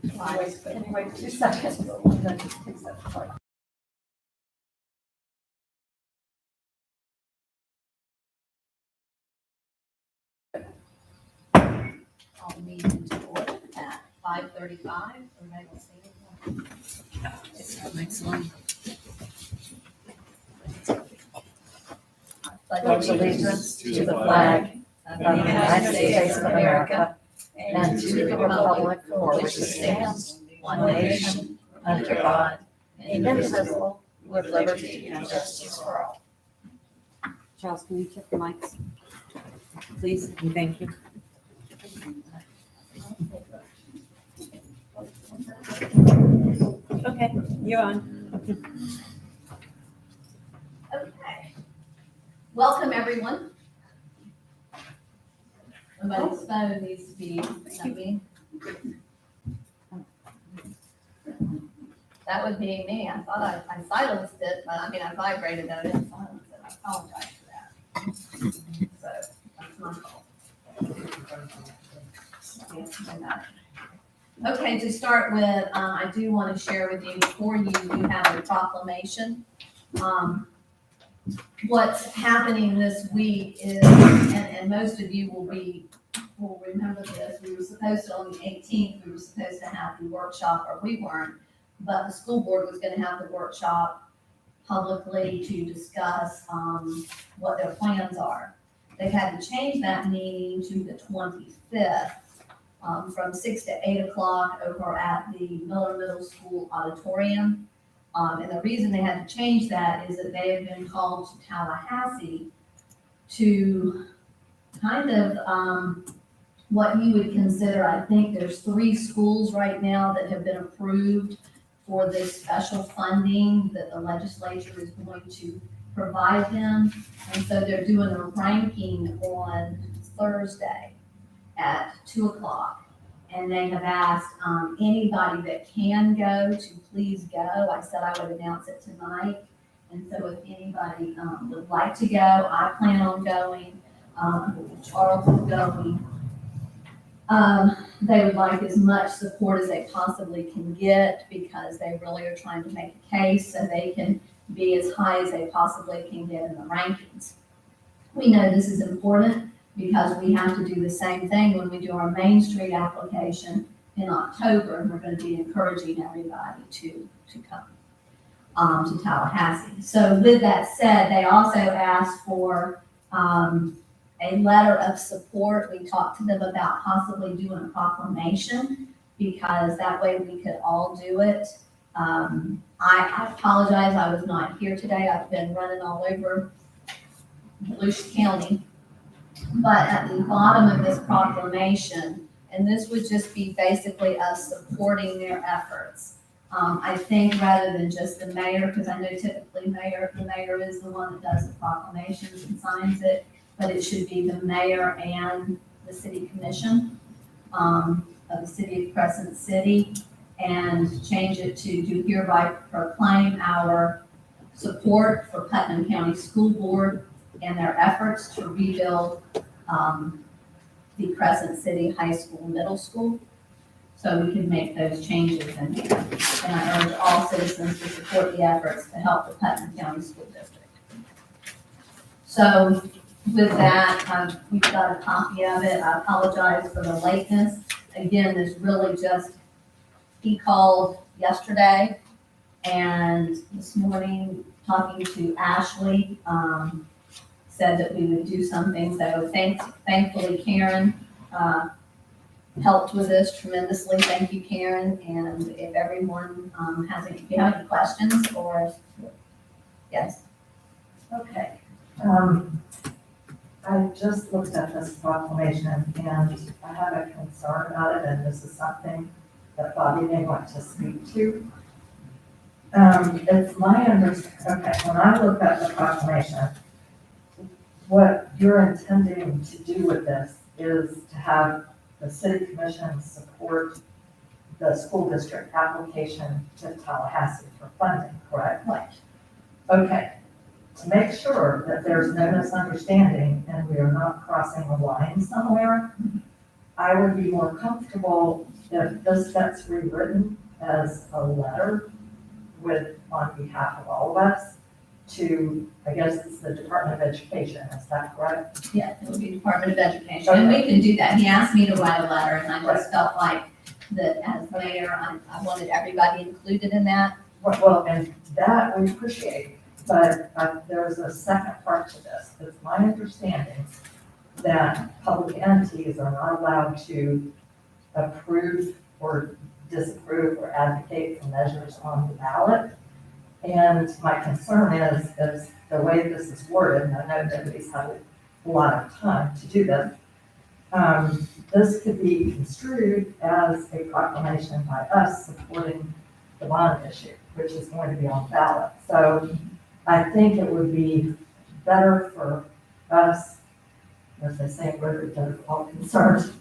Can you wait 2 seconds? And then just fix that part. I'll meet into order at 5:35. Everybody will see it. It's the next one. Pledge allegiance to the flag of the United States of America and to the republic for which it stands, one nation, under God, indivisible, with liberty and justice for all. Charles, can you check the mics? Please, and thank you. Okay, you're on. Okay. Welcome, everyone. Somebody's phone needs to be, that would be me. I thought I silenced it, but I vibrated that. I didn't silence it. I apologize for that. So that's my fault. Okay, to start with, I do want to share with you, before you have a proclamation. What's happening this week is, and most of you will remember this, we were supposed to, on the 18th, we were supposed to have the workshop, or we weren't, but the school board was gonna have the workshop publicly to discuss, what their plans are. They've had to change that meeting to the 25th, from 6 to 8 o'clock over at the Miller Middle School auditorium. And the reason they had to change that is that they have been called to Tallahassee to kind of, what you would consider, I think there's 3 schools right now that have been approved for this special funding that the legislature is going to provide them. And so they're doing a ranking on Thursday at 2 o'clock. And they have asked anybody that can go to please go. I said I would announce it tonight. And so if anybody would like to go, I plan on going. Charles is going. They would like as much support as they possibly can get, because they really are trying to make a case so they can be as high as they possibly can get in the rankings. We know this is important because we have to do the same thing when we do our Main Street application in October, and we're going to be encouraging everybody to come to Tallahassee. So with that said, they also asked for a letter of support. We talked to them about possibly doing a proclamation, because that way we could all do it. I apologize, I was not here today. I've been running all over Volusia County. But at the bottom of this proclamation, and this would just be basically us supporting their efforts. I think rather than just the mayor, because I know typically the mayor is the one that does the proclamations and signs it, but it should be the mayor and the city commission of the city of Crescent City, and change it to do hereby proclaim our support for Putnam County School Board and their efforts to rebuild the Crescent City High School, Middle School. So we can make those changes in here. And I urge all citizens to support the efforts to help the Putnam County School District. So with that, we've got a copy of it. I apologize for the lateness. Again, this really just, he called yesterday, and this morning, talking to Ashley, said that we would do something. So thankfully, Karen helped with this tremendously. Thank you, Karen. And if everyone has any, if you have any questions or, yes. Okay. I just looked at this proclamation, and I have a concern about it, and this is something that Bobby may want to speak to. It's my understanding, okay, when I look at the proclamation, what you're intending to do with this is to have the city commission support the school district application to Tallahassee for funding, correct? Right. Okay. To make sure that there's no misunderstanding and we are not crossing a line somewhere, I would be more comfortable if this gets rewritten as a letter with, on behalf of all of us, to, I guess it's the Department of Education, is that correct? Yeah, it would be Department of Education, and we can do that. He asked me to write a letter, and I just felt like that as mayor, I wanted everybody included in that. Well, and that we appreciate, but there's a second part to this. It's my understanding that public entities are not allowed to approve or disapprove or advocate for measures on the ballot. And my concern is the way this is worded, and I know nobody's had a lot of time to do this. This could be construed as a proclamation by us supporting the bond issue, which is going to be on ballot. So I think it would be better for us, as they say, we're all concerned,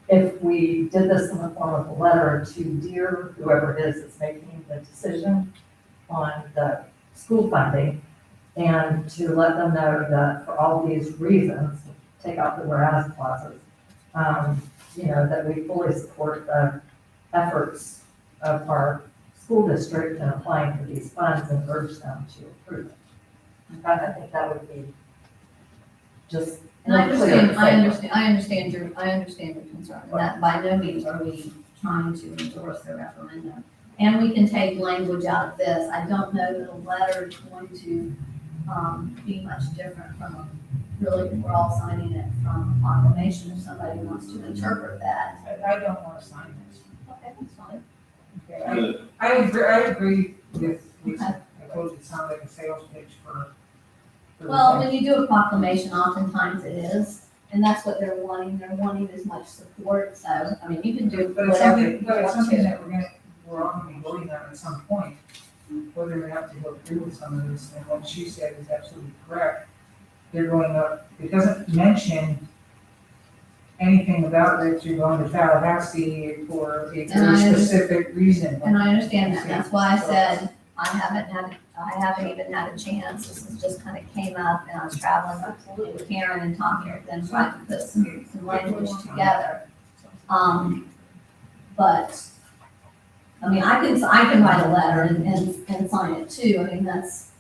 if we did this in the form of a letter to dear whoever it is that's making the decision on the school funding, and to let them know that for all these reasons, take out the whereas clauses, that we fully support the efforts of our school district in applying for these funds and urge them to approve it. I think that would be just. And I understand your concern, and that by no means are we trying to endorse the referendum. And we can take language out of this. I don't know that a letter is going to be much different from really, we're all signing it from a proclamation if somebody wants to interpret that. I don't want to sign this. Okay, that's fine. Okay, I agree with Lisa. I told you it sounded like a sales pitch for. Well, when you do a proclamation, oftentimes it is, and that's what they're wanting. They're wanting as much support, so, I mean, you can do But it's whatever you something, but it's want something to. that we're all gonna be voting on at some point, whether we have to go through with some of this, and what she said is absolutely correct. They're going up, it doesn't mention anything about that you're going to Tallahassee for a And very specific reason. And I understand that, that's why I said, I haven't even had a chance, this is just kind of came up, and I was traveling with Karen and Tommy, and then trying to put some language together. But, I mean, I can write a letter and sign it too, that's,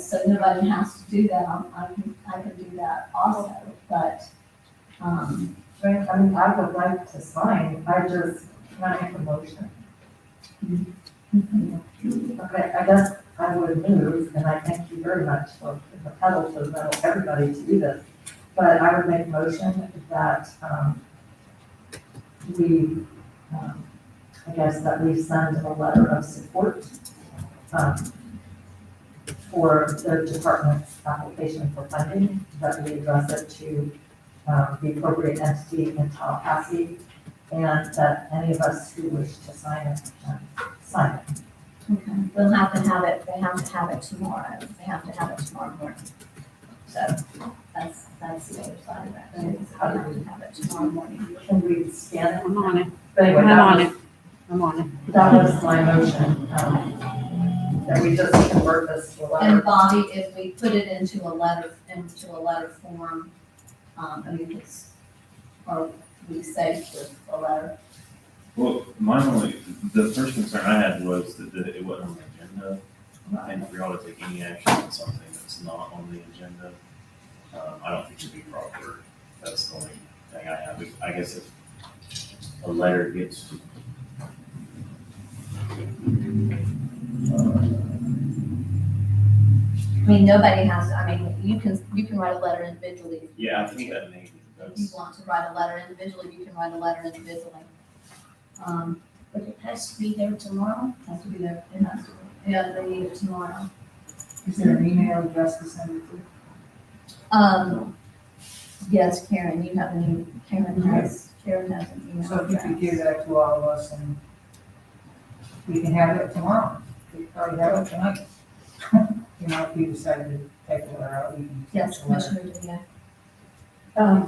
so nobody has to do that, I can do that also, but, I would like to sign, can I make a motion? Okay, I guess I would move, and I thank you very much for the pedal to the metal, everybody to do this. But I would make a motion that, that we send a letter of support, for the department's application for funding, that we address it to, the appropriate entity in Tallahassee, and that any of us who wish to sign it, sign it. okay, they'll have to have it, they have to have it tomorrow, they have to have it tomorrow morning. So, that's the other side of that, they have to have it tomorrow morning. Can we scan it? I'm on it. But anyway, I'm on it. that was my motion, that we just convert this to a And letter. Bobby, if we put it into a letter form, or we say with a letter. Well, the first concern I had was that it wasn't on the agenda. And for y'all to take any action on something that's not on the agenda, I don't think it'd be proper. That's the only thing I have. I guess if a letter gets, Nobody has to, you can write a letter individually. If you yeah, I want think to. that maybe If you want to write a letter individually, you can write a letter individually. But it has to be there tomorrow? Has to be there, it has to, yeah, they need it tomorrow. Is there an email address to send it to? Yes, Karen, you have Karen has an email So if you could address. give that to all of us, and we can have it tomorrow. We could probably have it tonight. If you decide to take the letter out, we can. Yes, take the letter. Commissioner, yeah.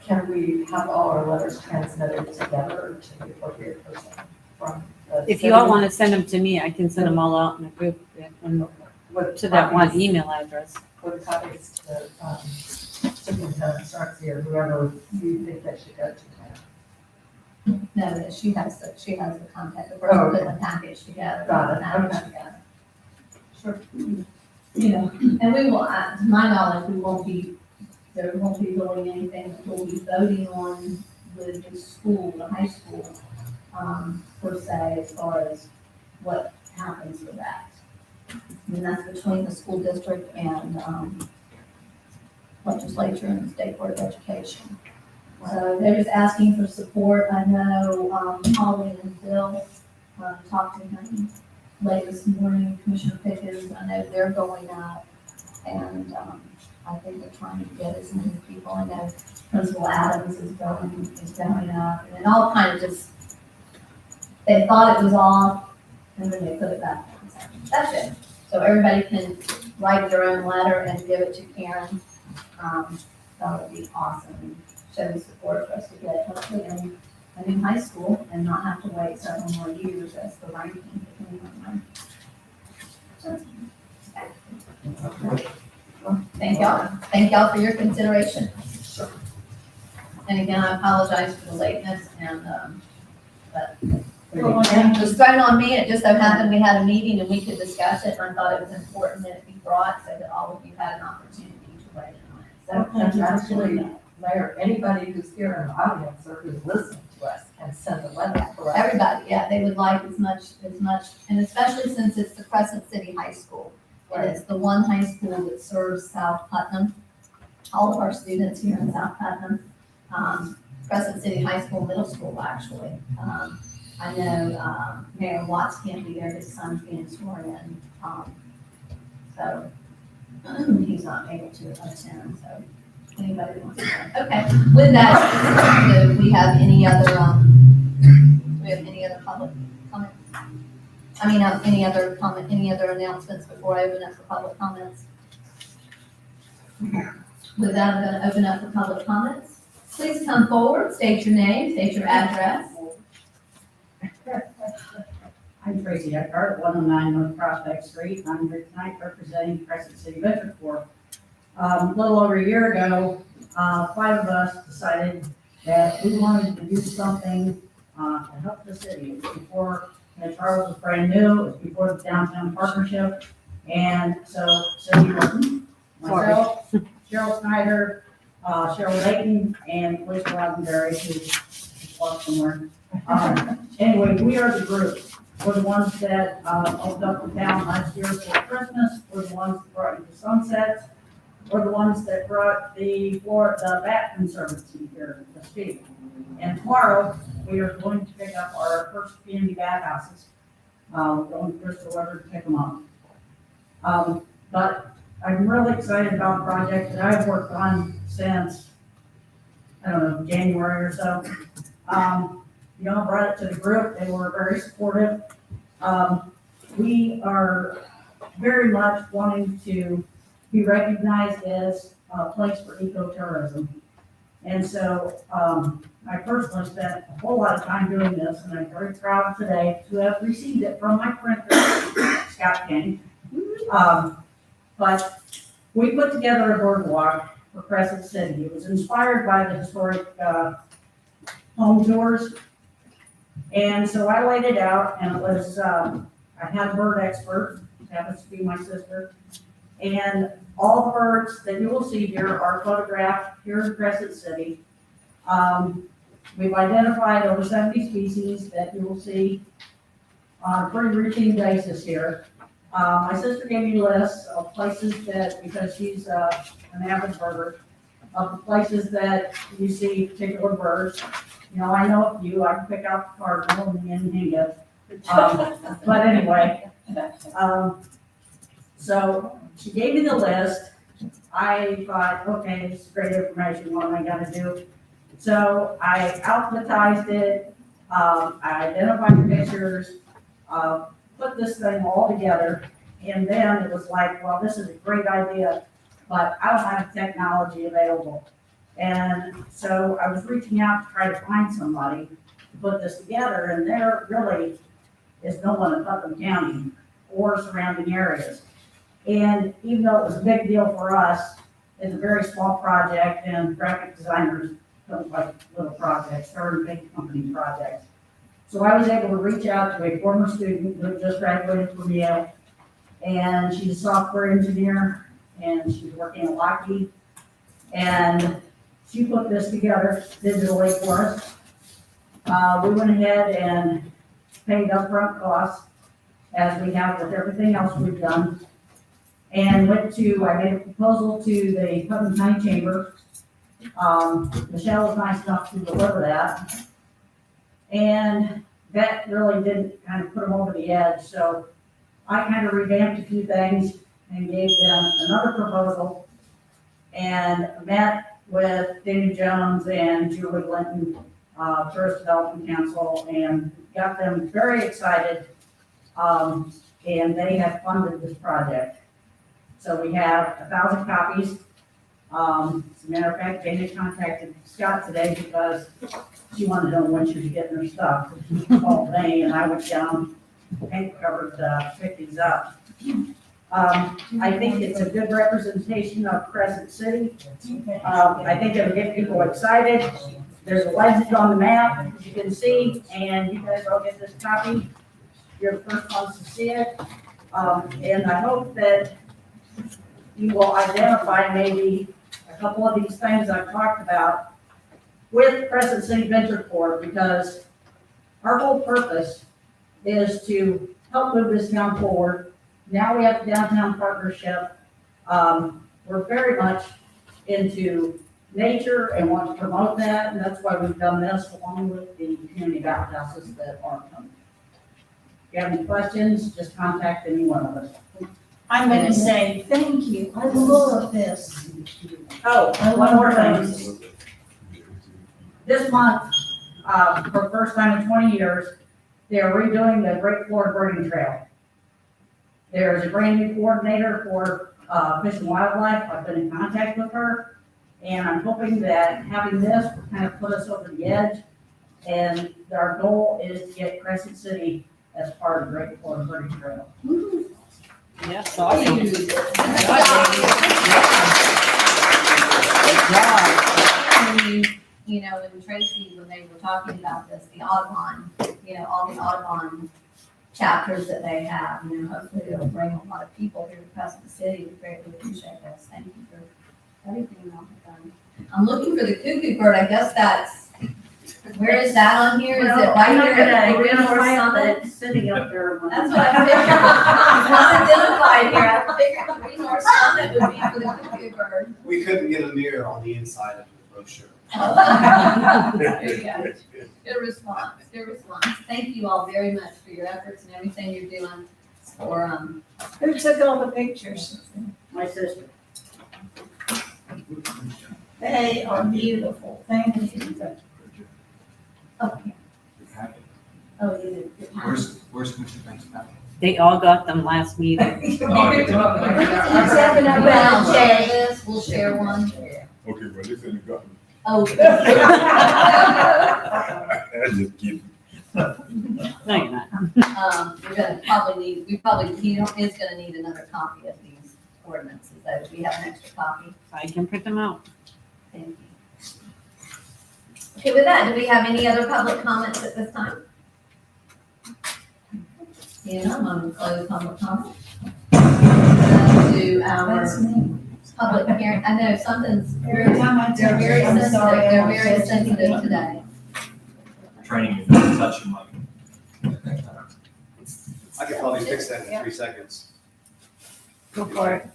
Can we have all our letters transmitted together to the appropriate person from the If you all want to send them to me, I can send them all out in a group and with to that one copies- email address. With copies to superintendent starts here, whoever you think they should go to now. No, that she has the contact, the person putting the package together. Got it, the package okay. together. Sure. You know, and we will, to my knowledge, there won't be really anything that we'll be voting on with the school, the high school, per se, as far as what happens with that. And that's between the school district and, legislature and the State Board of Education. So they're just asking for support. I know, Holly and Bill, talked to him late this morning, Commissioner Pickens, I know they're going out, and, I think they're trying to get as many people. I know Principal Adams is going up, and it all kind of just, they thought it was off, and then they put it back on. So that's it. So everybody can write their own letter and give it to Karen. That would be awesome, and show the support for us to get hopefully in a new high school and not have to wait several more years as the ranking. So, thank y'all for your consideration. And again, I apologize for the lateness and, but it was thrown on me. It just so happened we had a meeting and we could discuss it, and I thought it was important that it be brought so that all of you had an opportunity to weigh in on it. So That's actually, Mayor, anybody who's here in the audience or who's listening to us can send a letter, correct? Everybody, yeah, they would like as much, and especially since it's the Crescent City High School. And it's the one high school that serves South Putnam, all of our students here in South Putnam. Crescent City High School, middle school, actually. I know, Mayor Watts can't be there, his son's being sworn in, so he's not able to attend, so anybody wants to go. Okay, with that, do we have any other, public comments? I mean, any other announcements before I open up for public comments? With that, I'm gonna open up for public comments. Please come forward, state your name, state your address. I'm Tracy Eckhart, 109 North Prospect Street. I'm here tonight representing Crescent City Veterans Corps. A little over a year ago, 5 of us decided that we wanted to do something to help the city. It was before Charles was brand new, it was before the downtown partnership. And so Cindy Martin, myself, Cheryl Snyder, Cheryl Layton, and Liz Roddenberry, who's lost somewhere. Anyway, we are the group. We're the ones that opened up the town last year for Christmas. We're the ones that brought you the sunsets. We're the ones that brought the Bat Conservancy here to speak. And tomorrow, we are going to pick up our first community bathhouses. We're going to Bristol River to pick them up. But I'm really excited about a project that I've worked on since, I don't know, January or so. You know, I brought it to the group. They were very supportive. We are very much wanting to be recognized as a place for ecotourism. And so I personally spent a whole lot of time doing this, and I'm very proud today to have received it from my printer, Scott King. But we put together a boardwalk for Crescent City. It was inspired by the historic home tours. And so I laid it out, and it was, I had a bird expert, happens to be my sister. And all the birds that you will see here are photographed here in Crescent City. We've identified over 70 species that you will see on a pretty routine basis here. My sister gave me lists of places that, because she's an avid birder, of the places that you see particular birds. You know, I know a few. I can pick out the cardinal and the Indian. But anyway, so she gave me the list. I thought, okay, this is great information. What am I gonna do? So I alphabetized it. I identified the pictures. Put this thing all together, and then it was like, well, this is a great idea, but I don't have the technology available. And so I was reaching out to try to find somebody to put this together, and there really is no one in Putnam County or surrounding areas. And even though it was a big deal for us, is a very small project, and graphic designers don't like little projects, or big company projects. So I was able to reach out to a former student who just graduated from Yale, and she's a software engineer, and she's working at Lockheed. And she put this together digitally for us. We went ahead and paid upfront costs, as we have with everything else we've done. And I made a proposal to the Putnam County Chamber. Michelle was nice enough to deliver that. And that really didn't kind of put them over the edge, so I kind of revamped a few things and gave them another proposal, and met with Danny Jones and Julie Linton, Tourist Development Council, and got them very excited, and they have funded this project. So we have 1,000 copies. As a matter of fact, Danny contacted Scott today because she wanted to know when she was getting her stuff. She called me, and I went down, paper covered to pick these up. I think it's a good representation of Crescent City. I think it'll get people excited. There's a legend on the map, as you can see, and you guys all get this copy. You're the first ones to see it. And I hope that you will identify maybe a couple of these things I've talked about with Crescent City Venture Corps, because our whole purpose is to help move this town forward. Now we have the downtown partnership. We're very much into nature and want to promote that, and that's why we've done this along with the community bathhouses that aren't coming. If you have any questions, just contact any one of us. I'm gonna say, thank you, I love this. Oh, one more thing. This month, for the first time in 20 years, they are redoing the Great Florida Birding Trail. There's a brand new coordinator for Fish and Wildlife. I've been in contact with her, and I'm hoping that having this will kind of put us over the edge. And our goal is to get Crescent City as part of the Great Florida Birding Trail. Yes, awesome. You know, and Tracy, when they were talking about this, the Audubon, all the Audubon chapters that they have, hopefully it'll bring a lot of people here to Crescent City. We greatly appreciate this. Thank you for everything y'all have done. I'm looking for the cuckoo bird. I guess where is that on here? Is it right here at the Resource Summit? Sitting up there. That's what I figured. It's not identified here. I figured the Resource Summit would be for the cuckoo bird. We couldn't get a mirror on the inside of the brochure. There you go. Good response, good response. Thank you all very much for your efforts and everything you're doing for, Who took all the pictures? My sister. They are beautiful, thank you. okay. Oh, you did. Where's Commissioner Banks back? They all got them last meeting. Except for the Well, brown share jay. this, we'll share one. Okay, well, this ain't got me. Oh. I just keep. No, you're not. We're gonna probably he is gonna need another copy of these ordinances, so we have an extra copy. I can print them out. Thank you. Okay, with that, do we have any other public comments at this time? Yeah, I'm gonna close public comment. To our That's me. public hearing, I know something's, Every time I they're touch very it, I'm sensitive, sorry. they're I'm very sensitive today. Training is not touching my. I could probably fix that in 3 seconds. Go for it.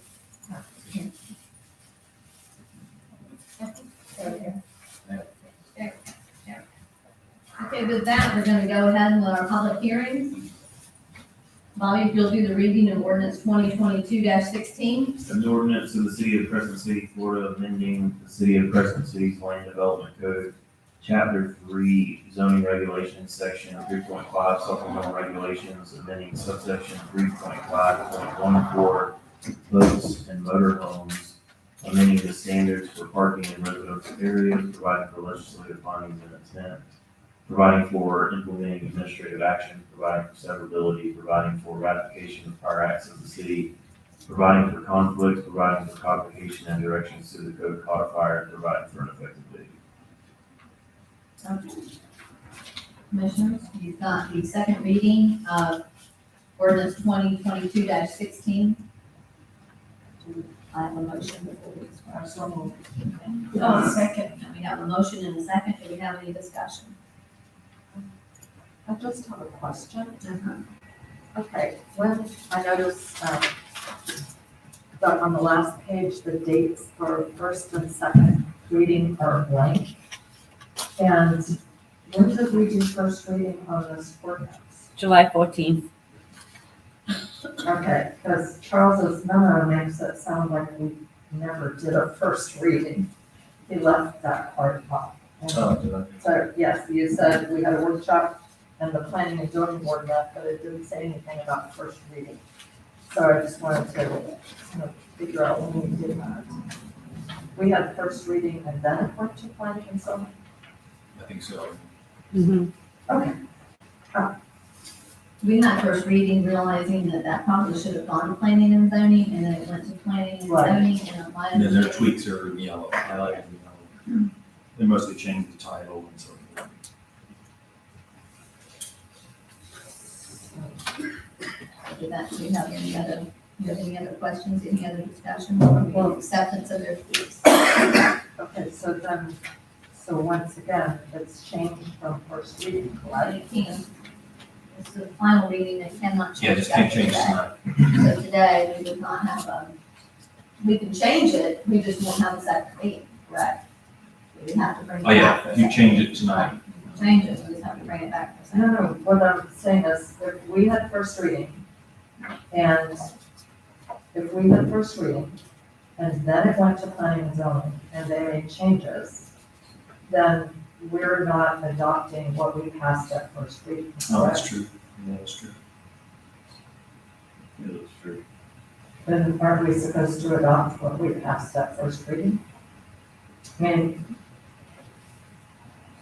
Okay, with that, we're gonna go ahead with our public hearings. Bobby, if you'll do the reading of ordinance 2022-16. An ordinance of the city of Crescent City, Florida, amending the city of Crescent City's land development code, chapter 3 zoning regulations, section 3.5 supplemental regulations, amending subsection 3.5.14 boats and motor homes, amending the standards for parking in residential areas, providing for legislative findings and intent, providing for implementing administrative action, providing for severability, providing for ratification of prior acts of the city, providing for conflicts, providing for codification and directions to the code codifier, and providing for an effective date. Okay. Commissioners, you've got the second reading of ordinance 2022-16. I have a motion before we start. So moved. Oh, second. We have a motion and a second. Do we have any discussion? I just have a question. Uh-huh. Okay, when I noticed, that on the last page, the dates for first and second reading are blank. And when did we do first reading on this ordinance? July 14th. Okay, because Charles's memo makes it sound like we never did a first reading. He left that part off. So, yes, you said we had a workshop and the planning and zoning board met, but it didn't say anything about first reading. So I just wanted to kind of figure out when we did that. We had first reading and then it went to planning and zoning. I think so. Mhm. Okay, We had first reading realizing that that probably should have gone to planning and zoning, and then it went to planning and Right. zoning, and it was. And then their tweaks are in yellow, highlighted in yellow. They mostly changed the title and so forth. After that, do you have any other, questions, any other discussion, or acceptance of their tweaks? okay, so once again, it's changed from first reading, Well, correct? you can. It's the final reading, they cannot Yeah, change just that can't change today. tonight. So today, we would not have we can change it, we just won't have a second reading, correct? We would have to bring it Oh, yeah, back. for a if you second change reading. it tonight. Change it, we just have to bring it back for a No, second. no, what I'm saying is, if we had first reading, and if we had first reading, and then it went to planning and zoning, and they made changes, then we're not adopting what we passed at first reading, Oh, correct? that's true. Yeah, that's true. Yeah, that's true. Then aren't we supposed to adopt what we passed at first reading? I mean,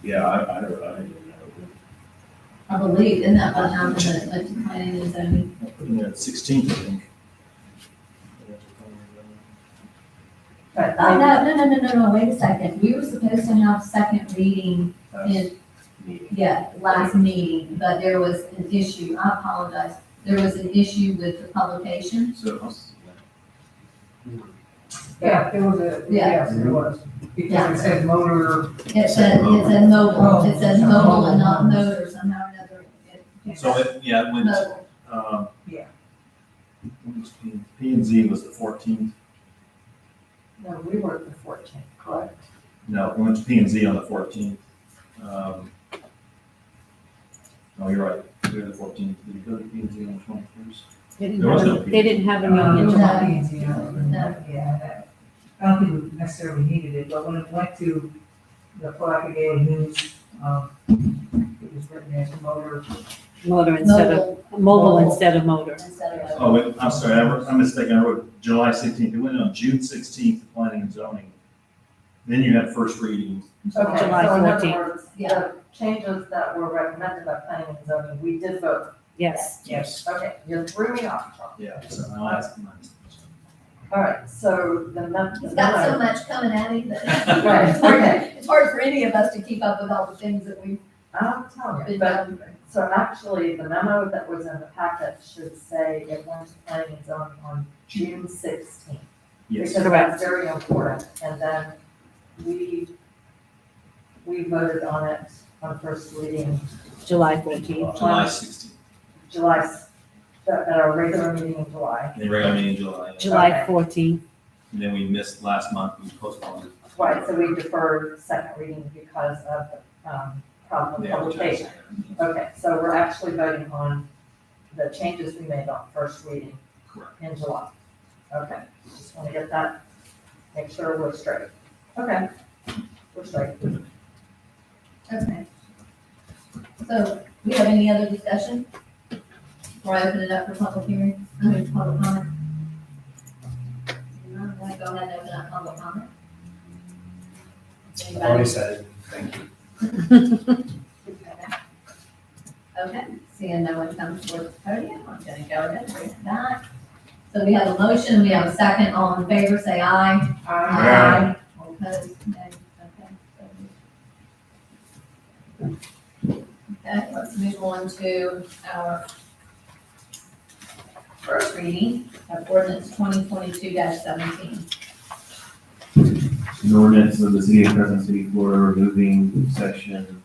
Yeah, I don't know. I believe, isn't that what happened at planning and zoning? Putting it at 16th, I think. but Oh, maybe, no, wait a second. We were supposed to have second reading in, last meeting, but there was an issue. I apologize. There was an issue with the publication. So, Yeah, there was a, Yeah. yes, there was. Because it said motor, It said mobile. It says mobile and not motor somehow or another. So it, yeah, it went, Mobile. Yeah. P and Z was the 14th. no, we were at the 14th, correct? No, it went to P and Z on the 14th. No, you're right. We were the 14th. Did you go to P and Z on the 21st? There was no They didn't have a No, meeting in no, July. yeah, I don't think we necessarily needed it, but when it went to the Pulaski Daily News, it was written as motor. Motor instead of, mobile instead of motor. Instead of Oh, wait, I'm sorry, I'm mistaken. I wrote July 16th. It went on June 16th to planning and zoning. Then you had first reading. Okay, July so in other 14th. words, the changes that were recommended by planning and zoning, we did vote. Yes. Yes. Okay, you threw me off, Charles. Yeah, so now that's mine. All right, so the He's got so much coming at him that Right, it's hard- okay. it's hard for any of us to keep up with all the things that we've I'm telling you, been but, done. so actually, the memo that was in the packet should say it went to planning and zoning on June 16th. Yes. Because Correct. that's very important, and then we voted on it on first reading July 14th. July 16th. At our regular meeting in July. The regular meeting in July. Yeah. July Okay. 14th. And then we missed last month, we postponed it. Right, so we deferred second reading because of the problem with Yeah, publication. Okay, so we're actually voting on the changes we made on first reading Correct. in July. Okay, just want to get that, make sure we're straight. Okay, we're straight. Okay. So, we have any other discussion? Before I open it up for public hearing, public comment? No, I'm gonna go ahead and open up public comment. I've already Anybody? said it, thank you. Okay, seeing no one comes toward the podium, I'm gonna go ahead and bring it back. So we have a motion, we have a second, all in favor, say aye. Aye. All opposed, nay, okay. Okay, let's move on to our first reading of ordinance 2022-17. An ordinance of the city of Crescent City, Florida, removing section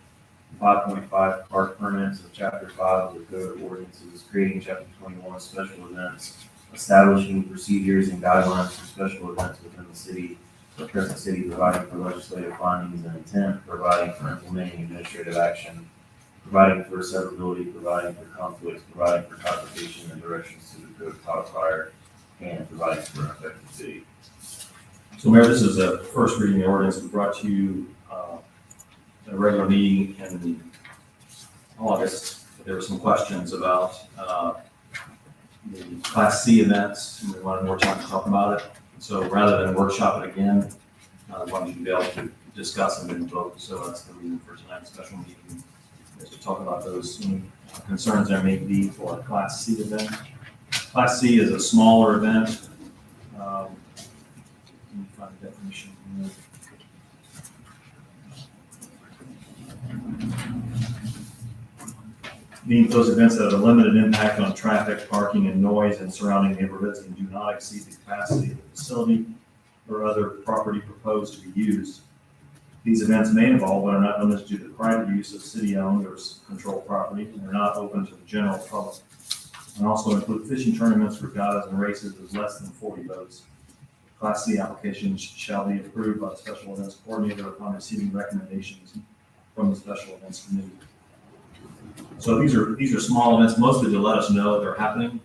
5.5 park permits of chapter 5 of the code of ordinances, creating chapter 21 special events, establishing procedures and guidelines for special events within the city of Crescent City, providing for legislative findings and intent, providing for implementing administrative action, providing for severability, providing for conflicts, providing for codification and directions to the code codifier, and providing for an effective city. So Mayor, this is a first reading of the ordinance. We brought to you at a regular meeting in August. There were some questions about the Class C events, and we wanted more time to talk about it. So rather than workshop it again, I wanted you to be able to discuss and then vote. So that's the reason for tonight's special meeting, is to talk about those concerns there may be for a Class C event. Class C is a smaller event. Let me find the definition here. Means those events that have a limited impact on traffic, parking, and noise in surrounding neighborhoods and do not exceed the capacity of the facility or other property proposed to be used. These events may involve, but are not limited to, the private use of city-owned or controlled property, and are not open to the general public. And also include fishing tournaments, regattas, and races with less than 40 boats. Class C applications shall be approved by the special events coordinator upon receiving recommendations from the special events committee. So these are small events. Mostly to let us know they're happening,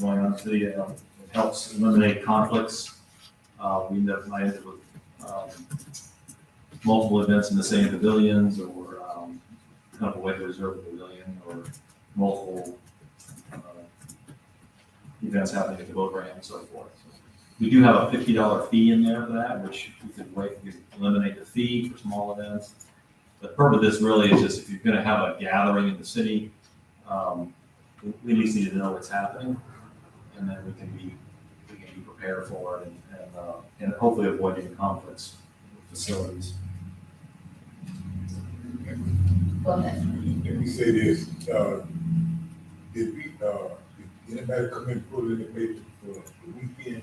going on in the city. It helps eliminate conflicts. We end up with multiple events in the same pavilions, or kind of a way to reserve a pavilion, or multiple events happening at the boat ramp and so forth. So we do have a $50 fee in there for that, which we could eliminate the fee for small events. The purpose of this really is just, if you're gonna have a gathering in the city, we at least need to know what's happening, and then we can be prepared for it, and hopefully avoid any conflicts with facilities. Go ahead. Let me say this, did anybody come in and put it in the paper for the weekend?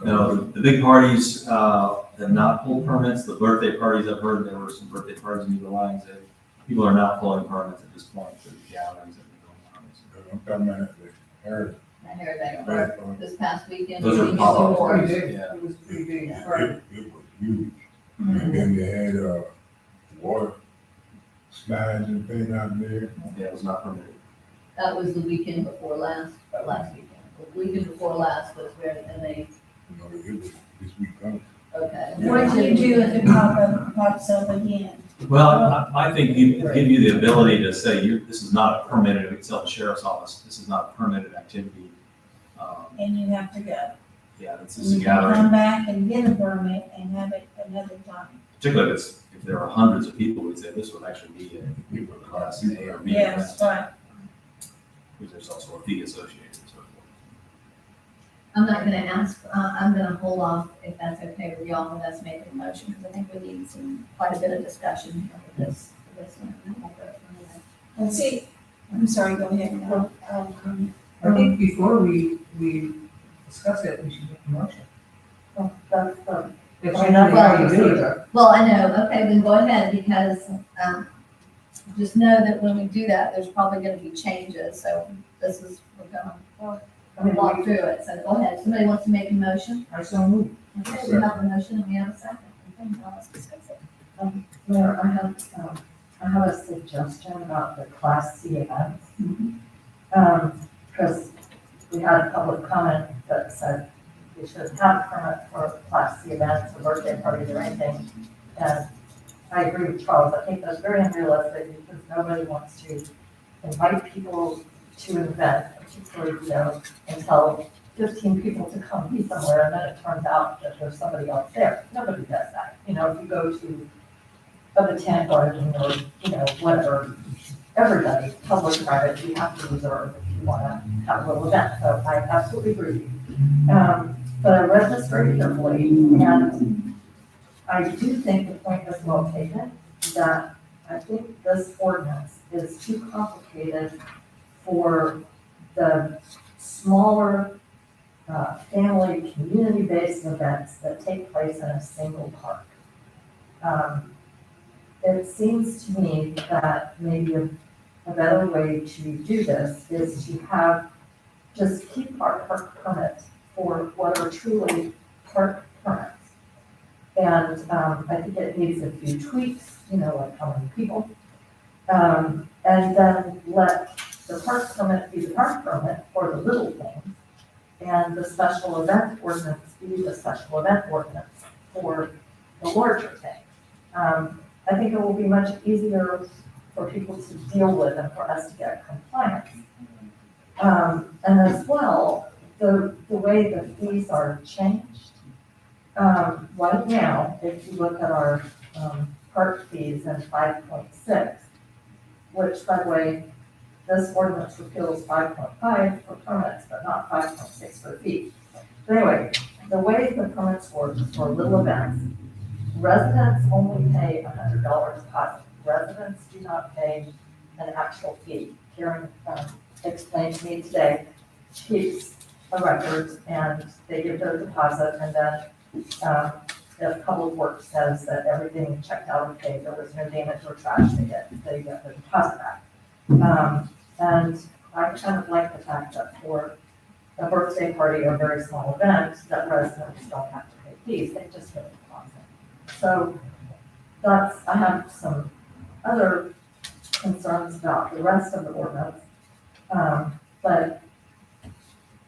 No, the big parties have not pulled permits. The birthday parties, I've heard there were some birthday parties in the lines that people are not pulling permits at this point for the gatherings that are going on. I'm talking about the hair. I heard that this past weekend. Those are we pop-up saw- parties. Yeah, it was pretty big. It was huge. And then they had, water slides and things out there. Yeah, it was not permitted. That was the weekend before last, or last weekend. The weekend before last was where, and they, You know, it was this week coming. okay. What do you do if it pops up again? Well, I think give you the ability to say, this is not a permitted, we can tell the sheriff's office, this is not a permitted activity. And you have to go. Yeah, this is a You can gathering, come back and get a permit and have it another time. particularly if there are hundreds of people, we'd say this would actually be a Class A or B. Yes, right. Because there's also a fee associated and so forth. I'm not gonna ask, I'm gonna hold off if that's okay with y'all, with us making a motion, because I think we need quite a bit of discussion here with this one. And we'll go from there. And see, I'm sorry, go ahead. No, I think before we discuss it, we should make a motion. That's If Well, you know how you well, do it. Well, I know, okay, then go ahead, because, just know that when we do that, there's probably gonna be changes, so this is, we're gonna walk through it, so go ahead. Somebody wants to make a motion? I so move. Okay, we have a motion and we have a second. Okay, now let's discuss it. Mayor, I have a suggestion about the Class C events. Because we had a public comment that said we should have a permit for Class C events, or birthday parties or anything. And I agree with Charles, I think that's very unrealistic, because nobody wants to invite people to an event, particularly, and tell 15 people to come be somewhere, and then it turns out that there's somebody else there. Nobody does that. If you go to a botanic garden or, whatever, everybody, public, private, you have to reserve if you want to have a little event, so I absolutely agree. But I read this very carefully, and I do think the point is well taken, that I think this ordinance is too complicated for the smaller, family, community-based events that take place in a single park. It seems to me that maybe a better way to do this is to have, just keep our park permits for what are truly park permits. And I think it needs a few tweaks, like how many people. And then let the park permit be the park permit for the little things, and the special event ordinance be the special event ordinance for the larger things. I think it will be much easier for people to deal with and for us to get compliance. And as well, the way the fees are changed. Right now, if you look at our park fees in 5.6, which, by the way, this ordinance repeals 5.5 for permits, but not 5.6 for fees. But anyway, the way the permits work for little events, residents only pay $100 deposit. Residents do not pay an actual fee. Karen explained to me today, she keeps a record and they give their deposit, and then if Public Works says that everything checked out okay, there was no damage or trash, they get the deposit back. And I kind of like the fact that for a birthday party or a very small event, that residents don't have to pay fees, they just get a deposit. So I have some other concerns about the rest of the ordinance. But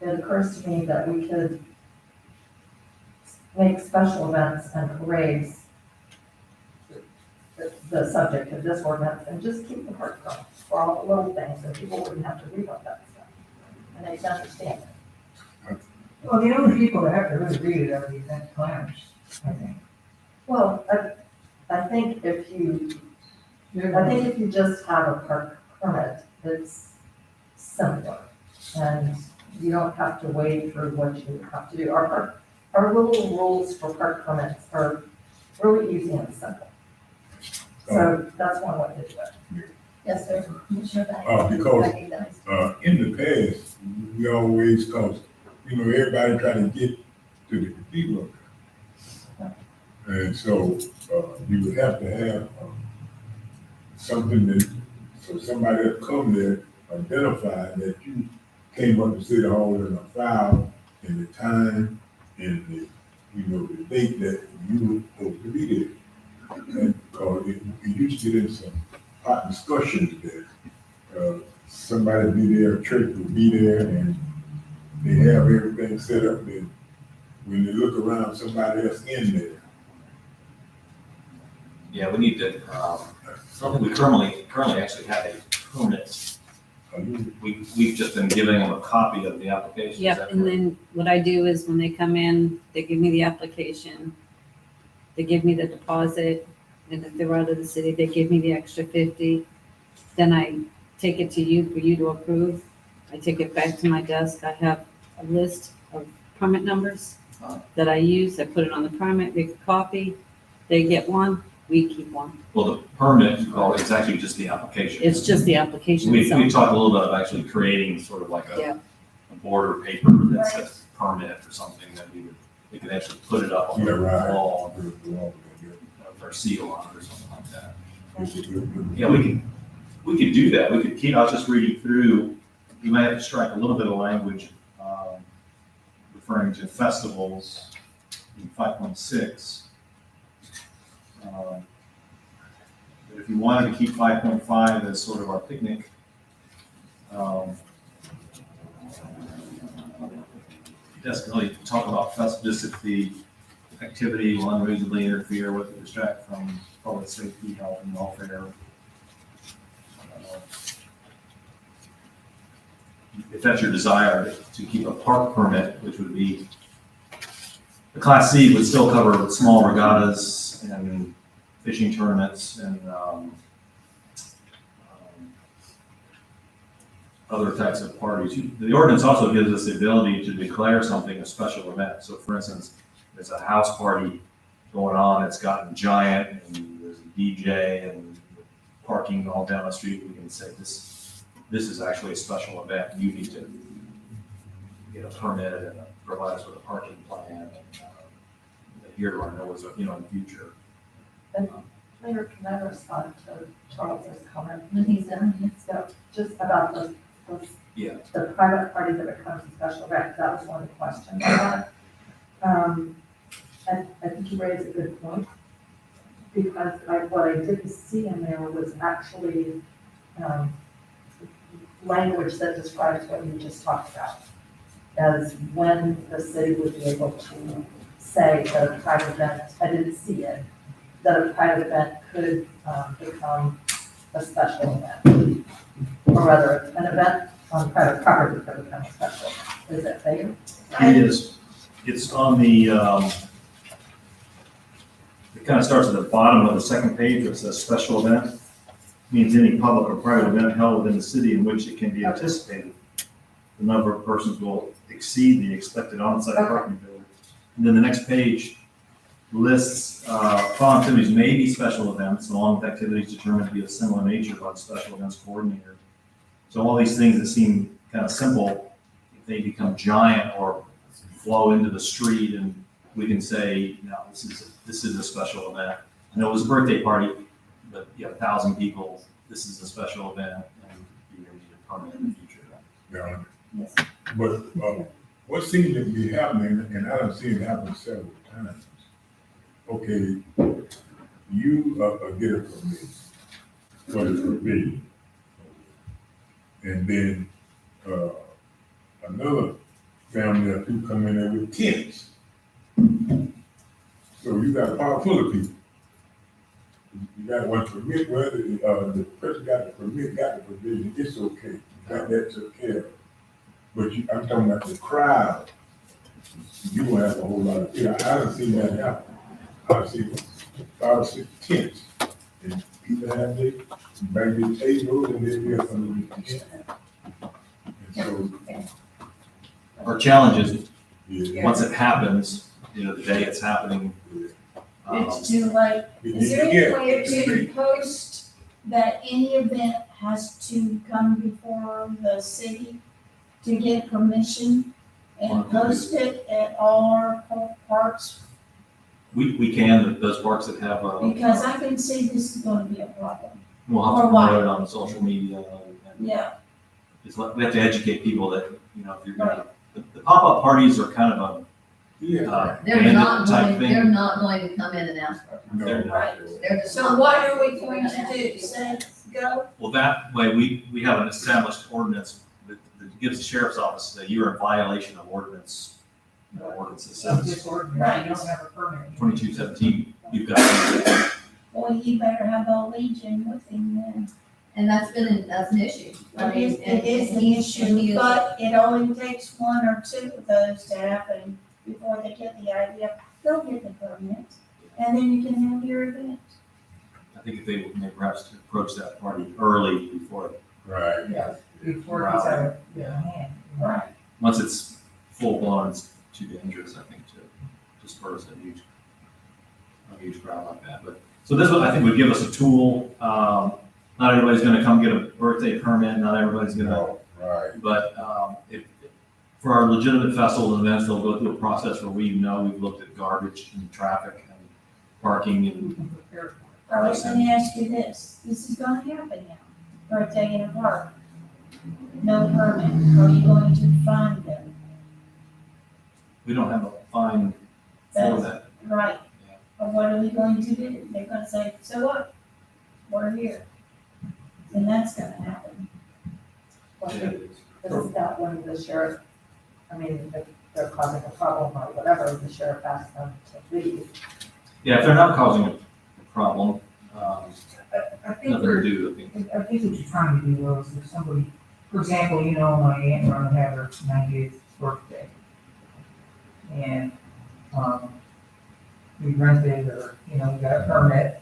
it occurs to me that we could make special events and parades the subject of this ordinance, and just keep the park going for all the little things, and people wouldn't have to read about that stuff. And they can understand it. Well, the only people that have to really read it are the event planners, I think. Well, I think if you just have a park permit, it's simpler, and you don't have to wade through what you have to do. Our little rules for park permits are really easy and simple. So that's one way to do it. Yes, sir. Commissioner Beck. Because, Recognize. in the past, we always, everybody trying to get to the cathedral. And so, you would have to have, something that, so somebody that come there, identify that you came up to City Hall in a file, and the time, and the date that you were supposed to be there. And, it used to get in some hot discussions there. Somebody be there, a church will be there, and they have everything set up, and when they look around, somebody else in there. Yeah, we need to, we currently actually have a permit. We've just been giving them a copy of the application. Is Yep, that and correct? then what I do is when they come in, they give me the application, they give me the deposit, and if they're out of the city, they give me the extra 50. Then I take it to you for you to approve. I take it back to my desk. I have a list of permit numbers that I use. I put it on the permit, make a copy. They get one, we keep one. Well, the permit, is actually just the application. It's just the application We itself. talked a little bit about actually creating sort of like Yeah. a border paper that says permit or something that we could actually put it up on the wall or seal on it or something like that. Yeah, we could do that. We could keep, I was just reading through, you might have to strike a little bit of language referring to festivals in 5.6. But if you wanted to keep 5.5 as sort of our picnic, it doesn't really talk about just if the activity will unreasonably interfere with or distract from public safety, health, and welfare. If that's your desire to keep a park permit, which would be, the Class C would still cover small regattas and fishing tournaments and other types of parties. The ordinance also gives us the ability to declare something a special event. So for instance, there's a house party going on, it's gotten giant, and there's a DJ and parking all down the street. We can say this is actually a special event. You need to get a permit and provide us with a parking plan and adhere to our no's, in the future. Mayor, can I respond to Charles's comment? When he's done, yes. So just about the Yeah. the private party that becomes a special event, that was one of the questions I had. I think you raised a good point, because what I didn't see in there was actually, language that describes what you just talked about, as when the city would be able to say that a private event, I didn't see it, that a private event could, become a special event. Or rather, an event on private property could become a special event. Is that fair? It is. It's on the, it kind of starts at the bottom of the second page, where it says special event. Means any public or private event held within the city in which it can be anticipated the number of persons will exceed the expected on-site parking ability. And then the next page lists, following activities may be special events, along with activities determined to be of similar nature by the special events coordinator. So all these things that seem kind of simple, if they become giant or flow into the street, and we can say, no, this is a special event. I know it was a birthday party, but 1,000 people, this is a special event, and you're going to need a permit in the future. Yeah. Yes. But, what seems to be happening, and I don't see it happen several times. Okay, you, get a permit for the pavilion. And then, another family or two come in there with tents. So you got a park full of people. You got one permit, whether, the person got the permit, got the provision, it's okay. You got that took care of. But I'm talking about the crowd. You won't have a whole lot of people. I don't see that happen. I see 5 or 6 tents. And people have their, bring their tables and they're here from the tent. And so, Our challenge is, yeah. once it happens, the day it's happening, It's too late. We Is need there to any get- way to post that any event has to come before the city to get permission and post it at all our parks? we can, those parks that have, Because I can see this is gonna be a problem. we'll have to Or why? promote it on social media. And Yeah, we have to educate people that, if you're gonna, the pop-up parties are kind of a, Yeah. They're not type going, thing. they're not going to come in and ask for a permit. They're not. right. They're just So not what going are we to. going to do? Say, go? Well, that way, we have an established ordinance that gives the sheriff's office that you're in violation of ordinance. Ordinance that That's says disorganized, you don't have a permit. 2217, you've got to. Well, you better have a legion with him then. And that's an issue. I mean, It is an he issue, is- but it only takes 1 or 2 of those to happen before they get the idea. They'll get the permit, and then you can have your event. I think if they would perhaps approach that party early before, Right. Yeah, before it gets out of their hand. Right. once it's full blown, it's too dangerous, I think, to disperse a huge crowd like that. But, so this one, I think, would give us a tool. Not everybody's gonna come get a birthday permit, not everybody's gonna, No, right. but, for our legitimate festivals and events, they'll go through a process where we've looked at garbage and traffic and parking and We can prepare for it. I was gonna ask you this is gonna happen now, birthday in a park. No permit, are you going to find them? we don't have a fine for that. Right, Yeah. or what are we going to do? They're gonna say, so what? We're here. And that's gonna happen. Well, this is not when the sheriff, if they're causing a problem or whatever, the sheriff asks them to leave. Yeah, if they're not causing a problem, I think nothing to do, I think. I think what you're trying to do is if somebody, for example, my aunt gonna have her 98th birthday. And, we rented or, we got a permit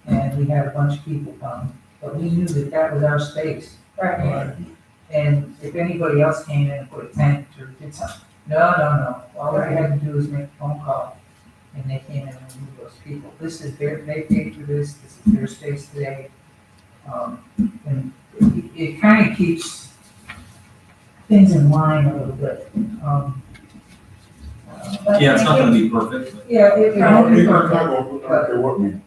and we had a bunch of people come, but we knew that was our space. Right. And if anybody else came in and put a tent or did something, no, all they had to do was make a phone call, and they came in and removed those people. This is they paid for this is their space today. And it kind of keeps things in line a little bit. But Yeah, it's not gonna be perfect, but Yeah, it They're not won't be gonna, perfect. I don't care what we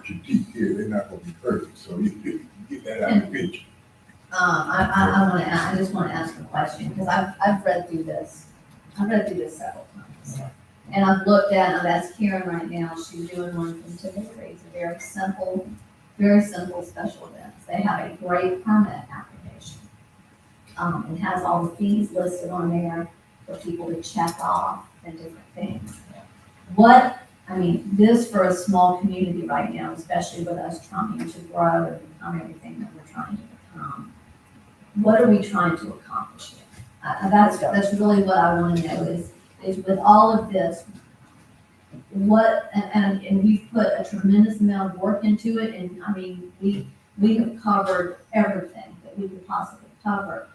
critique here, they're not gonna be perfect, so you get that out of the picture. I just wanna ask a question, because I've read through this. I've read through this several times. And I've looked at, I've asked Karen right now, she's doing one from today, it's a very simple special events. They have a great permit application. It has all the fees listed on there for people to check off and different things. This for a small community right now, especially with us trying to grow and become everything that we're trying to become. What are we trying to accomplish here? That's really what I want to know is with all of this, and we've put a tremendous amount of work into it, and we have covered everything that we could possibly cover.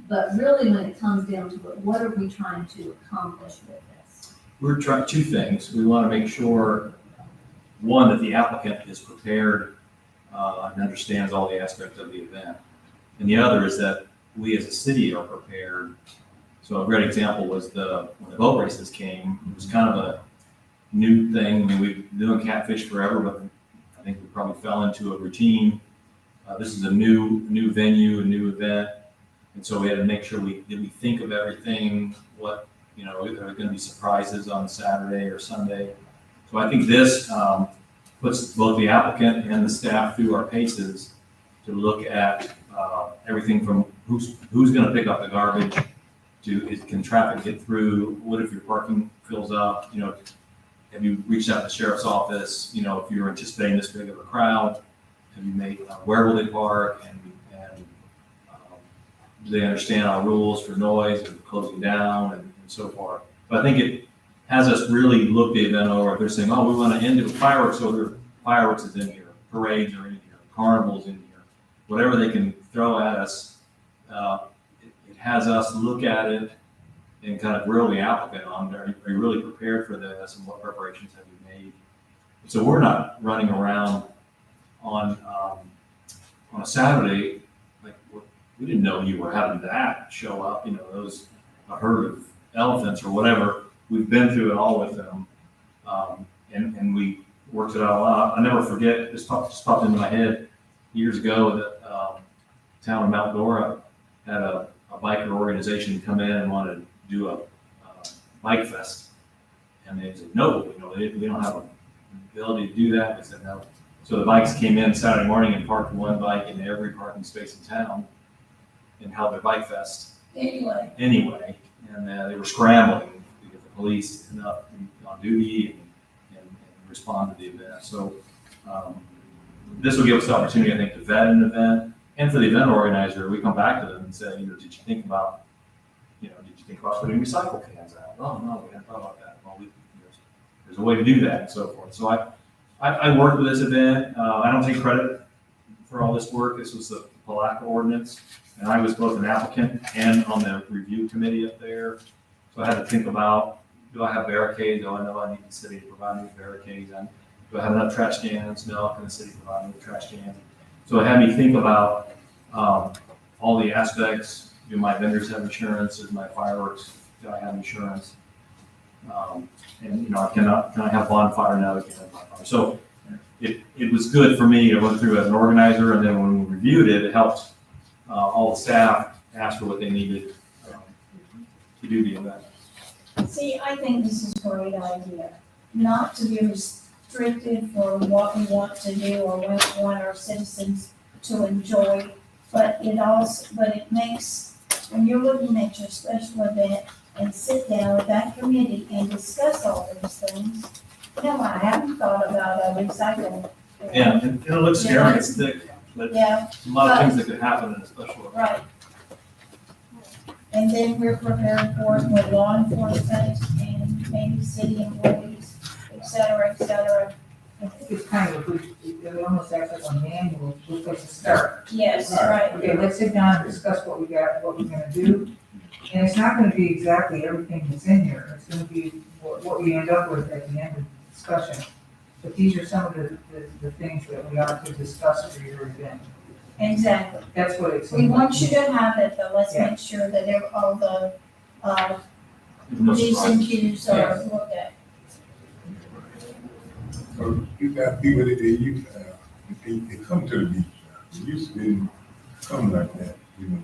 But really, when it comes down to it, what are we trying to accomplish with this? we're trying two things. We want to make sure, one, that the applicant is prepared and understands all the aspects of the event. And the other is that we as a city are prepared. So a great example was when the boat races came, it was kind of a new thing. I mean, we've been doing catfish forever, but I think we probably fell into a routine. This is a new venue, a new event. And so we had to make sure we think of everything, what, are there going to be surprises on Saturday or Sunday? So I think this puts both the applicant and the staff through our paces to look at everything from who's going to pick up the garbage to can traffic get through? What if your parking fills up? Have you reached out to the sheriff's office? If you're anticipating this big of a crowd, have you made where will they park and do they understand our rules for noise and closing down and so forth? But I think it has us really look the event over. If they're saying, oh, we want to end it with fireworks, so there fireworks is in here, parades are in here, carnivals in here, whatever they can throw at us, it has us look at it and kind of grill the applicant on, are you really prepared for this and what preparations have you made? So we're not running around on a Saturday, like we didn't know you were having that show up, a herd of elephants or whatever. We've been through it all with them, and we worked it all out. I never forget, this just popped into my head years ago that town of Mount Dora had a biker organization come in and wanted to do a bike fest. And they said, no, we don't have an ability to do that. They said, no. So the bikes came in Saturday morning and parked one bike in every parking space in town and held their bike fest. Anyway, And they were scrambling to get the police up on duty and respond to the event. So this will give us the opportunity, I think, to vet an event. And for the event organizer, we come back to them and say, did you think about putting recycle cans out? Oh, no, we hadn't thought about that. Well, there's a way to do that and so forth. So I worked with this event. I don't take credit for all this work. This was the Palaca Ordinance. And I was both an applicant and on the review committee up there. So I had to think about, do I have barricades? Oh, I know I need the city to provide me with barricades. Do I have enough trash cans? No, can the city provide me with trash cans? So it had me think about all the aspects. Do my vendors have insurance? Is my fireworks, do I have insurance? Can I have bonfire now? Can I have bonfire? So it was good for me to run through as an organizer, and then when we reviewed it, it helped all the staff ask for what they needed to do the event. see, I think this is a great idea, not to be restricted for what we want to do or what we want our citizens to enjoy, but it makes, when you're looking at your special event and sit down with that committee and discuss all these things, I haven't thought about a recycle. Yeah, and it'll look scary, it's thick, but Yeah, a lot of things that could happen in a special event. right. And then we're prepared for it with law enforcement and maybe city employees, et cetera, et cetera. I think it's kind of, it almost acts like a manual, good place to start. Yes, Right. right. Okay, let's sit down and discuss what we got, what we're gonna do. And it's not gonna be exactly everything that's in here, it's gonna be what we end up with at the end of the discussion. But these are some of the things that we ought to discuss for your event. Exactly. That's what it's. We want you to have it, but let's Yeah. make sure that all the, No P's and surprise. Q's are Yes. looked at. So you got people that they used to have, they come to the beach now. They used to didn't come like that, you know.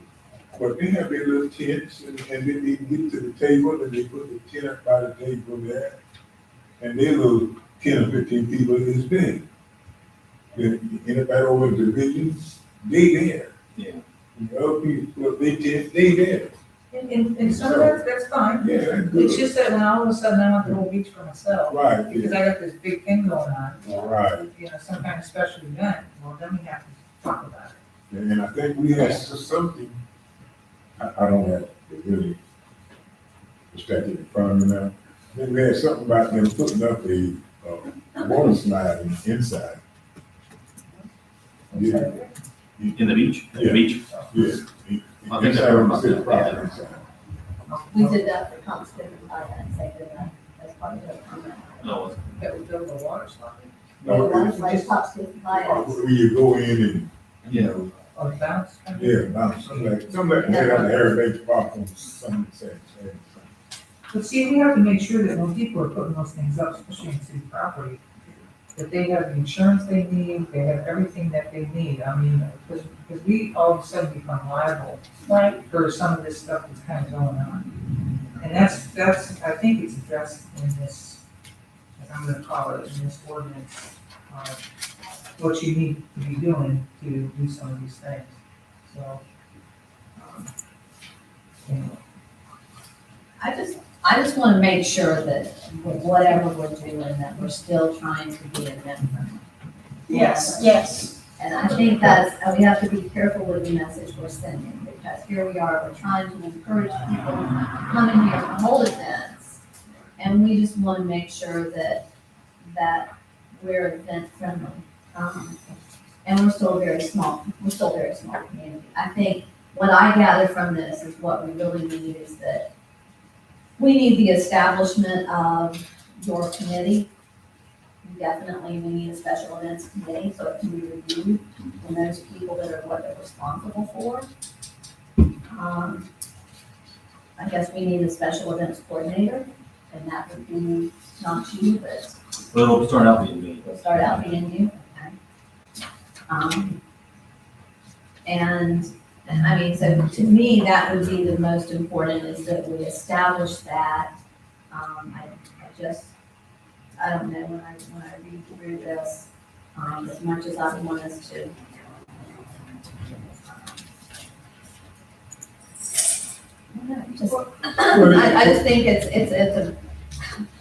But they have their little tents and then they get to the table and they put the tent up by the table there. And their little 10 or 15 people is big. Then anybody over in the divisions, they there. Yeah. And the other people, well, they tent, they there. And some of that's fine. Yeah, that's It's good. just that when all of a sudden I want the whole beach for myself, Right, because yeah, I got this big thing going on, right. you know, some kind of special event, well, then we have to talk about it. And I think we had something, I don't have it really, the statute in front of me now. I think we had something about them putting up a water slide in the inside. Yeah, In the beach? In the Yeah. beach? yeah. I think I Inside heard of the about city that, property yeah. inside. We did that for Constance and Finance, they did that as part of the permit. No, That was over the water slide, No, One it's like just, Constance and Finance. when you go in and, you know, or bounce. yeah, now, something like that on the heritage park on some sense. But see, we have to make sure that when people are putting those things up, especially in city property, that they have the insurance they need, they have everything that they need. I mean, because we all of a sudden become liable Right. for some of this stuff that's kind of going on. And that's, I think it's addressed in this, as I'm gonna call it, in this ordinance, what you need to be doing to do some of these things. So, anyway. I just want to make sure that with whatever we're doing, that we're still trying to be event friendly. Yes, yes. And I think we have to be careful with the message we're sending, because here we are, we're trying to encourage people to come in here and hold events. And we just want to make sure that we're event friendly. And we're still a very small community. I think what I gather from this is what we really need is that we need the establishment of your committee. Definitely, we need a special events committee so it can be reviewed, and those people that are what they're responsible for. I guess we need a special events coordinator, and that would be not you, but well, it'll start out being me. it'll start out being you. Okay. And I mean, so to me, that would be the most important, is that we establish that. I don't know, when I read through this, as much as I want us to. I just think it's a,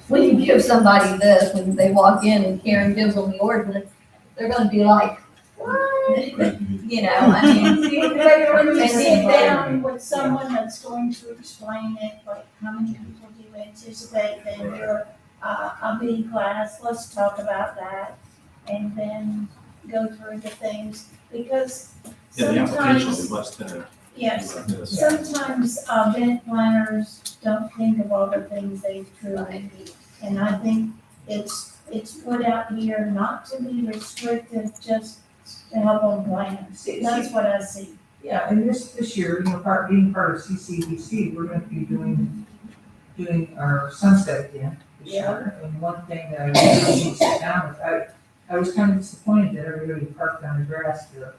when you give somebody this, when they walk in and Karen gives them the ordinance, they're gonna be like, what? You know, I mean. But when you they sit need down with someone that's going to explain it, like how many people do you anticipate that you're, a B class, let's talk about that. And then go through the things, because Yeah, the application will be sometimes, much thinner. yes, Like this. sometimes event planners don't think of all the things they truly need. And I think it's put out here not to be restrictive, just to help them plan. That's what I see. Yeah, and this year, you know, being part of CCDC, we're gonna be doing our sunset again this year. And one thing that I really need to sit down with, I was kind of disappointed that everybody parked on the grass there.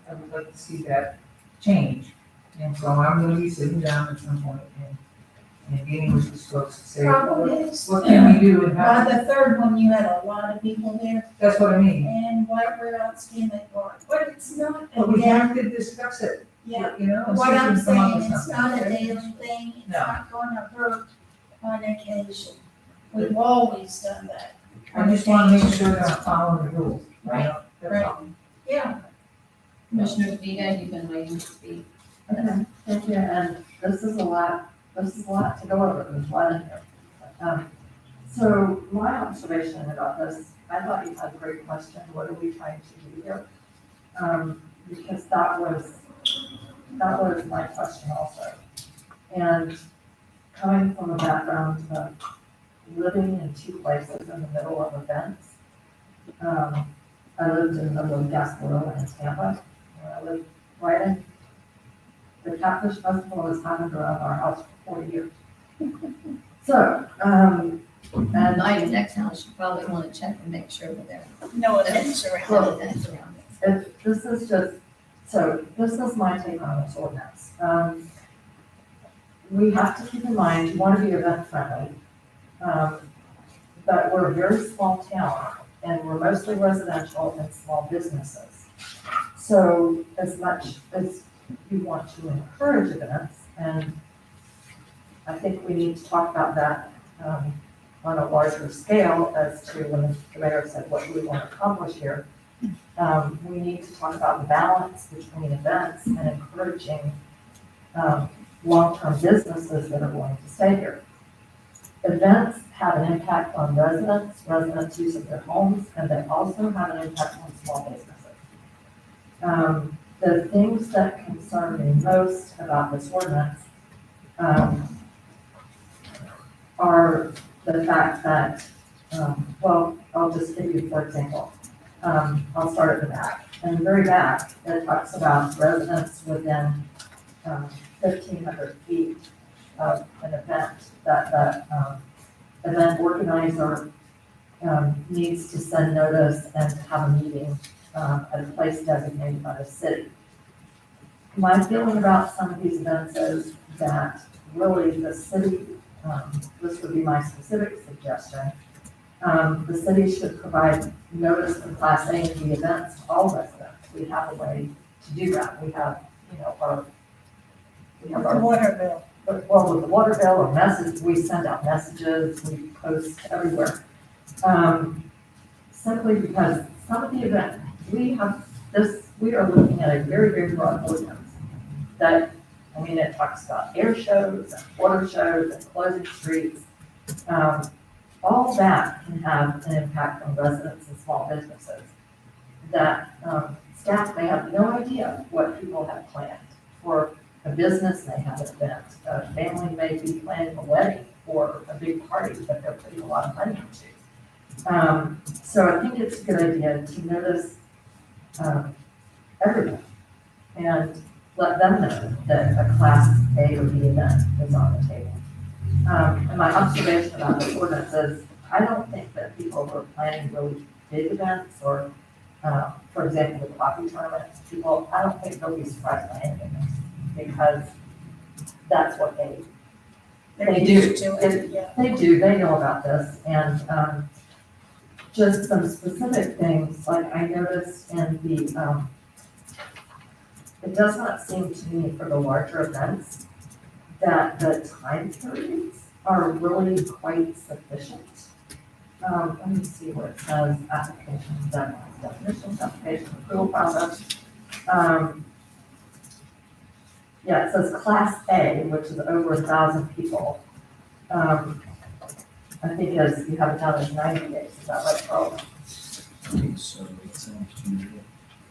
I would like to see that change. And so I'm gonna be sitting down at some point and getting with these folks to say, Problem what is, can we do and by how, the third one, you had a lot of people there, that's what I mean. and where else can they park? But it's not But a we daily, have to discuss it, yeah. you know? and see What if I'm we can come up saying, with it's something. not a daily thing, it's No. not gonna hurt on occasion. We've always done that. I just wanna make sure that I'm following the rules, right? That's Right. all. Yeah, Commissioner Vega, you've been waiting to speak. Okay, thank you, and this is a lot to go over, there's a lot in here. So my observation about this, I thought you had a great question, what are we trying to do here? Because that was my question also. And coming from a background of living in two places in the middle of events, I lived in the middle of Gasparilla in Tampa, where I lived right in, the Catfish Festival has happened around our house for 4 years. So, and Maybe next time, I should probably want to check and make sure that there No are events around. no events around it. if this is just, so this is my take on this ordinance. We have to keep in mind, you want to be event friendly, but we're a very small town and we're mostly residential and small businesses. So as much as you want to encourage events, and I think we need to talk about that on a larger scale as to when the mayor said, what do we want to accomplish here? We need to talk about the balance between events and encouraging long-term businesses that are going to stay here. Events have an impact on residents' use of their homes, and they also have an impact on small businesses. The things that concern me most about this ordinance are the fact that, well, I'll just give you, for example, I'll start at the back. In the very back, it talks about residents within 1,500 feet of an event that the event organizer needs to send notice and to have a meeting at a place designated by the city. My feeling about some of these events is that really the city, this would be my specific suggestion, the city should provide notice for Class A and B events to all residents. We have a way to do that. We have, The water bill. well, with the water bill or message, we send out messages, we post everywhere. Simply because some of the events, we are looking at a very, very broad ordinance that, it talks about air shows and water shows and closing streets. All that can have an impact on residents and small businesses that staff may have no idea what people have planned. For a business may have an event, a family may be planning a wedding or a big party that they're putting a lot of money into. So I think it's a good idea to notice everyone and let them know that a Class A or B event is on the table. And my observation about the ordinance is, I don't think that people who are planning really big events or, for example, the coffee tournament, I don't think they'll be surprised by any of this because that's what they do. Used to it, yeah. They do, they know about this, and just some specific things, like I noticed in the, it does not seem to me for the larger events that the time periods are really quite sufficient. Let me see what it says, applications, deadlines, definitions, application, approval process. Yeah, it says Class A, which is over 1,000 people. I think as you have it down as 90 days, is that right, Carl? So it sounds to me.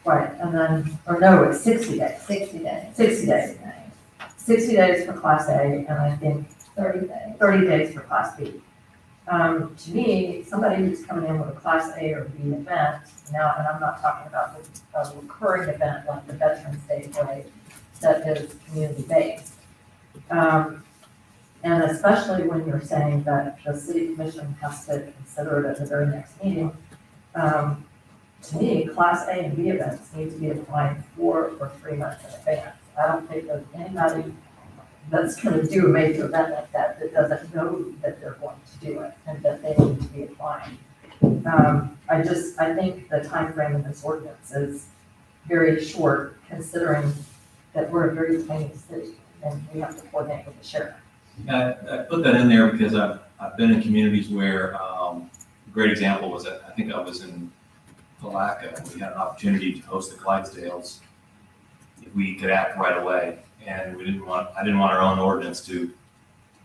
Right, and then, or no, it's 60 days. 60 days. 60 days. 60 days for Class A, and I think 30 days. 30 days for Class B. To me, somebody who's coming in with a Class A or B event, now, and I'm not talking about a recurring event like the Veterans Day Parade that is community-based. And especially when you're saying that the city commission has to consider it at the very next meeting, to me, Class A and B events need to be applied 4 or 3 months in advance. I don't think there's anybody that's going to do a major event like that that doesn't know that they're going to do it and that they need to be applying. I think the time frame in this ordinance is very short, considering that we're a very tiny city and we have to coordinate with the sheriff. I put that in there because I've been in communities where, a great example was that I think I was in Palaca, and we had an opportunity to host the Clydesdales. If we could act right away, and I didn't want our own ordinance to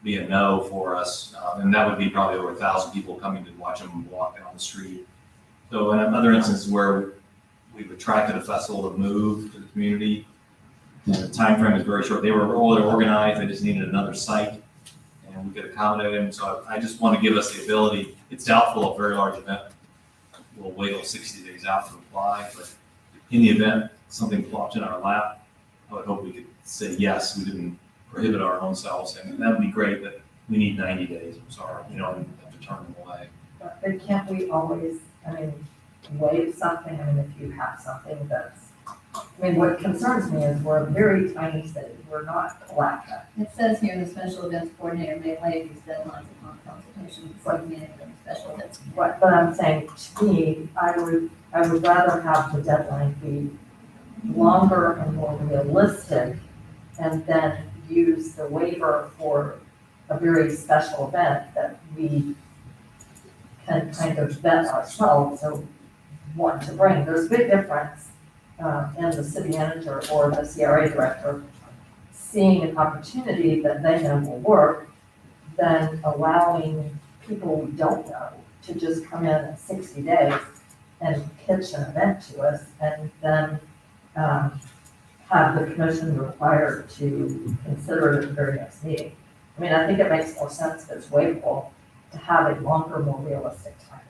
be a no for us, and that would be probably over 1,000 people coming to watch them walk down the street. So in other instances where we've attracted a festival to move to the community, and the time frame is very short, they're organized, they just needed another site, and we could accommodate them, so I just want to give us the ability, it's doubtful a very large event will wait till 60 days out to apply, but in the event something flops in our lap, I would hope we could say, yes, we didn't prohibit our own selves, and that would be great, but we need 90 days, I'm sorry, and have to turn them away. But can't we always, waive something, if you have something that's, what concerns me is we're a very tiny city, we're not Alaska. It says here, the special events coordinator may waive these deadlines upon consultation with the subcommittee of the special events. But I'm saying, to me, I would rather have the deadline be longer and more realistic, and then use the waiver for a very special event that we can kind of vet ourselves or want to bring. There's a big difference in the city manager or the CRA director seeing an opportunity that they know will work than allowing people we don't know to just come in 60 days and pitch an event to us and then have the commission required to consider it at the very next meeting. I think it makes more sense if it's waivable to have a longer, more realistic time.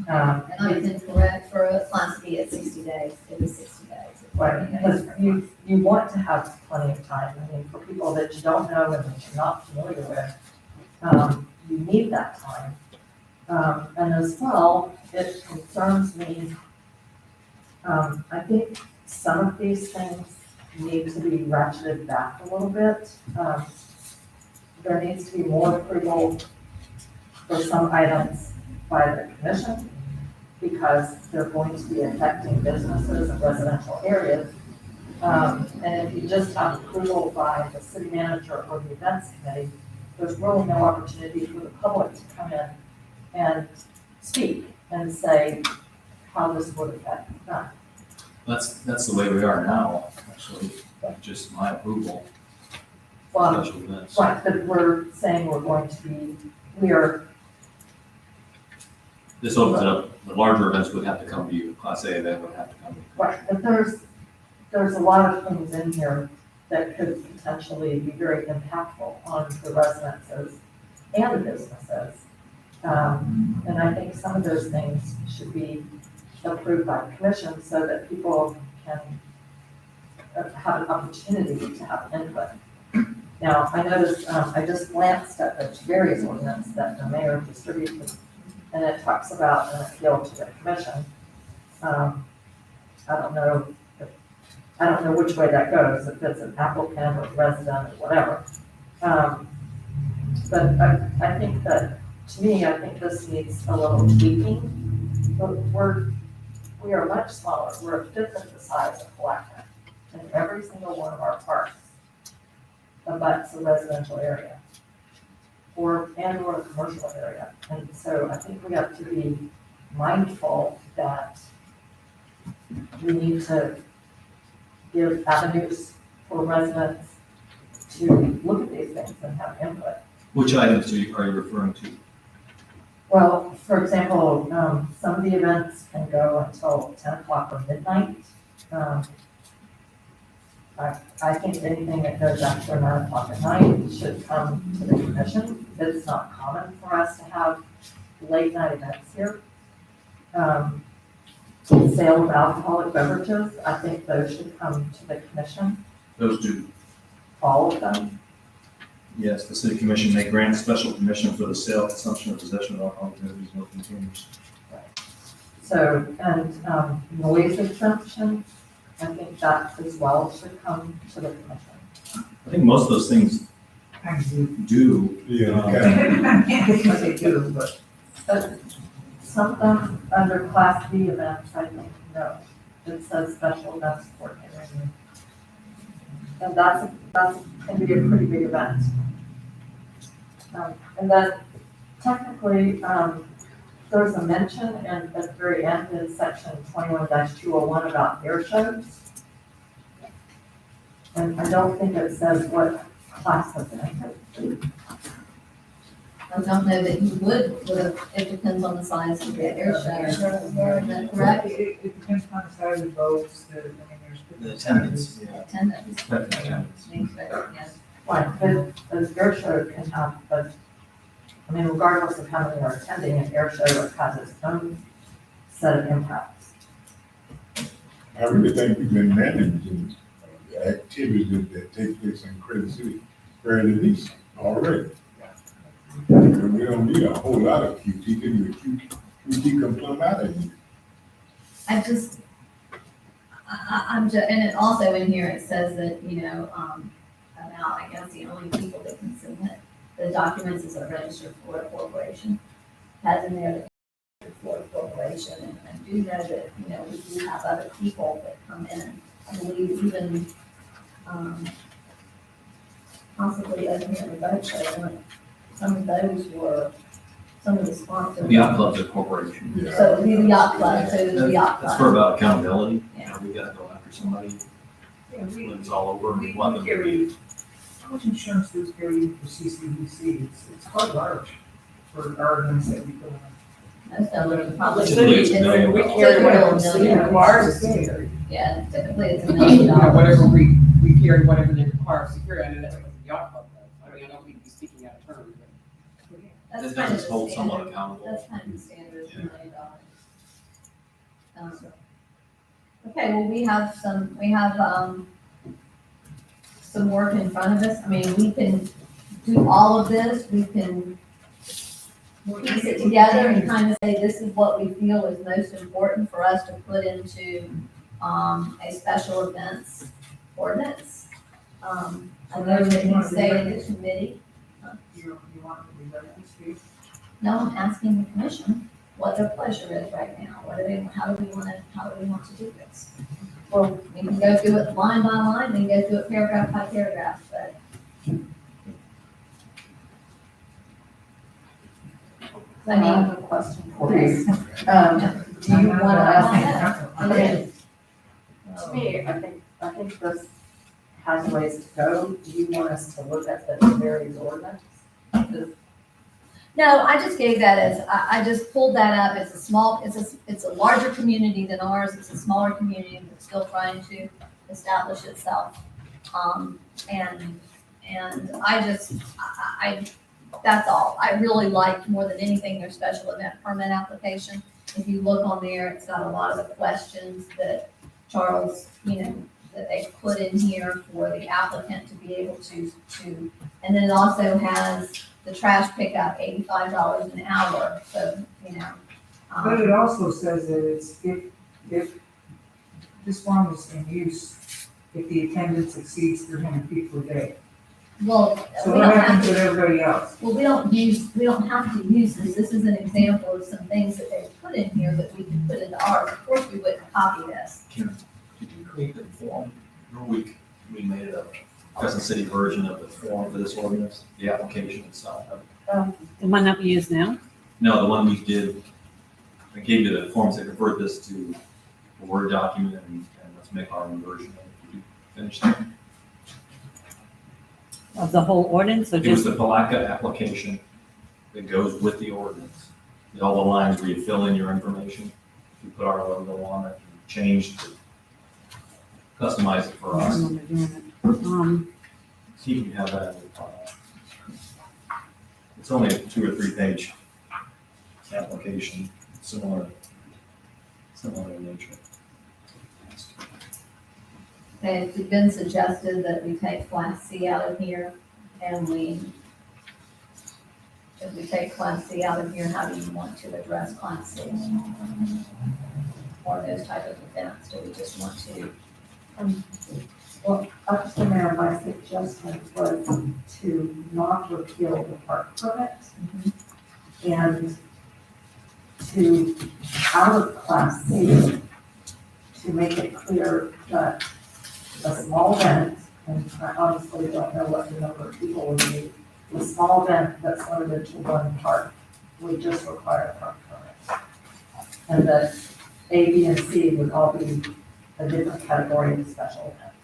And I was incorrect for a class to be at 60 days, it was 60 days. Right, because you want to have plenty of time. For people that you don't know and that you're not familiar with, you need that time. And as well, it concerns me, I think some of these things need to be ratcheted back a little bit. There needs to be more approval for some items by the commission because they're going to be affecting businesses and residential areas. And if you just have approval by the city manager or the events committee, there's really no opportunity for the public to come in and speak and say how this would affect them. That's the way we are now, actually, just my approval. Well, Special events. right, but we're saying we're going to be, This opens it up, the larger events would have to come to you, Class A event would have to come to you. right, but there's a lot of things in here that could potentially be very impactful on the residences and the businesses. And I think some of those things should be approved by the commission so that people can have an opportunity to have input. Now, I noticed, I just glanced at the various ordinance that the mayor distributed, and it talks about an appeal to the commission. I don't know which way that goes, if it's an applicant or resident or whatever. But I think that, to me, I think this needs a little tweaking. We are much smaller, we're a fifth of the size of Palatka, and every single one of our parks abuts a residential area or a commercial area. And so I think we have to be mindful that we need to give avenues for residents to look at these things and have input. Which items are you referring to? Well, for example, some of the events can go until 10 o'clock or midnight. I think anything that goes after 9 o'clock at night should come to the commission. It's not common for us to have late night events here. Sale of alcoholic beverages, I think those should come to the commission, Those two. all of them. Yes, the city commission may grant special permission for the sale, consumption, or possession of alcohol beverages and containers. So, and noise exemption, I think that as well should come to the commission. I think most of those things I do. do. Yeah, Um, okay. I can't say they do, but But some of them under Class B events, I think, no, it says special events coordinator. And that can be a pretty big event. And then technically, there's a mention at the very end in section 21-201 about air shows. And I don't think it says what class of event it is. I don't know that you would, it depends on the size of the air show. Is that correct? It depends on the size of boats, there's. The attendance, yeah. Attendance. Expected attendance. Yes. Right, but an air show can have, I mean, regardless of how many are attending, an air show has its own set of impacts. I really think we've been managing the activities that take place in Crescent City fairly decent already. And we don't need a whole lot of QT, can QT can plumb out of here. I'm just, and it also in here, it says that, about, I guess, the only people that can submit the documents is a registered Florida corporation. Has in there the Florida corporation, and I do know that, we do have other people that come in. I believe even, possibly over here in the boat show, some of those were, some of the sponsors. The yacht club's a corporation. Yeah. So it would be the yacht club, so it was the yacht That's club. for about accountability. Yeah. We gotta go after somebody Yeah, we, when it's all over and we we want them to carry, be. how much insurance does carry for CCBC? It's quite large for our events that we put on. Most of them probably. Typically, it's a million It's dollars. typically whatever a the city million. requires us to carry. Yeah, typically it's $1 million. Whatever we carry, whatever they require of security, I know that's what the yacht club does. I mean, I don't mean to be speaking out of turn, but. That's It kind of does the hold someone standard. accountable. That's kind of the standard, $1 million. Okay, well, we have some work in front of us. I mean, we can do all of this, we can piece it together and kind of say, this is what we feel is most important for us to put into, a special events ordinance. I know that you say in the committee, You want to be ready to speak? no, I'm asking the commission what their pleasure is right now. How do we want to do this? Well, we can go through it line by line, and go through it paragraph by paragraph, but. I have a question for you. Do you want to ask? Okay. To me, I think this has ways to go. Do you want us to look at the various ordinance? No, I just gave that as, I just pulled that up. It's a larger community than ours. It's a smaller community that's still trying to establish itself. And that's all. I really liked more than anything their special event permit application. If you look on there, it's got a lot of the questions that Charles, that they put in here for the applicant to be able to, and then it also has the trash pickup, $85 an hour, so, But it also says that it's, if this farm is in use, if the attendance exceeds 300 people a day. well, So we what don't have happens to, with everybody else? well, we don't have to use this. This is an example of some things that they put in here that we can put into ours. Of course, we wouldn't copy this. Did you create the form? Remember we made a Crescent City version of the form for this ordinance, the application itself. The one that we use now? No, the one we did, I gave you the forms that convert this to a Word document and let's make our own version of it. Did you finish that? Of the whole ordinance, or It was just, the Palaca application that goes with the ordinance. All the lines where you fill in your information, you put our logo on it, and change to customize it for I us. don't remember doing it. See if you have that in your file. It's only a 2 or 3 page application, similar in nature. It's been suggested that we take Class C out of here, and if we take Class C out of here, how do you want to address Class C? Or those type of events, do we just want to? Well, up to Mayor, my suggestion was to not repeal the park permit and to, out of Class C, to make it clear that a small event, and I honestly don't know what the number of people would be, a small event that's limited to one park would just require a park permit. And that A, B, and C would all be a different category of special events.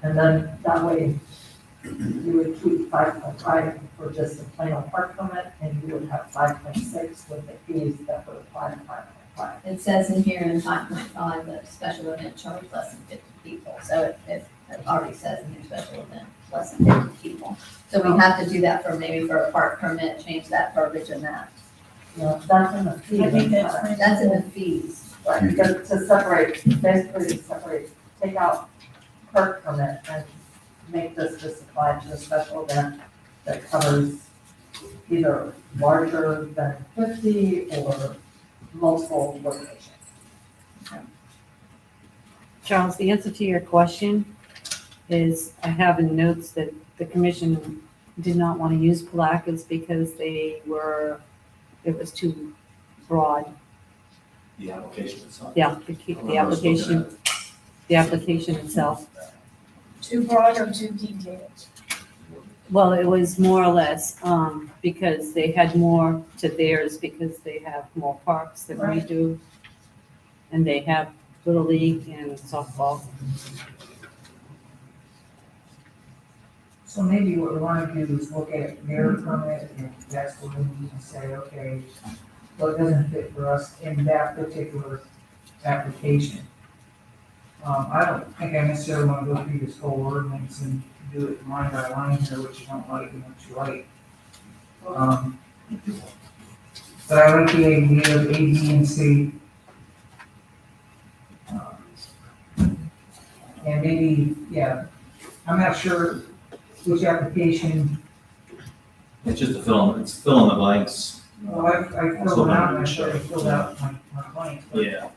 And then that way, you would keep 5.5 for just a plain old park permit, and you would have 5.6 with the fees that would apply to 5.5. It says in here in 5.5 that special event charge less than 50 people, so it already says in here special event less than 50 people. So we have to do that maybe for a park permit, change that verbiage in that. You know, that's in the fees. I think that's right. That's in the fees. Right, because to separate, basically to separate, take out park permit and make this just apply to a special event that covers either larger than 50 or multiple locations. Charles, the answer to your question is I have in notes that the commission did not want to use placas because it was too broad. The application itself. Yeah, the application itself. Too broad or too detailed? Well, it was more or less, because they had more to theirs because they have more parks than we Right. do. And they have Little League and softball. So maybe what we wanna do is look at their permit, and that's what we need to say, okay, well, it doesn't fit for us in that particular application. I don't think I necessarily wanna go through this whole ordinance and do it line by line here, which you don't like and what you like. But I like the idea of A, B, and C. And maybe, yeah, I'm not sure which application, It's just it's fill in the blanks. well, I filled them out, and I sure I filled out my blanks, but, Yeah,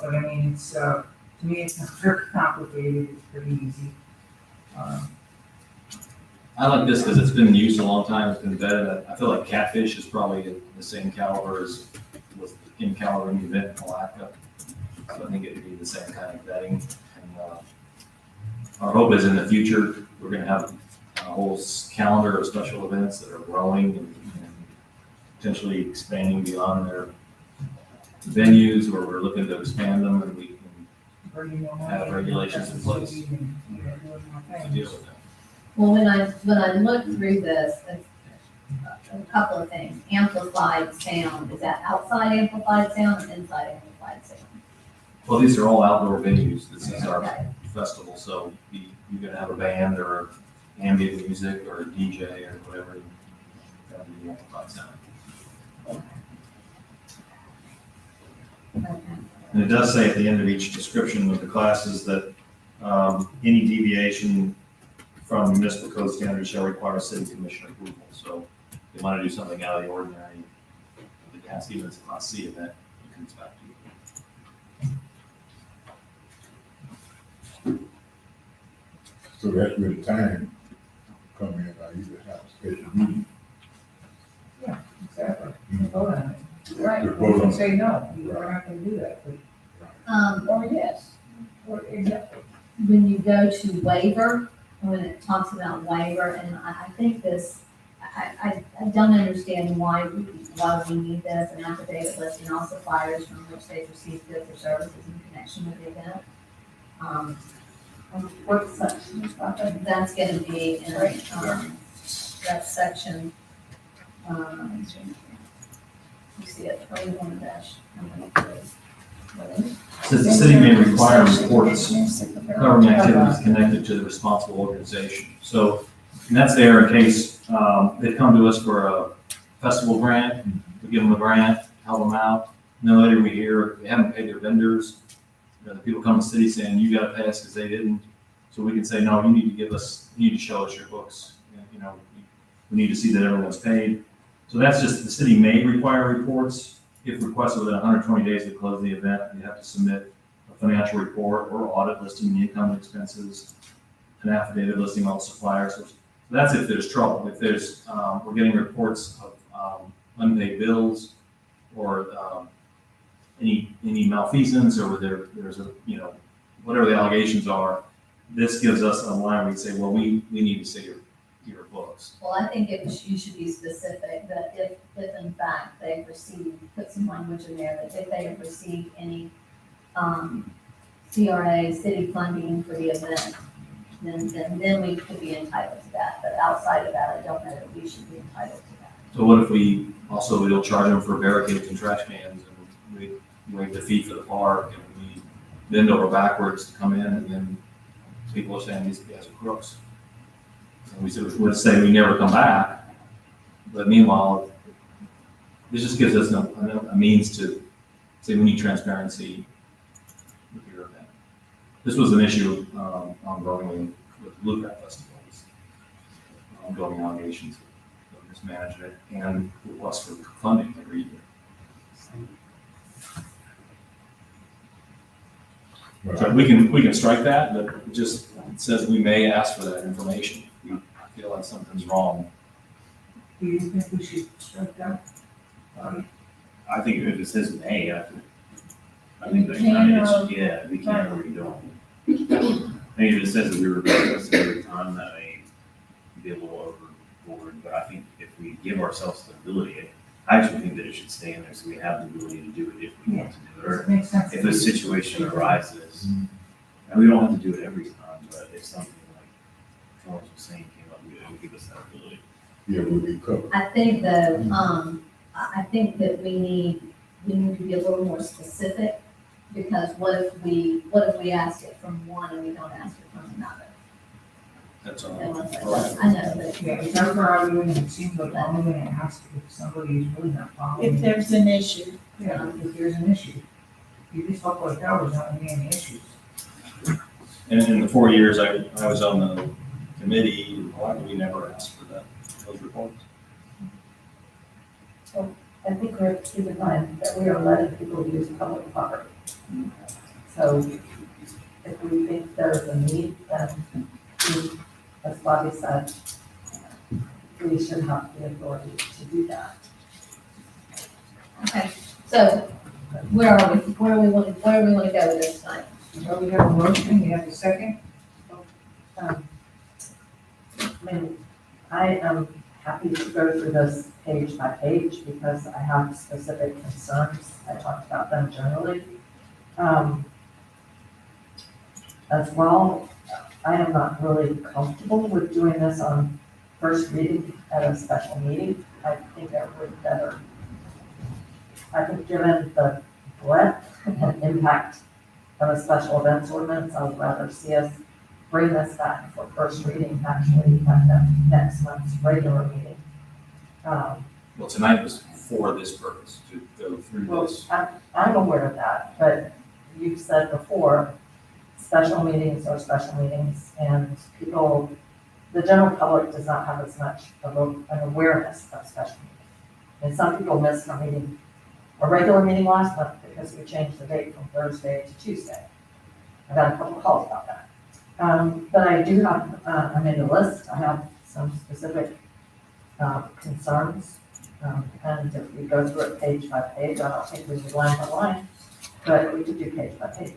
but I mean, it's, to me, it's not very complicated, it's pretty easy. I like this because it's been in use a long time, it's been vetted. I feel like catfish is probably the same caliber as with in caliber in the event in Malacca. So I think it would be the same kind of vetting. And our hope is in the future, we're gonna have a whole calendar of special events that are growing and potentially expanding beyond their venues, where we're looking to expand them and we can have regulations in place to deal with that. Well, when I looked through this, a couple of things. Amplified sound, is that outside amplified sound or inside amplified sound? Well, these are all outdoor venues. This is our Okay. festival, so you're gonna have a band or ambient music or a DJ or whatever. That'll be amplified sound. And it does say at the end of each description of the classes that any deviation from municipal code standards shall require city commission approval. So if you want to do something out of the ordinary, it has, even if it's a Class C event, it comes back to you. So that's where the time come in, I either have a special meeting. Exactly, you can vote on it. Right. to You vote can on. say no, you're not gonna do that, but, Or yes, or exactly. When you go to waiver, when it talks about waiver, and I think this, I don't understand why we need this, an affidavit listing all suppliers from which they've received goods or services in connection with the event. What section is that? That's gonna be in, that section, you see it, 21 dash, Says the city may require reports covering activities connected to the responsible organization. So, and that's there in case they come to us for a festival grant, we give them a grant, help them out. And then later we hear they haven't paid their vendors. You know, the people come to the city saying, you gotta pay us because they didn't. So we can say, no, you need to you need to show us your books. You know, we need to see that everyone's paid. So that's just, the city may require reports. If requested within 120 days to close the event, you have to submit a financial report or audit listing the income and expenses, an affidavit listing all suppliers. So that's if there's trouble. If there's, we're getting reports of unpaid bills or any malfeasance, or there's a, you know, whatever the allegations are, this gives us a line where we say, well, we need to see your books. Well, I think you should be specific that if in fact they've received, put some language in there, that if they have received any CRA, city funding for the event, then we could be entitled to that. But outside of that, I don't know that we should be entitled to that. So what if we also, we don't charge them for barricades and trash cans, and we waive the fee for the park, and we bend over backwards to come in, and then people are saying these guys are crooks. And we said, let's say we never come back, but meanwhile, this just gives us a means to say we need transparency with your event. This was an issue ongoing with Bluegrass festivals, ongoing allegations of mismanagement and requests for funding every year. So we can strike that, but it just says we may ask for that information. If we feel like something's wrong. Do you think we should strike that? I think if it says may, I think We that can, kind of, yeah, we can or we don't. I think if it says that we request this every time, that may be a little overboard, but I think if we give ourselves the ability, I actually think that it should stay in there so we have the ability to do it if we want to do it. Does Or it make sense? if a situation arises, and we don't have to do it every time, but if something like Charles was saying came up, it would give us that ability. Yeah, we'll be covered. I think though, I think that we need to be a little more specific, because what if we ask it from one and we don't ask it from another? That's all. And what's that? Right. I know, but Yeah, if that's where I would, it seems like only when it has to, if somebody is really not following. If there's an issue. Yeah, if there's an issue. You just talk like that, there's not gonna be any issues. And in the 4 years I was on the committee, why did we never ask for those reports? I think we have to keep in mind that we are letting people use public property. So if we think there's a need, then we, as Bobby said, we should have the authority to do that. okay. So where are we? Where do we want to go with this tonight? Well, we have a motion, we have a second. I mean, I am happy to go through this page by page because I have specific concerns. I talked about them generally. As well, I am not really comfortable with doing this on first reading at a special meeting. I think it would better. I think given the breadth and impact of a special events ordinance, I would rather see us bring this back for first reading actually at the next month's regular meeting. Well, tonight was for this purpose, to go through Well, this. I'm aware of that, but you've said before, special meetings are special meetings, and people, the general public does not have as much of an awareness of special meetings. And some people missed a regular meeting last month because we changed the date from Thursday to Tuesday. I got a couple calls about that. But I do have, I made a list, I have some specific concerns. And if we go through it page by page, I don't think we do line by line, but we could do page by page.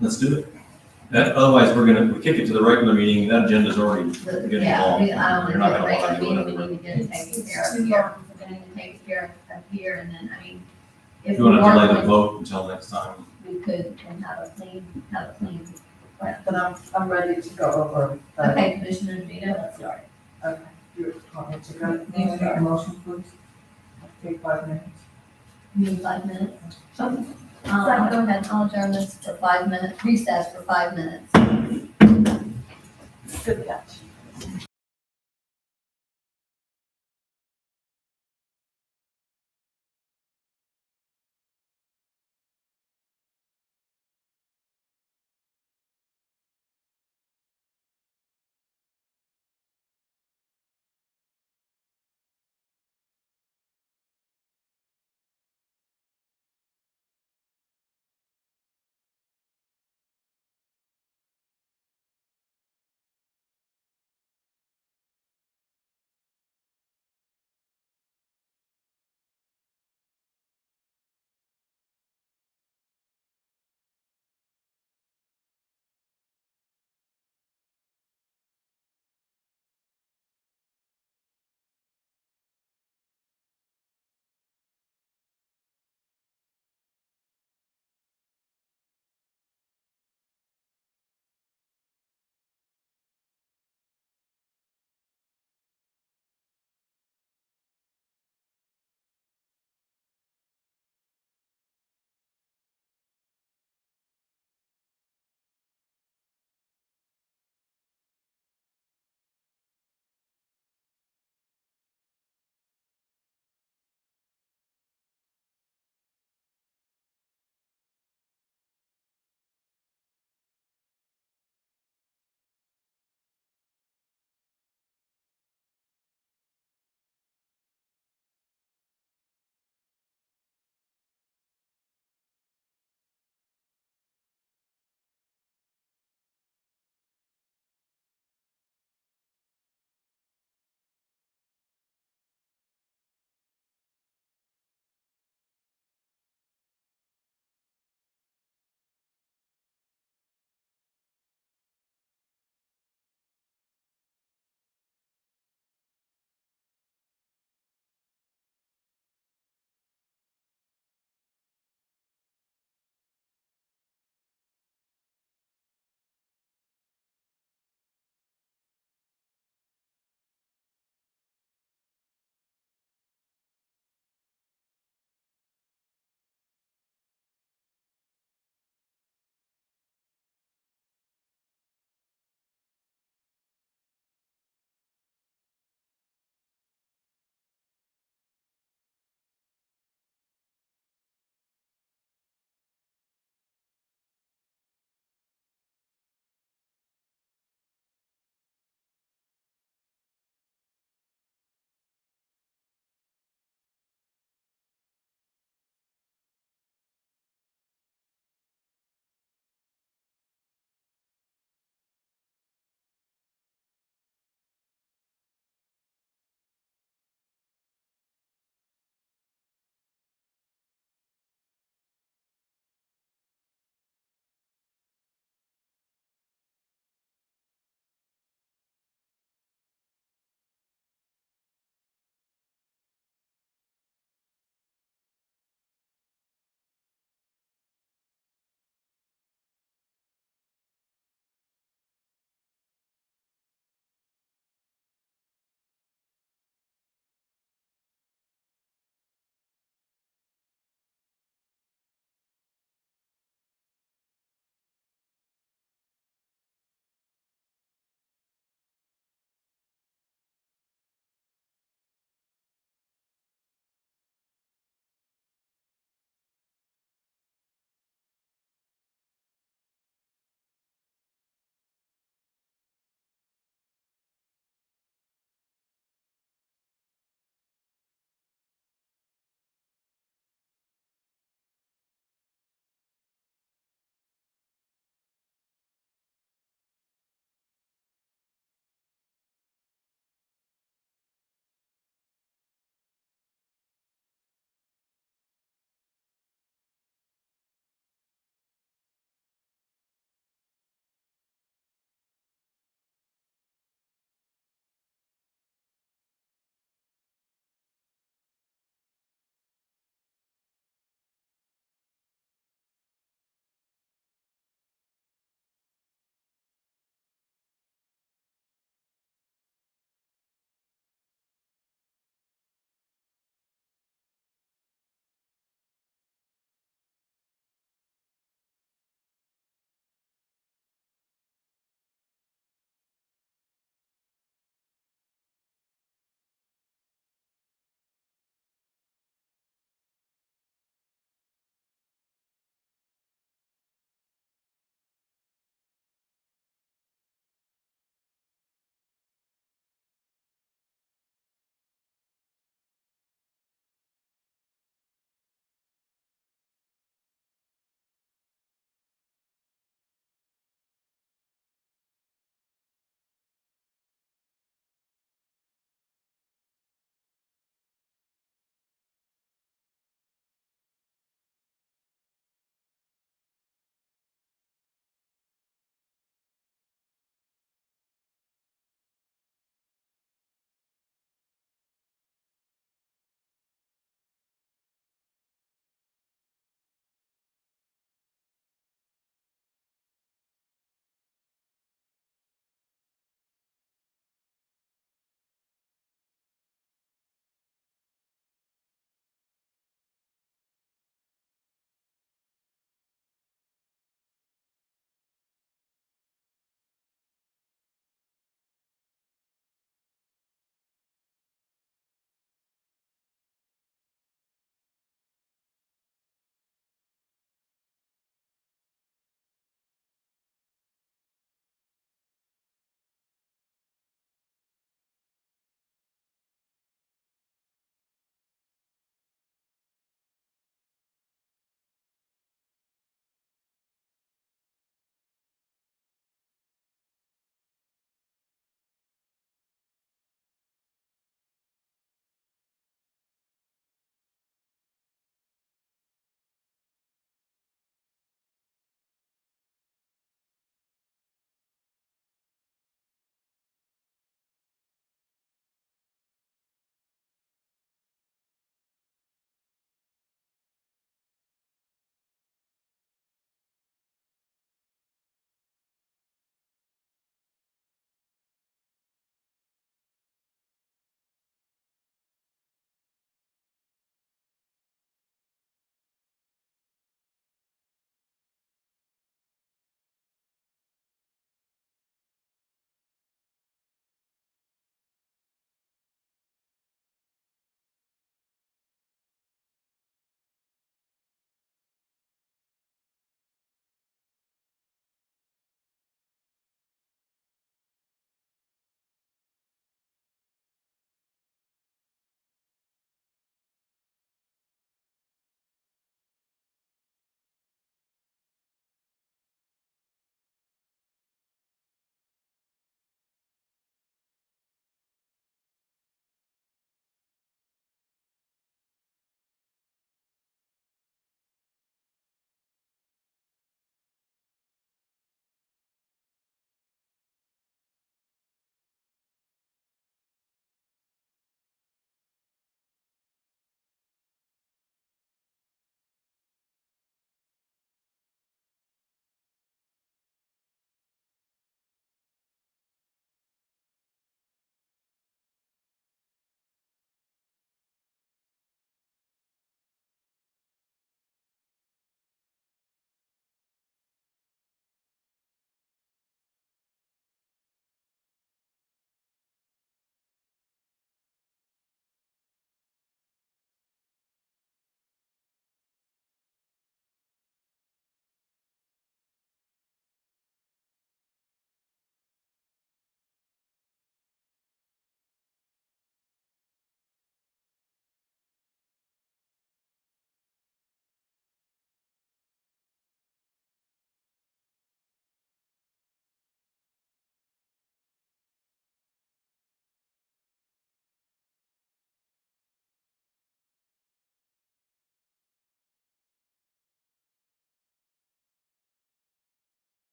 Let's do it. Otherwise, we kick it to the regular meeting, that agenda's already getting Yeah, long. I don't You're not want to gonna do wanna a do regular another. meeting, we need to get it taken care of Too here. long. We're going to take care of here, and then, I mean, if If we you want to delay the weren't, vote until next time, we could and have a clean. But I'm ready to go over. the- Okay, Commissioner DeVito, let's start. Okay, you want me to go? Can you make a motion, please? Take 5 minutes. You need 5 minutes? Go ahead, I'll adjourn this for 5 minutes, recess for 5 minutes. Good catch.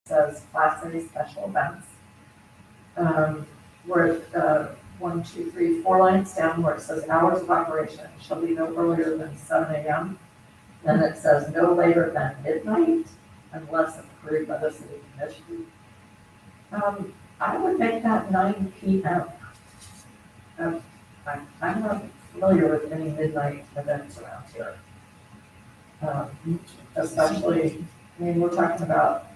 says Class A special events. Where, 1, 2, 3, 4 lines down where it says hours of operation shall be no earlier than 7 a.m. Then it says no later than midnight unless approved by the city commission. I would make that 9 p.m. I'm not familiar with any midnight events around here. Especially, I mean, we're talking about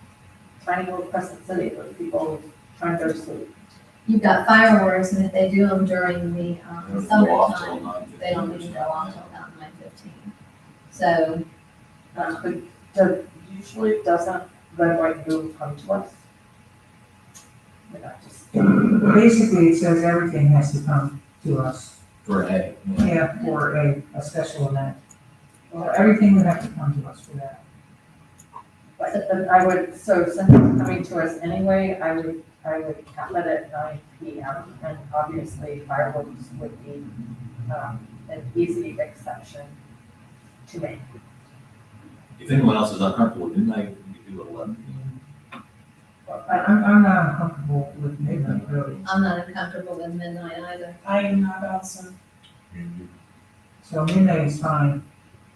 tiny little Crescent City where people trying to go to sleep. You've got fireworks, and if they do them during the It'll go off till summertime, 9:15. they don't even go off until about 9:15. So, But usually doesn't red, white, and blue come to us? We're not just, Basically, it says everything has to come to us, For A. for a special event. Well, everything would have to come to us for that. but I would, so since it's coming to us anyway, I would cap it at 9 p.m. And obviously fireworks would be, an easy exception to make. If anyone else is uncomfortable with midnight, we do 11 p.m. I'm not uncomfortable with midnight, really. I'm not uncomfortable with midnight either. I am not also. So midnight is fine.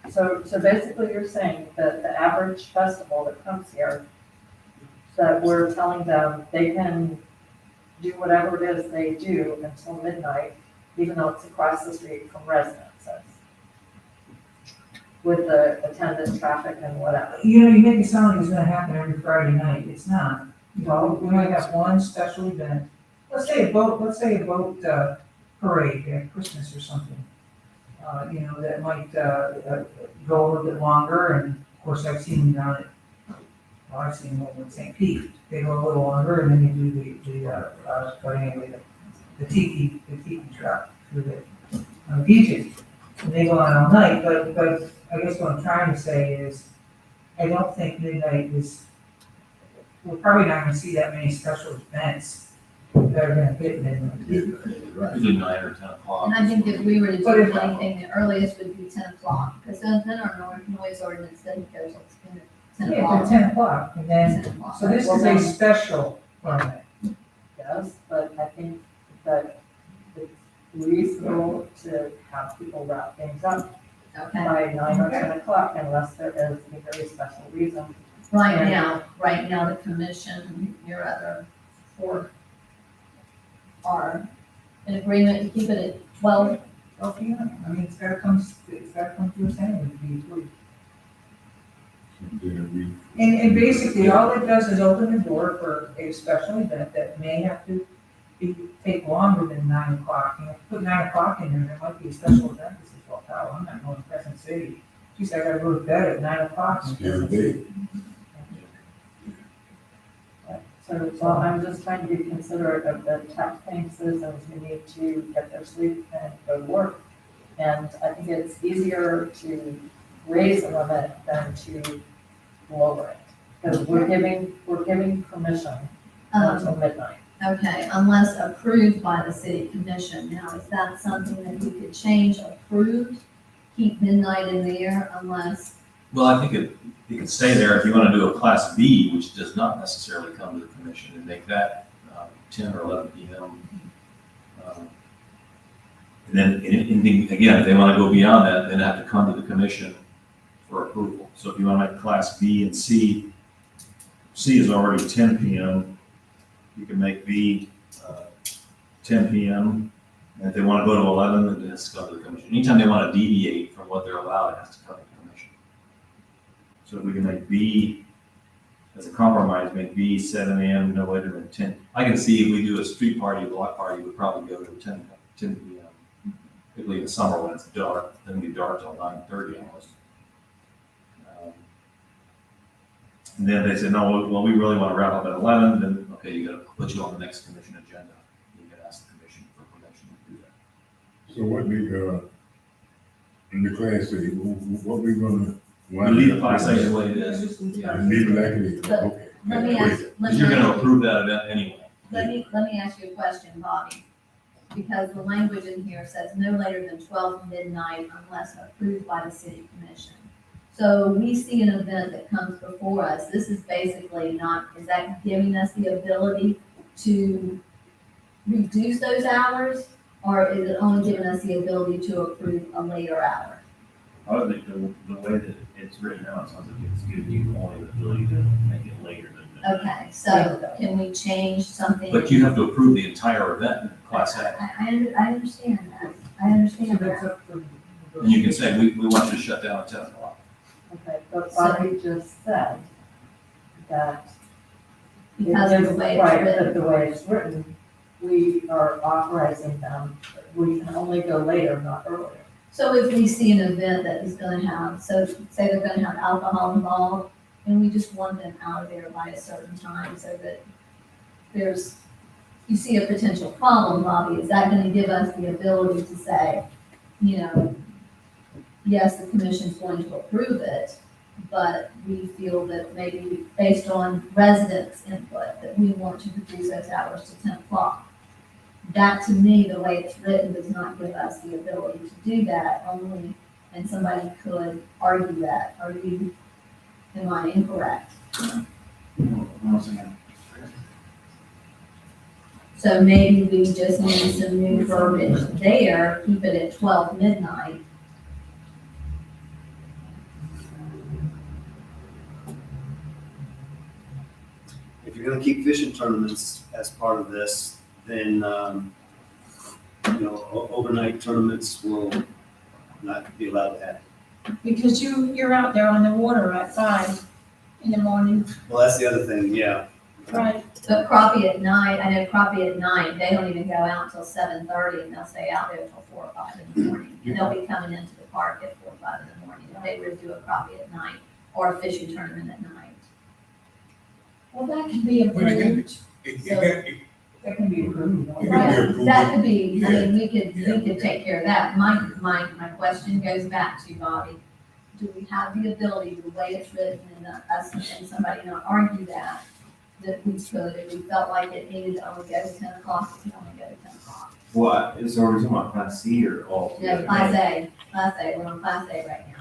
So basically you're saying that the average festival that comes here, that we're telling them they can do whatever it is they do until midnight, even though it's across the street from residences, with the attendant traffic and whatever. You make it sound like it's gonna happen every Friday night. It's not. We might have one special event. Let's say a boat parade at Christmas or something. That might, go a little bit longer, and of course, I've seen them down I've seen them in St. Pete. They go a little longer, and then you do the tiki truck through the beaches. And they go on all night, but I guess what I'm trying to say is, I don't think midnight we're probably not gonna see that many special events that are gonna hit midnight. Usually 9 or 10 o'clock. And I think if we were to do But if- anything, the earliest would be 10 o'clock, because then our noise ordinance doesn't go till 10 Yeah, o'clock. to 10 o'clock, and then, 10 o'clock. so this is a special permit. Yes, but I think that it's reasonable to have people wrap things up Okay, by 9 or 10 o'clock unless there is a very special reason. right now, the commission, your other four are in agreement to keep it at 12. Okay, I mean, it's gotta come to us anyway to be approved. And basically, all it does is open the door for a special event that may have to take longer than 9 o'clock. Put 9 o'clock in there might be a special event, this is, well, hell, I'm not going to Crescent City. Geez, I gotta go to bed at 9 o'clock. in Crescent City. So, well, I'm just trying to be considerate of the taxpaying citizens who need to get their sleep and go to work. And I think it's easier to raise a limit than to lower it. Because we're giving permission until midnight. Okay, unless approved by the city commission. Now, is that something that we could change approved? Keep midnight in there unless, Well, I think it can stay there if you want to do a Class B, which does not necessarily come to the commission, and make that 10 or 11 p.m. And then, again, if they want to go beyond that, then they have to come to the commission for approval. So if you want to make Class B and C, C is already 10 p.m. You can make B 10 p.m. And if they want to go to 11, then it has to come to the commission. Anytime they want to deviate from what they're allowed, it has to come to the commission. So if we can make B, as a compromise, make B 7 a.m., no later than 10. I can see if we do a street party, a block party, we'd probably go to 10 p.m. Particularly in the summer when it's dark, then it'll be dark till 9:30 almost. And then they said, no, well, we really want to wrap up at 11, then, okay, you gotta put you on the next commission agenda. You can ask the commission for permission to do that. So what in the Class A, what we gonna? We leave the Class A the way it is. Just leave it. And leave it like it is, But okay. let me ask, Because you're gonna approve that event anyway. let me ask you a question, Bobby. Because the language in here says no later than 12 midnight unless approved by the city commission. So we see an event that comes before us, this is basically not, is that giving us the ability to reduce those hours? Or is it only giving us the ability to approve a later hour? I would think the way that it's written out, it sounds like it's giving you only the ability to make it later than. Okay, so can we change something? But you have to approve the entire event in Class A. I understand that, I understand That's that. up to. And you can say, we want you to shut down at 10 o'clock. Okay, but Bobby just said that. Because of the way it's Right, written. but the way it's written, we are authorizing them, we can only go later, not earlier. So if we see an event that is gonna have, so say they're gonna have alcohol involved, and we just want them out of there by a certain time so that you see a potential problem, Bobby, is that gonna give us the ability to say, you know, yes, the commission's going to approve it, but we feel that maybe based on residents' input, that we want to reduce those hours to 10 o'clock. That, to me, the way it's written, does not give us the ability to do that only, and somebody could argue that. Am I incorrect? So maybe we just need some new verbiage there, keep it at 12 midnight. If you're gonna keep fishing tournaments as part of this, then, overnight tournaments will not be allowed to happen. Because you're out there on the water at 5 in the morning, Well, that's the other thing, yeah. right? But crappie at night, I know crappie at night, they don't even go out until 7:30 and they'll stay out there until 4 or 5 in the morning. And they'll be coming into the park at 4 or 5 in the morning if they were to do a crappie at night or a fishing tournament at night. Well, that can be approved. That can be approved. It can be Right, approved. that could be, I mean, we could Yeah. take care of that. My question goes back to, Bobby, do we have the ability, the way it's written, and us and somebody not argue that we could, if we felt like it needed to only go to 10 o'clock, it could only go to 10 o'clock? What, is there talking about Class C or all? Yeah, Class A, we're on Class A right now.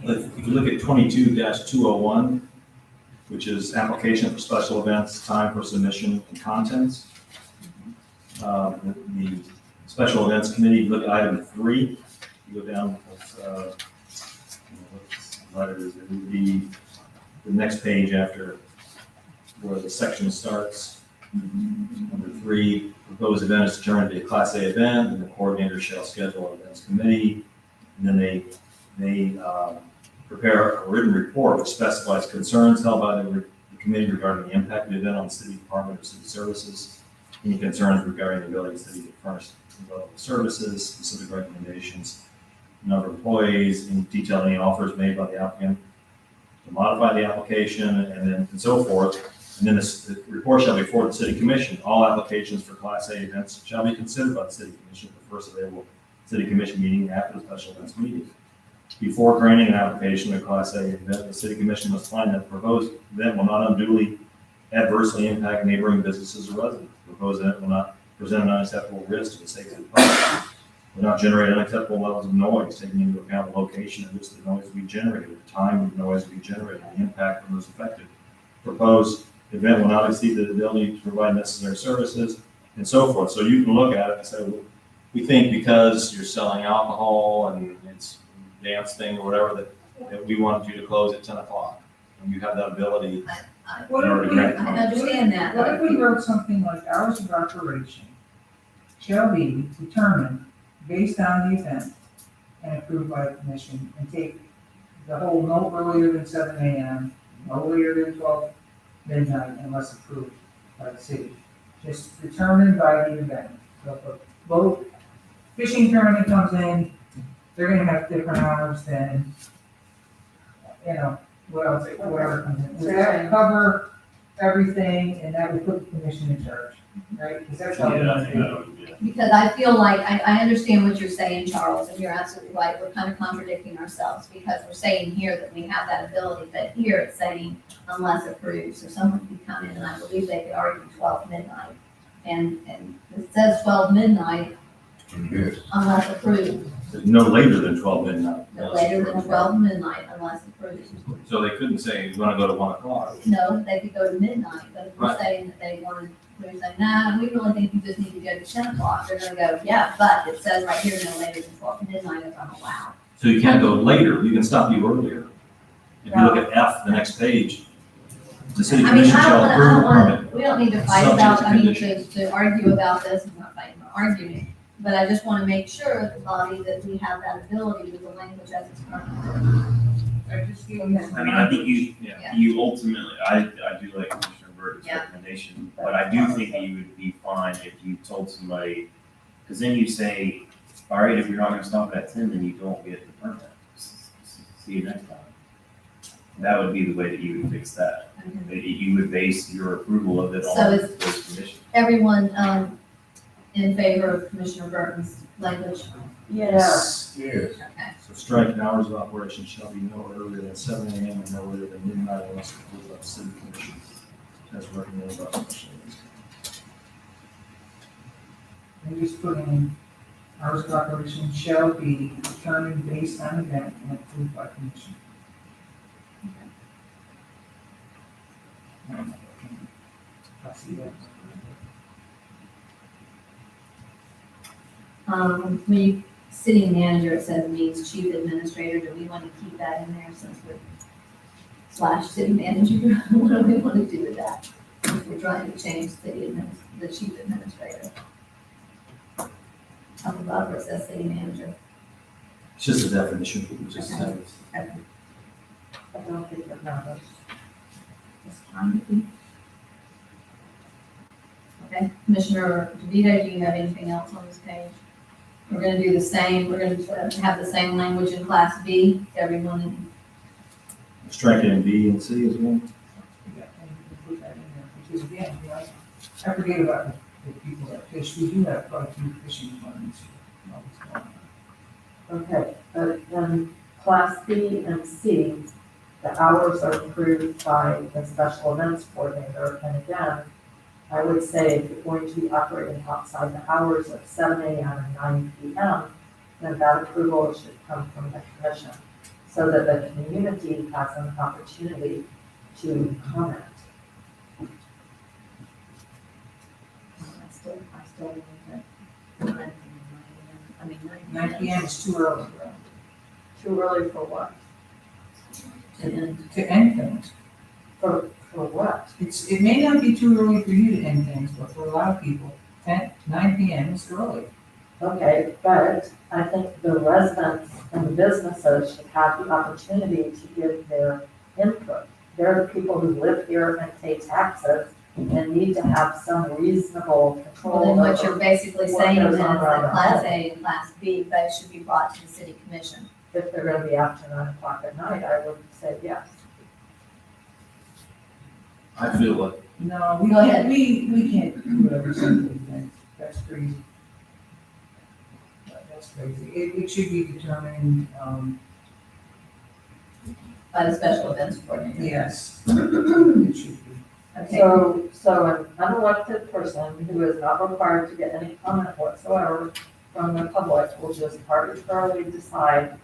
If you look at 22-201, which is application for special events, time for submission and contents. The special events committee, look at item 3, you go down, what it is, it would be the next page after where the section starts. Number 3, proposed event is determined to be a Class A event, and the coordinator shall schedule an events committee. And then they prepare a written report which specifies concerns held by the committee regarding the impact of the event on the city department or city services, any concerns regarding the ability of the city to furnish available services, specific recommendations, number of employees, and detail any offers made by the applicant to modify the application, and so forth. And then the report shall be forwarded to the city commission. All applications for Class A events shall be considered by the city commission at the first available city commission meeting after the special events meeting. Before granting an application to Class A event, the city commission must find that the proposed event will not unduly adversely impact neighboring businesses or residents. The proposed event will not present an unacceptable risk to the safety of the public. Will not generate unacceptable levels of noise, taking into account the location at which the noise will be generated, the time of the noise will be generated, the impact on those affected. Proposed event will not exceed the ability to provide necessary services, and so forth. So you can look at it and say, well, we think because you're selling alcohol and it's a dance thing or whatever, that we wanted you to close at 10 o'clock. And you have that ability. What in order if to we, grant I understand that. what if we wrote something like hours of operation shall be determined based on the event and approved by the commission, and take the whole no earlier than 7 a.m., no later than 12 midnight unless approved by the city. Just determined by the event. So if a boat fishing tournament comes in, they're gonna have different hours than, what else, whatever comes in. Does that cover everything, and that would put the commission in charge, right? Because that's how we Yeah, I want to think do that it. would be. Because I feel like, I understand what you're saying, Charles, and you're absolutely right. We're kind of contradicting ourselves because we're saying here that we have that ability, but here it's saying unless approved. So someone could come in, and I believe they could argue 12 midnight. And it says 12 midnight Yes. unless approved. No later than 12 midnight. No later than 12 midnight unless approved. So they couldn't say, we want to go to 1 o'clock. No, they could go to midnight, but if we're Right. saying that they wanted, we're saying, nah, we really think you just need to go to 10 o'clock, they're gonna go, yeah, but it says right here, no later than 12 midnight if I'm allowed. So you can't go later, you can stop you earlier. If you look at F, the next page, the city I mean, commission I shall don't approve the wanna, permit. we don't need to fight Subject about, to I mean, conditions. to argue about this, I'm not fighting, I'm arguing. But I just wanna make sure, the body, that we have that ability with the language as it's currently. I just gave you some. I mean, I think you, Yeah. you ultimately, I do like Commissioner Burke's Yeah. recommendation, but I do think that you would be fine if you told somebody, because then you say, all right, if you're not gonna stop at 10, then you don't get the permit. See you next time. That would be the way that you would fix that. That you would base your approval of it So on it's- those conditions. Everyone, in favor of Commissioner Burton's language? Yes. Yes. Okay. So strike hours of operation shall be no earlier than 7 a.m. and no later than midnight unless approved by the city commission as recommended by special events. And just put in, hours of operation shall be determined based on event and approved by commission. I see that. When city manager, it says means chief administrator, do we want to keep that in there since we're slash city manager? What do we want to do with that? If we're trying to change the chief administrator. Up above where it says city manager. It's just a definition, it just says. Okay. I don't think it matters. Just trying to be. Okay, Commissioner DeVito, do you have anything else on this page? We're gonna do the same, we're gonna have the same language in class B, everyone in. Strike it in B and C as well. Yeah, and you can put that in there, because again, you know, I forget about the people that fish, we do have quite a few fishing funds. Okay, but then class B and C, the hours are approved by the special events coordinator. And again, I would say if you're going to be operating outside the hours of 7 a.m. and 9 p.m., then that approval should come from the commission so that the community has an opportunity to comment. I still think that. I mean, 9 PM is too early, bro, Too early for what? to end things. For what? It may not be too early for you to end things, but for a lot of people, 9 PM is early. Okay, but I think the residents and the businesses should have the opportunity to give their input. They're the people who live here and pay taxes and need to have some reasonable Well, control then what over. you're basically what saying goes then is on around that the class home. A and class B, both should be brought to the city commission. If they're gonna be after 9 o'clock at night, I would say yes. I feel like, No, we Go can't, ahead. we can't do whatever somebody thinks, that's crazy. That's crazy, it should be determined, By the special events coordinator. yes, it should be. Okay, So an unelected person who is not required to get any comment whatsoever from the public will just arbitrarily decide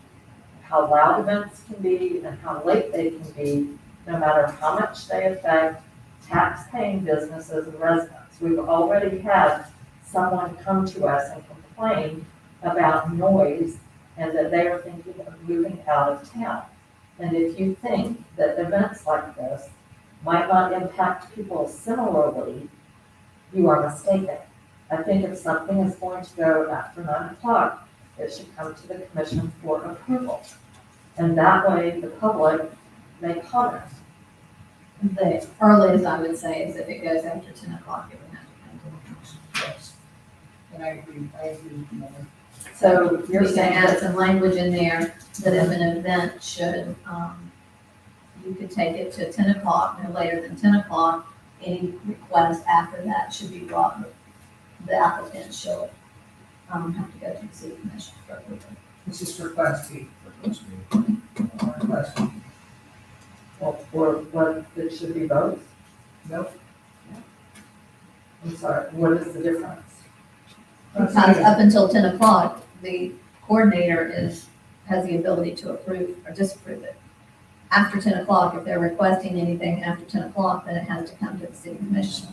how loud events can be and how late they can be, no matter how much they affect tax-paying businesses and residents. We've already had someone come to us and complain about noise and that they are thinking of moving out of town. And if you think that events like this might not impact people similarly, you are mistaken. I think if something is going to go after 9 o'clock, it should come to the commission for approval. And that way, the public may comment. the earliest I would say is if it goes after 10 o'clock, it would have to come to the commission. Yes. And I agree with you, Mother. So you're We can saying add that, some language in there that if an event should, you could take it to 10 o'clock, no later than 10 o'clock. Any request after that should be brought, the applicant should, have to go to the city commission for approval. This is for class B. Class B. or what, it should be both? Nope. I'm sorry, what is the difference? Because up until 10 o'clock, the coordinator has the ability to approve or disapprove it. After 10 o'clock, if they're requesting anything after 10 o'clock, then it has to come to the city commission.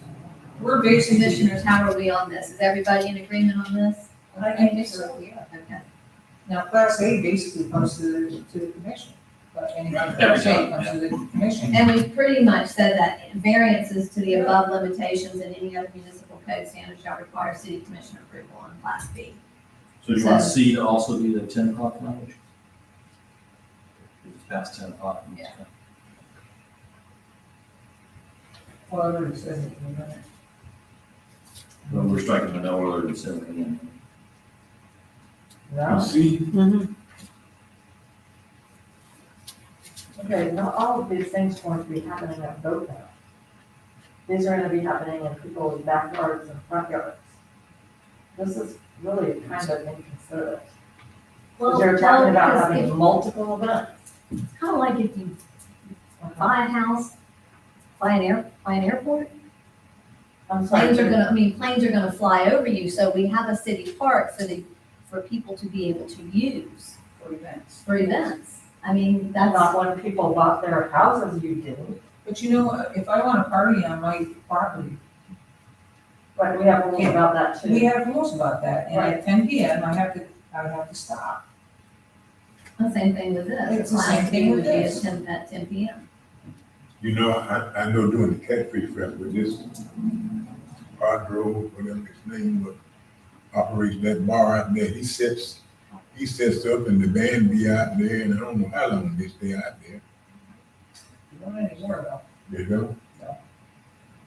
We're basically, Commissioners, how are we on this? Is everybody in agreement on this? I think so, yeah. Okay. Now, Class A basically comes to the commission, but any Class A comes to the commission. And we've pretty much said that variances to the above limitations and any other municipal code standards shall require city commission approval on Class B. So you want C to also be the 10 o'clock language? It's past 10 o'clock. Yeah. Well, it already says it, you know. Well, we're striking the no earlier than 7 a.m. You No, see, okay, not all of these things are going to be happening at both now. These are gonna be happening in people's backyards and front yards. This is really kind of inconsiderate. Because you're talking about because having multiple events. it's kind of like if you buy a house, buy an airport, I'm sorry. planes are gonna fly over you, so we have a city park for people to be able to use For events. for events. I mean, that's, Not when people bought their houses, you didn't, But you know, if I want to party on my property, but we have rules about that too. we have rules about that, and at 10 p.m. I would have to stop. the same thing with this. It's the Class same B thing would with be this. at 10 p.m. you know, I know during the Catfish Festival, this Art Road, whatever his name was, operates that bar out there, he sets up and the band be out there, and I don't know how long they stay out there, You don't anymore though. you know?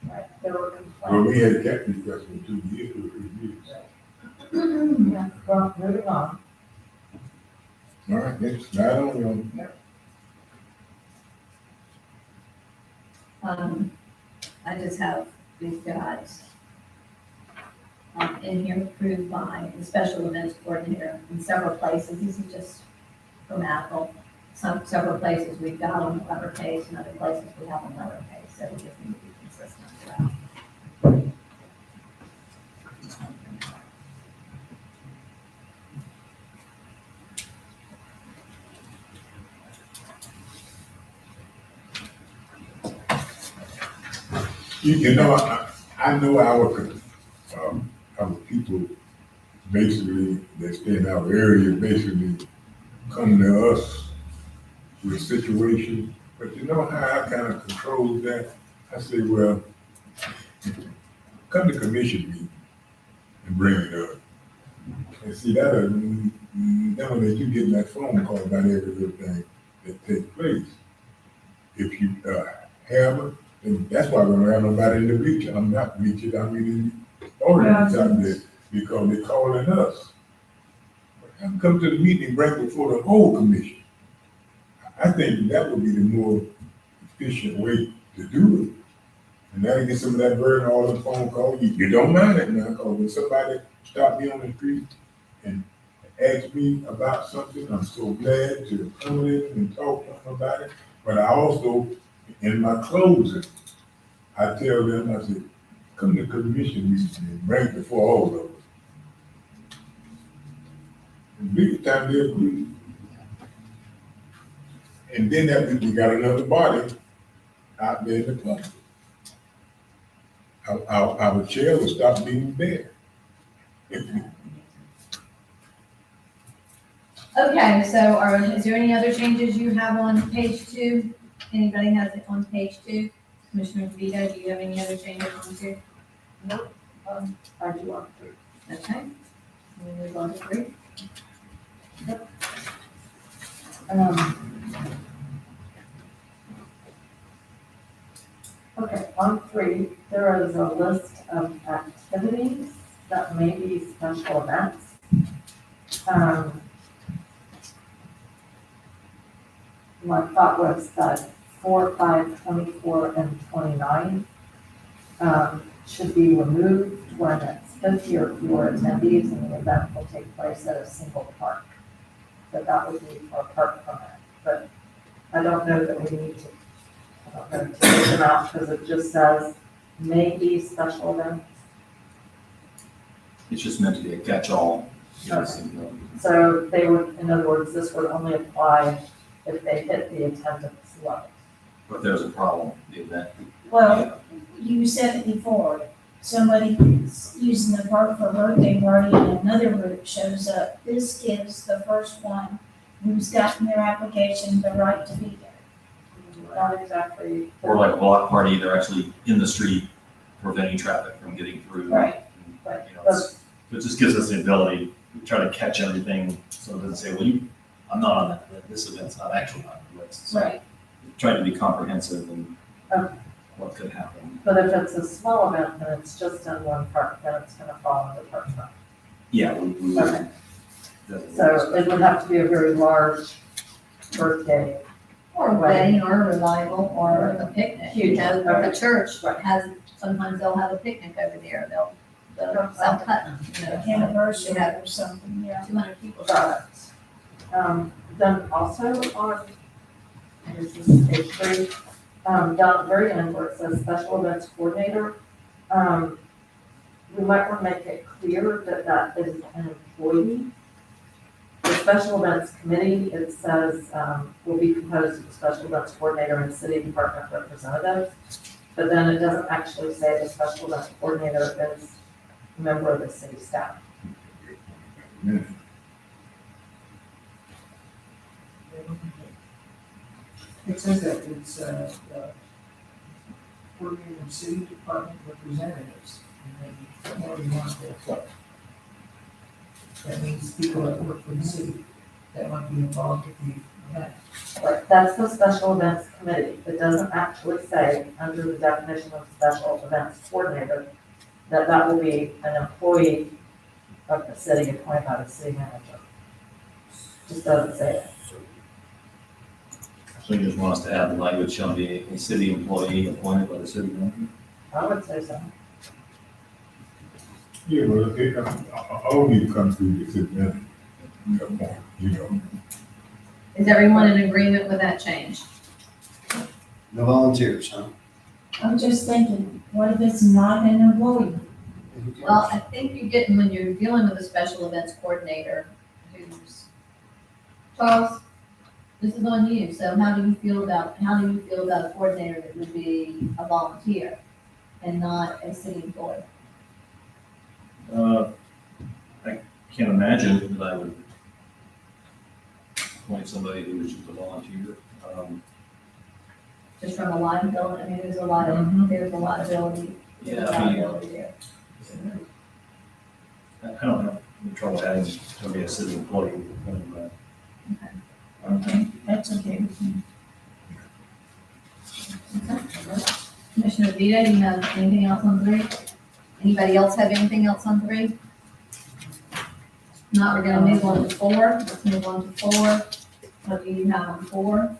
Right, there were Well, complaints. we had a Catfish Festival 2 years, 3 years. Yeah, well, moving on. All right, next, slide on. I just have, we've got in here approved by the special events coordinator in several places. These are just grammatical. Several places we've got on lowercase and other places we have on lowercase, so we just need to be consistent throughout. You know, I know our people, basically, that stay in our area, basically come to us with situations, but you know how I kind of control that? I say, well, come to commission meeting and bring it up. And see, then when you get that phone call about every little thing that takes place, if you have it, and that's why we don't have nobody in the bleachers. I'm not bleachers, I mean, in the ordinance out there, because they're calling us. But have them come to the meeting and bring before the whole commission. I think that would be the more efficient way to do it. And now you get some of that burden, all the phone calls, you don't mind it now, because when somebody stop me on the street and ask me about something, I'm so glad to come in and talk to them about it. But I also, in my closing, I tell them, I said, come to commission meeting and bring it before all of us. And big time they agree. And then that we got another body out there in the public. Our chair will stop being there. Okay, so is there any other changes you have on page 2? Anybody has it on page 2? Commissioner DeVito, do you have any other changes on 2? I do want to. Okay. We move on to 3. Okay, on 3, there is a list of activities that may be special events. My thought was that 4, 5, 24, and 29 should be removed when it's 50 or fewer attendees and the event will take place at a single park. That would be for a park permit, but I don't know that we need to, I don't know, to take them out because it just says may be special events. It's just meant to be a catch-all. Yes. So they would, in other words, this would only apply if they hit the attendance level. But there's a problem, the event. Well, you said it before, somebody's using the park for a birthday party and another group shows up. This gives the first one who's gotten their application the right to be there. Not exactly. Or like a block party, they're actually in the street preventing traffic from getting through. Right. Right. You know, it just gives us the ability to try to catch everything, so it doesn't say, well, I'm not on that, this event's not actually on the list. So Right. try to be comprehensive in Okay. what could happen. But if it's a small event and it's just in one park, then it's gonna fall under park fund. Yeah, we Okay. would. So it would have to be a very large birthday. Or a wedding, or a revival, or a picnic. Huge, You know, okay. the church Right. has, sometimes they'll have a picnic over there, they'll sell Putnam, you know. Anniversary or something, yeah. 200 people. Got it. Then also on, this is page 3, down at the very end where it says special events coordinator, we might want to make it clear that that is an employee. The special events committee, it says, will be composed of the special events coordinator and city department representatives. But then it doesn't actually say the special events coordinator is a member of the city staff. It says that it's, coordinating of city department representatives. And then what do you want there? That means people that work for the city, that might be involved with the event. Right, that's the special events committee. It doesn't actually say, under the definition of special events coordinator, that that will be an employee of the city appointed by the city manager. Just doesn't say it. So you just want us to add the language shall be a city employee appointed by the city manager? I would say so. Yeah, well, it, all these come through the city manager, you know. Is everyone in agreement with that change? No volunteers, huh? I'm just thinking, what if it's not an employee? Well, I think you get, when you're dealing with a special events coordinator who's, Charles, this is on you, so how do you feel about a coordinator that would be a volunteer and not a city employee? I can't imagine that I would appoint somebody who was just a volunteer. Just from a liability, I mean, there's a liability. Yeah, I mean, Liability there. I don't have any trouble adding to be a city employee. Okay, that's okay with me. Commissioner Vita, you have anything else on 3? Anybody else have anything else on 3? Not, we're gonna move on to 4. Let's move on to 4. What do you have on 4?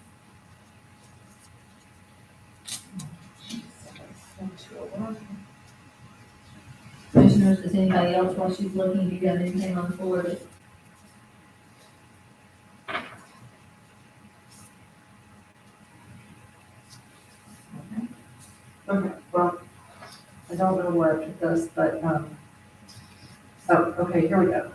Commissioners, does anybody else, while she's looking, do you have anything on 4 that Okay, well, I don't know where I put this, but, okay, here we go.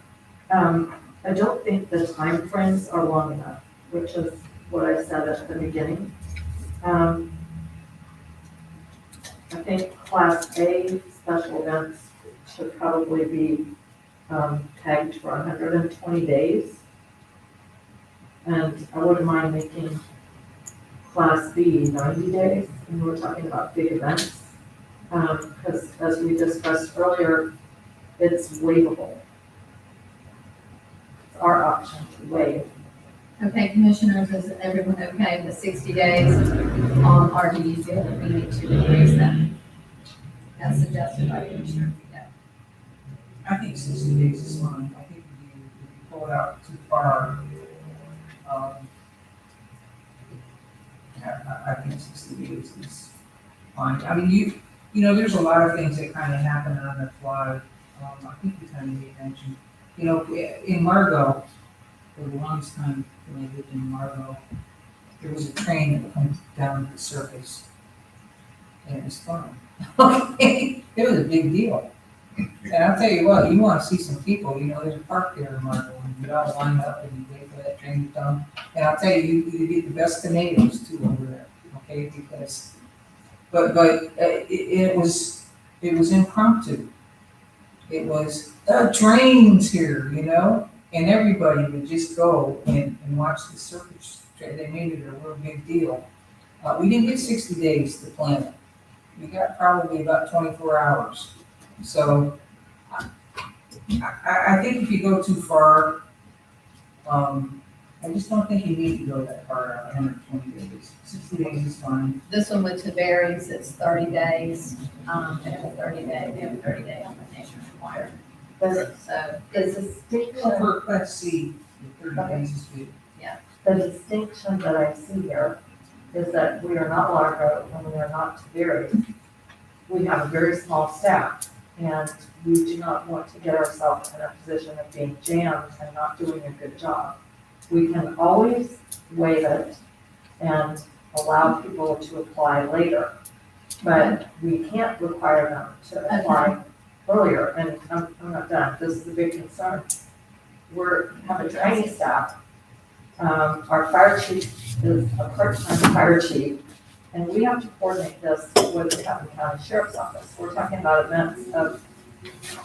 I don't think the timeframes are long enough, which is what I said at the beginning. I think Class A special events should probably be, tagged for 120 days. And I wouldn't mind making Class B 90 days, and we're talking about big events. Because as we discussed earlier, it's waivable. It's our option to waive. Okay, commissioners, is everyone okay with 60 days? Or do you feel that we need to increase that? As suggested by Commissioner Vito. I think 60 days is fine. I think if you pull it out too far, I think 60 days is fine. I mean, you know, there's a lot of things that kind of happen on the fly. I think you kind of made mention, you know, in Margot, for the longest time when I lived in Margot, there was a train that went down the surface. And it was fun. Okay, it was a big deal. And I'll tell you what, you wanna see some people, you know, there's a park there in Marshall, and you all line up and you wait for that train to come. And I'll tell you, you get the best tomatoes too over there, okay, because, but, it was impromptu. It was, the train's here, you know, and everybody would just go and watch the circus. They made it a real big deal. We didn't get 60 days to plan it. We got probably about 24 hours. So I think if you go too far, I just don't think you need to go that far out, 120 days. 60 days is fine. This one with Tavares, it's 30 days, and it's a 30-day, we have a 30-day application required. The, So, the it's, distinction, For Class C, the 30 days is good. the distinction that I see here is that we are not Largo and we are not Tiberius. We have a very small staff, and we do not want to get ourselves in a position of being jammed and not doing a good job. We can always waive it and allow people to apply later, but we can't require them to apply earlier, and I'm not done, this is a big concern. Have a training staff. Our fire chief is a part-time fire chief, and we have to coordinate this with the Putnam County Sheriff's Office. We're talking about events of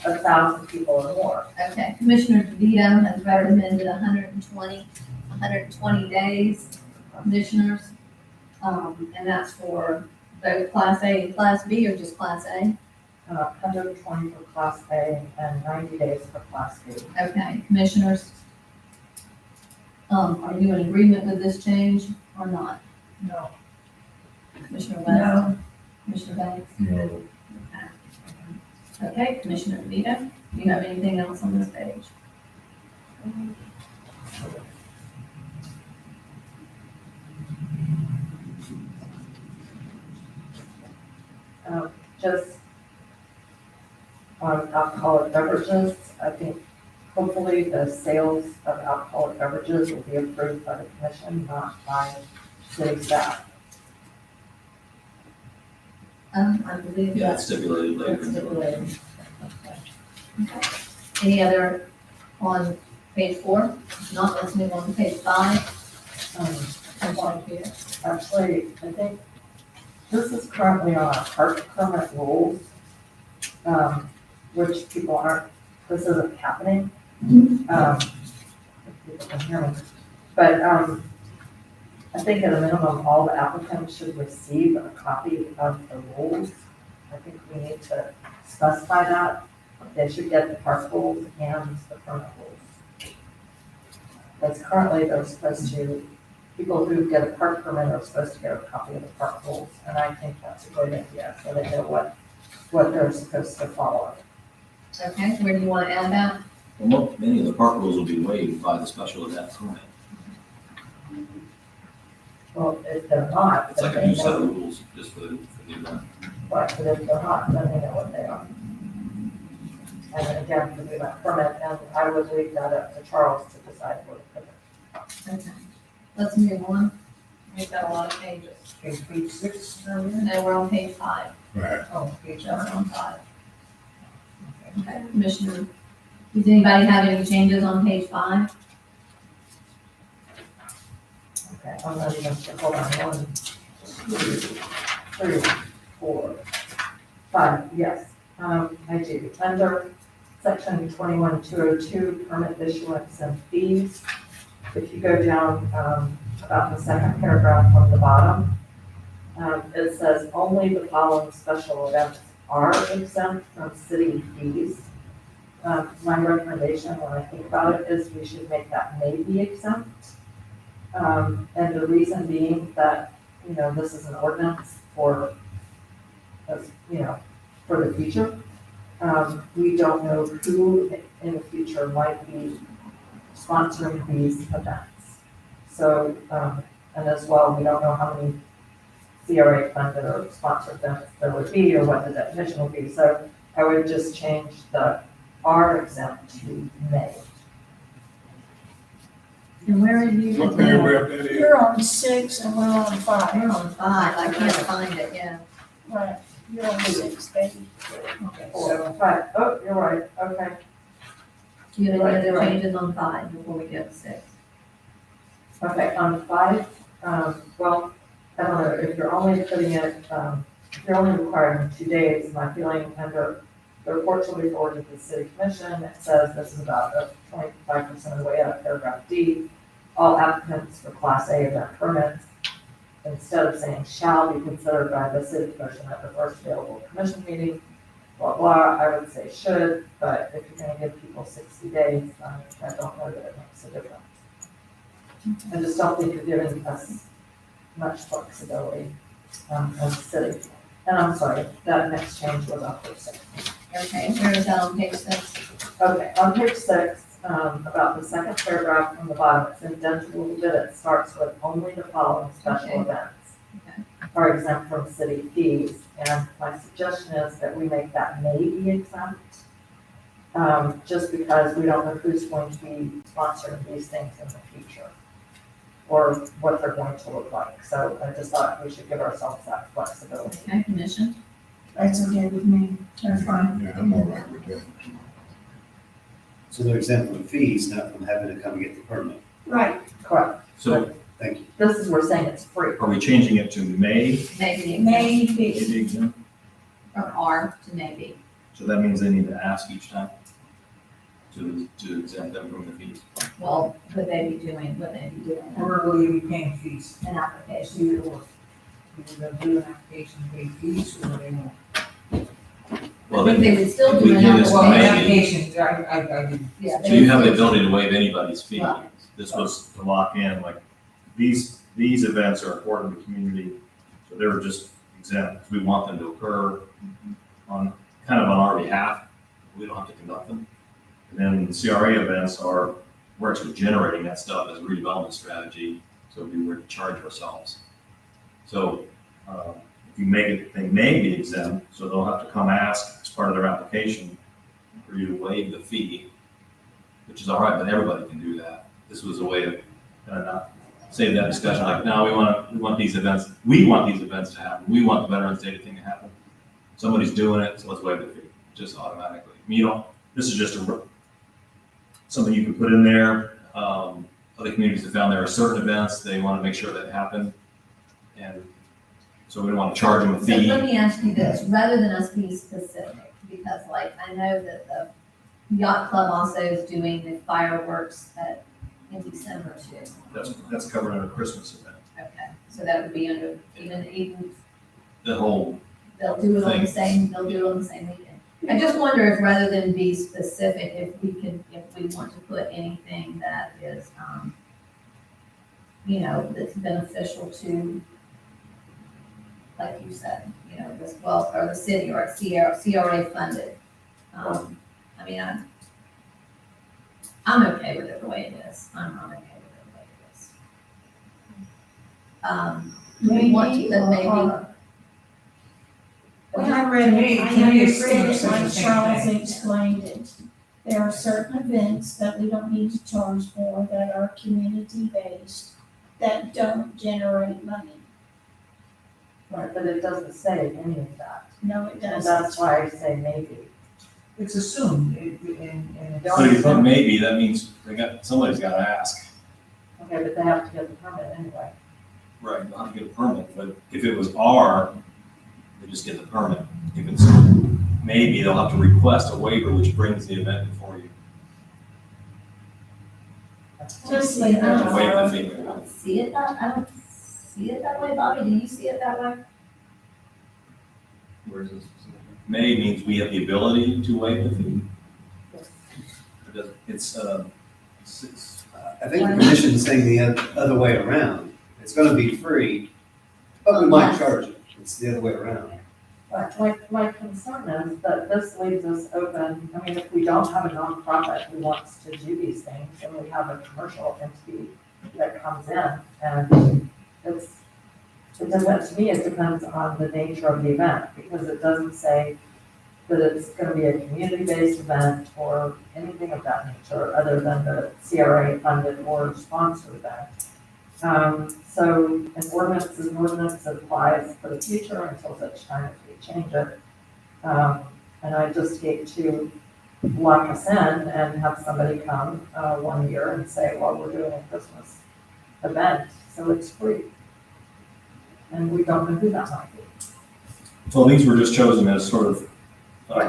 1,000 people or more. okay, Commissioner DeVito has recommended 120 days, commissioners. And that's for both Class A and Class B, or just Class A? 120 for Class A and 90 days for Class B. Okay, commissioners. Are you in agreement with this change or not? No. Commissioner West? Commissioner Banks? No, Okay, Commissioner DeVito, do you have anything else on this page? Just on alcoholic beverages, I think hopefully the sales of alcoholic beverages will be approved by the commission, not by city staff. I believe Yeah, that's it's stipulated later. that's stipulated. Okay. Any other on page 4? If not, let's move on to page 5. I'm sorry, Peter. Actually, I think this is currently on our park permit rules, which people aren't, this isn't happening. If people can hear me. But, I think at a minimum, all the applicants should receive a copy of the rules. I think we need to specify that. They should get the park rules and the permit rules. Because currently they're supposed to, people who get a park permit are supposed to get a copy of the park rules. And I think that's a great idea, so they know what they're supposed to follow. Okay, where do you want to add that? Well, many of the park rules will be waived by the special event permit. Well, if they're not, It's like then a new they set of know rules just for the event. what, but if they're not, then they know what they are. And then again, for the event permit, and I would leave that up to Charles to decide what to put. Okay, let's move on. We've got a lot of pages. Okay, page 6, earlier. No, we're on page 5. right. Oh, page Just 5. on 5. Okay, Commissioner, does anybody have any changes on page 5? Okay, I'm not even, hold on, 1, 2, 3, 4, 5, yes. I do. Under section 21-202, permit issuance and fees, if you go down about the second paragraph from the bottom, it says only the following special events are exempt from city fees. My recommendation when I think about it is we should make that may be exempt. And the reason being that, you know, this is an ordinance for, you know, for the future. We don't know who in the future might be sponsoring these events. So, and as well, we don't know how many CRA funded or sponsored events there would be or what the definition would be. So I would just change the are exempt to may. And where are you? What paragraph that is? You're on 6 and we're on 5. We're on 5. I can't find it, yeah. Right. You're on 6, baby. Okay, Four, so, five. Oh, you're right, okay. Do you have Right, any other right. changes on 5 before we go to 6? Okay, on 5, well, I don't know, if you're only putting it, if you're only requiring 2 days, my feeling under the report shall be forwarded to the city commission, it says this is about 25% of the way up, paragraph D. All applicants for class A event permits, instead of saying shall be considered by the city commission at the first available commission meeting, blah, blah, I would say should, but if you're gonna give people 60 days, I don't know that it makes a difference. I just don't think you're giving us much flexibility, as a city. And I'm sorry, that next change was on page 6. Okay, where is that on page 6? Okay, on page 6, about the second paragraph from the bottom, it's indented a little bit, it starts with only the following special Okay. events Okay. are exempt from city fees, and my suggestion is that we make that may be exempt, just because we don't know who's going to be sponsoring these things in the future, or what they're going to look like, so I just thought we should give ourselves that flexibility. Okay, commission? That's okay with me. That's fine. Yeah, I'm all right with that. So they're exempt from fees, not from having to come get the permit. Right. Correct, So Thank you. this is, we're saying it's free. are we changing it to may Maybe, Maybe. be exempt? from R to maybe. So that means they need to ask each time to exempt them from the fees. Well, would they be doing or will you be paying fees? an application? Either or. Either they'll do an application, pay fees, or they won't. Well, I think then, they would still if do we an do this Well, maybe- application. applications, I didn't. Yeah, so they you have would the still- ability to waive anybody's fees. Right. This was to lock in, like, these events are important to the community, so they were just exempt. We want them to occur on, kind of on our behalf. We don't have to conduct them. And then the CRA events are, we're actually generating that stuff as a redevelopment strategy, so we were to charge ourselves. So, if you make it, they may be exempt, so they'll have to come ask as part of their application for you to waive the fee, which is all right, but everybody can do that. This was a way of kind of not save that discussion, like, no, we want these events to happen. We want the Veterans Day thing to happen. Somebody's doing it, so let's waive the fee, just automatically. I mean, you don't, this is just something you can put in there. Other communities have found there are certain events, they want to make sure that happen. And so we don't want to charge them a So fee. let me ask you this, rather than us be specific, because like, I know that the yacht club also is doing the fireworks in December too. That's covered under Christmas event. Okay, so that would be under, even, The whole, they'll do it on the Thanks. same, they'll do it on the same weekend. I just wonder if rather than be specific, if we want to put anything that is, that's beneficial to, like you said, this, well, or the city or CRA funded. I mean, I'm okay with it the way it is. I'm okay with it the way it is. Do we want to, then maybe, When I read it, I To me, it's understood it similar, like it's the same Charles thing. explained it. There are certain events that we don't need to charge for that are community-based, that don't generate money. Right, but it doesn't say any of that, No, it and doesn't. that's why I say maybe. It's assumed, and They so if you put always- maybe, that means somebody's got to ask. Okay, but they have to get the permit anyway. Right, they'll have to get a permit, but if it was R, they just get the permit. If it's maybe, they'll have to request a waiver, which brings the event before you. Just leave it I To waive the alone. fee. I don't see it that way, Bobby. Do you see it that way? Where is this? May means we have the ability to waive the fee. It doesn't- It's, I think the commission's saying the other way around. It's gonna be free, but we might charge it. It's the other way around. But my concern is that this leaves us open, I mean, if we don't have a nonprofit who wants to do these things, and we have a commercial entity that comes in, and it depends, to me, it depends on the nature of the event, because it doesn't say that it's gonna be a community-based event or anything of that nature, other than the CRA funded or sponsored event. So an ordinance is an ordinance that applies for the future until such time as we change it. And I just hate to lock us in and have somebody come, 1 year and say, well, we're doing a Christmas event, so it's free. And we don't know who that might be. Well, these were just chosen as sort of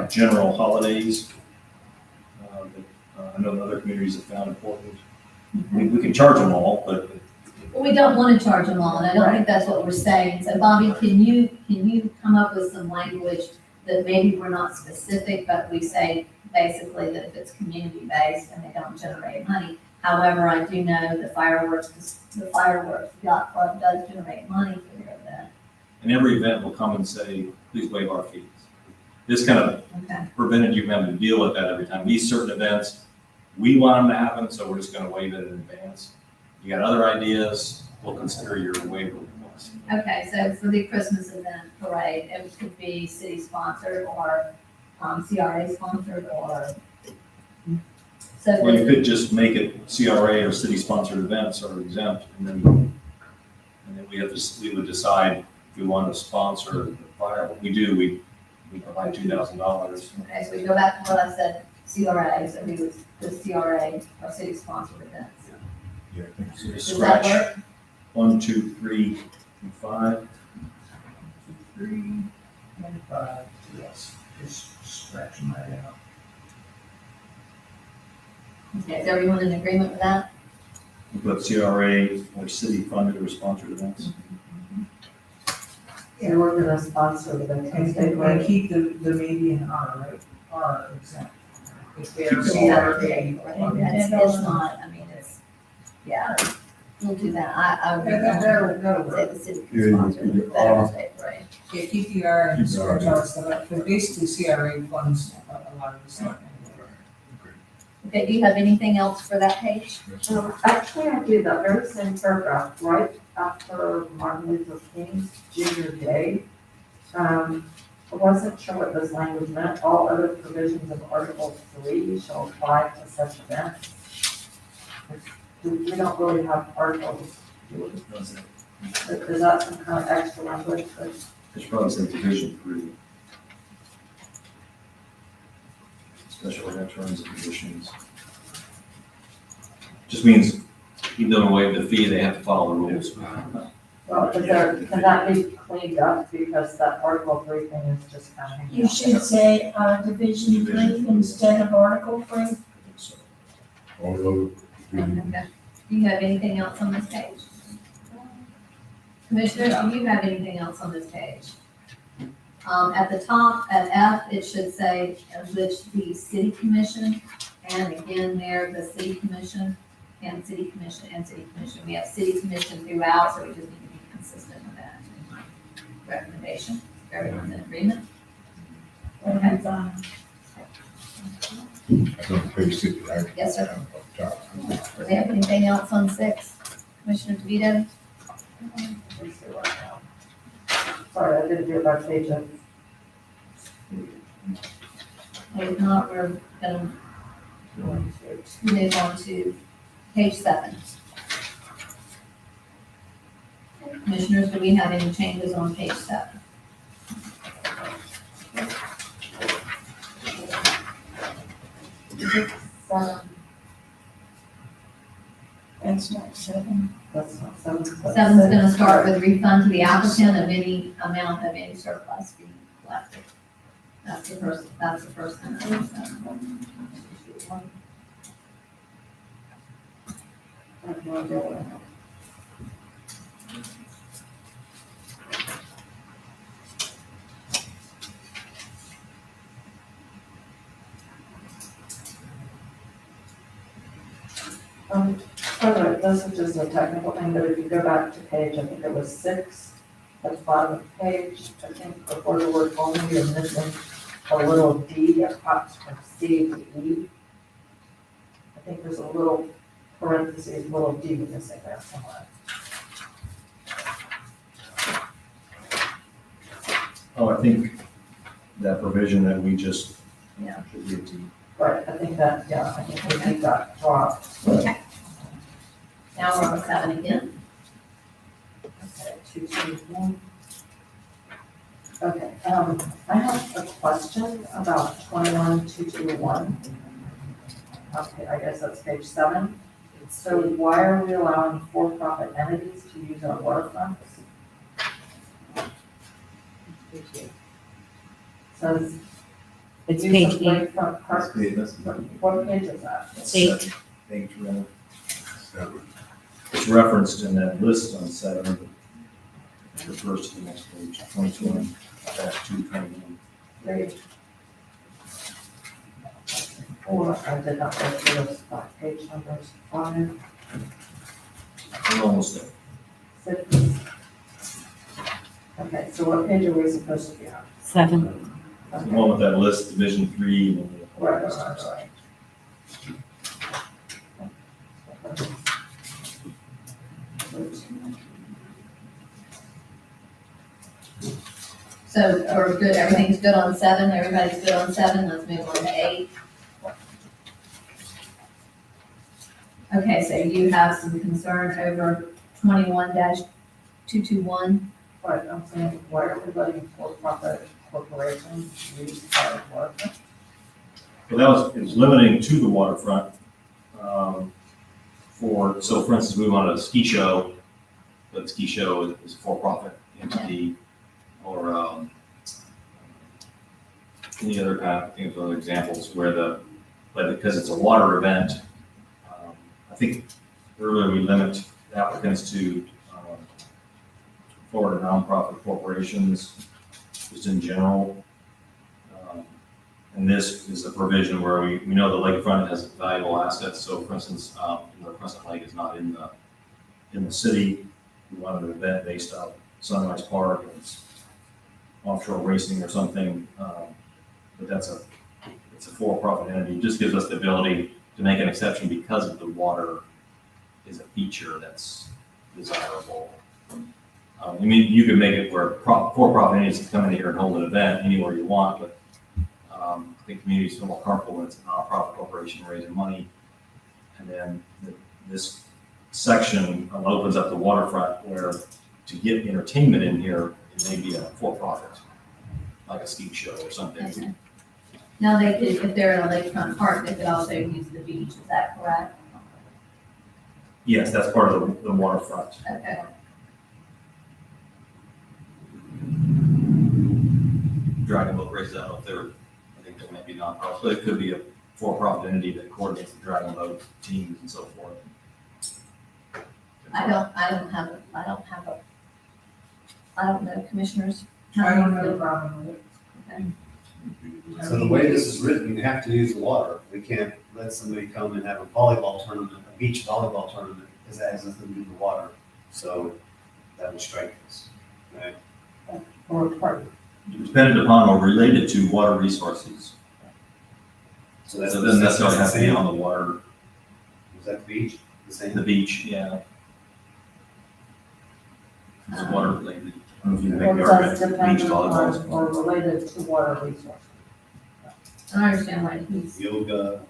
general holidays. I know other communities have found important. We can charge them all, but Well, we don't want to charge them all, and I don't think that's what we're saying. So Bobby, can you come up with some language that maybe we're not specific, but we say basically that if it's community-based and they don't generate money. However, I do know the fireworks yacht club does generate money for their event. and every event will come and say, please waive our fees. This kind of Okay. prevented you from having to deal with that every time. These certain events, we want them to happen, so we're just gonna waive it in advance. You got other ideas, we'll consider your waiver request. Okay, so for the Christmas event parade, it could be city sponsored or CRA sponsored or. So Or you this- could just make it CRA or city-sponsored events are exempt, and then we would decide if we want to sponsor the fire. We provide $2,000. okay, so we go back to what I said, CRA, so we would, the CRA or city sponsored events. Yeah, I think So just Does that scratch work? 1, 2, 3, and 5. 3 and 5, yes, just scratching that out. Okay, is everyone in agreement with that? We put CRA or city-funded or sponsored events. So we're gonna sponsor the Tuesday And parade. keep the median R, right, R exempt. If they're Keep the CRA. It's not, I mean, it's, yeah, we'll do that. I would That'll say work. the city Yeah, can sponsor the you- Veterans Day parade. Yeah, keep the R and Keep the R. scratch out stuff, but basically CRA funds a lot of the stuff. Okay, do you have anything else for that page? Actually, I do that very same paragraph, right after Martin Luther King's Junior Day. I wasn't sure what this language meant. All other provisions of Article 3 shall apply to such events. We don't really have articles. Do we? Is that some kind of extra language? It's probably some division 3. Special event terms and conditions. Just means, even though we waive the fee, they have to follow the rules. Well, can that be cleaned up because that Article 3 thing is just kind of hanging You out should say, Division 3 instead of Article 3. all over. Okay. Do you have anything else on this page? Commissioner, do you have anything else on this page? At the top, at F, it should say, which the city commission, and again there, the city commission, and city commission, and city commission. We have city commission throughout, so we just need to be consistent with that recommendation. Everyone's in agreement? Okay. That's on page 6, right? Yes, sir. Up top. Do we have anything else on 6? Commissioner DeVito? Sorry, I didn't do it by page. If not, we're gonna move on to page 7. Commissioners, do we have any changes on page 7? That's not 7. That's not 7. that's 7's six. gonna start with refund to the applicant of any amount of any surplus being collected. That's the first thing. I have no idea what I have. By the way, this is just a technical thing, but if you go back to page, I think it was 6, at the bottom of the page, I think before the word only, you're missing a little D that pops from C to E. I think there's a little parentheses, little D missing there somewhere. Oh, I think that provision that we just. Yeah. Should be a T. Right, I think that we got dropped. Okay. Now we're on 7 again. Okay, 221. Okay, I have a question about 21221. Okay, I guess that's page 7. So why are we allowing for-profit entities to use our waterfronts? Says. It's use page of 8. lakefront parks. What page is that? 8. Page one. It's referenced in that list on 7. It refers to the next page, 2020-221. Great. Or I did not go through those page numbers. 5, We're almost there. 6. Okay, so what page are we supposed to be on? 7. The one with that list, Division 3. And then the Right, list right, of right. So, we're good, everything's good on 7, everybody's good on 7, let's move on to 8. Okay, so you have some concern over 21-221. But I'm saying, why are we letting for-profit corporations use our waterfront? Well, it was limiting to the waterfront. So for instance, we wanted a ski show, but the ski show is a for-profit entity, or any other kind of things, other examples where but because it's a water event, I think earlier we limit applicants to Florida nonprofit corporations, just in general. And this is a provision where we know the lakefront has valuable assets. So for instance, the Crescent Lake is not in the city. We wanted an event based out of Sunrise Park, and it's offshore racing or something. But it's a for-profit entity. It just gives us the ability to make an exception because of the water is a feature that's desirable. I mean, you could make it where for-profit entities can come in here and hold an event anywhere you want, but I think communities feel more comfortable when it's a nonprofit corporation raising money. And then this section opens up the waterfront where to get entertainment in here, it may be a for-profit, like a ski show or something. Okay. Now they could, if they're in a lakefront park, they could also use the beach, is that correct? Yes, that's part of the waterfront. Okay. Dragon boat races, I don't know if I think they might be nonprofit, but it could be a for-profit entity that coordinates the dragon boat teams and so forth. I don't know, commissioners. I don't have a problem with it. Okay. So the way this is written, you have to use the water. We can't let somebody come and have a volleyball tournament, a beach volleyball tournament, because that has nothing to do with the water. So that would strike us, right? Or part, Dependent upon or related to water resources. So that's So it doesn't necessarily have to be same. on the water, Was that the beach? The same? the beach, yeah. It's water related. I don't know if you can or make the does argument, depend beach volleyball. on or related to water resources. I understand why he's, Yoga,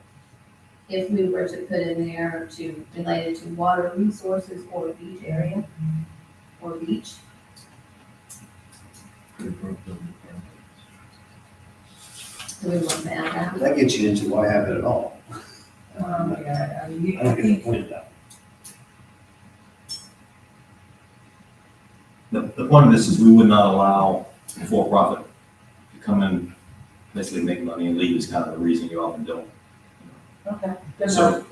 if we were to put in there to related to water resources or beach area, or beach. Do we want to add that? that gets you into why have it at all. Yeah, I mean, I don't get the point of that. The point of this is we would not allow for-profit to come in, basically make money and leave is kind of the reason you often don't. Okay, good enough. So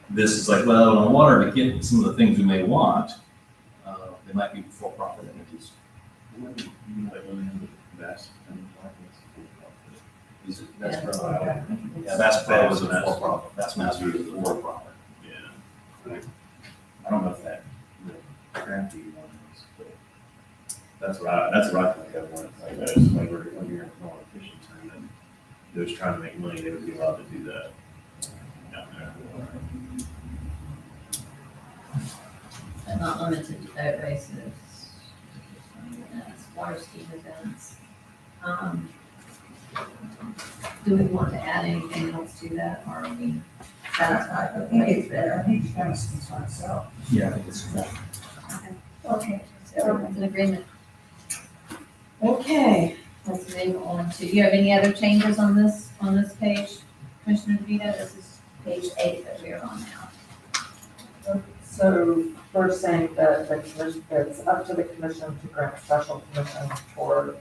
this is like, well, on water, to get some of the things we may want, they might be for-profit entities. That's Yeah. probably, yeah, Bass Pro is a for-profit, Bass Master is a for-profit. Yeah. I don't know if that, the crappy one is, but that's what I think of when it's like that. It's like when you're in a fishing tournament, they're just trying to make money, they would be allowed to do that. Down there. But not limited to boat races. Water ski events. Do we want to add anything else to that, or are we satisfied I with think the it's better, I think it kind of speaks for itself. Yeah, I think it's. Okay, so everyone's in agreement. Okay, Let's move on to, do you have any other changes on this page, Commissioner DeVito? This is page 8 that we're on now. So we're saying that the commission, it's up to the commission to grant special permission for,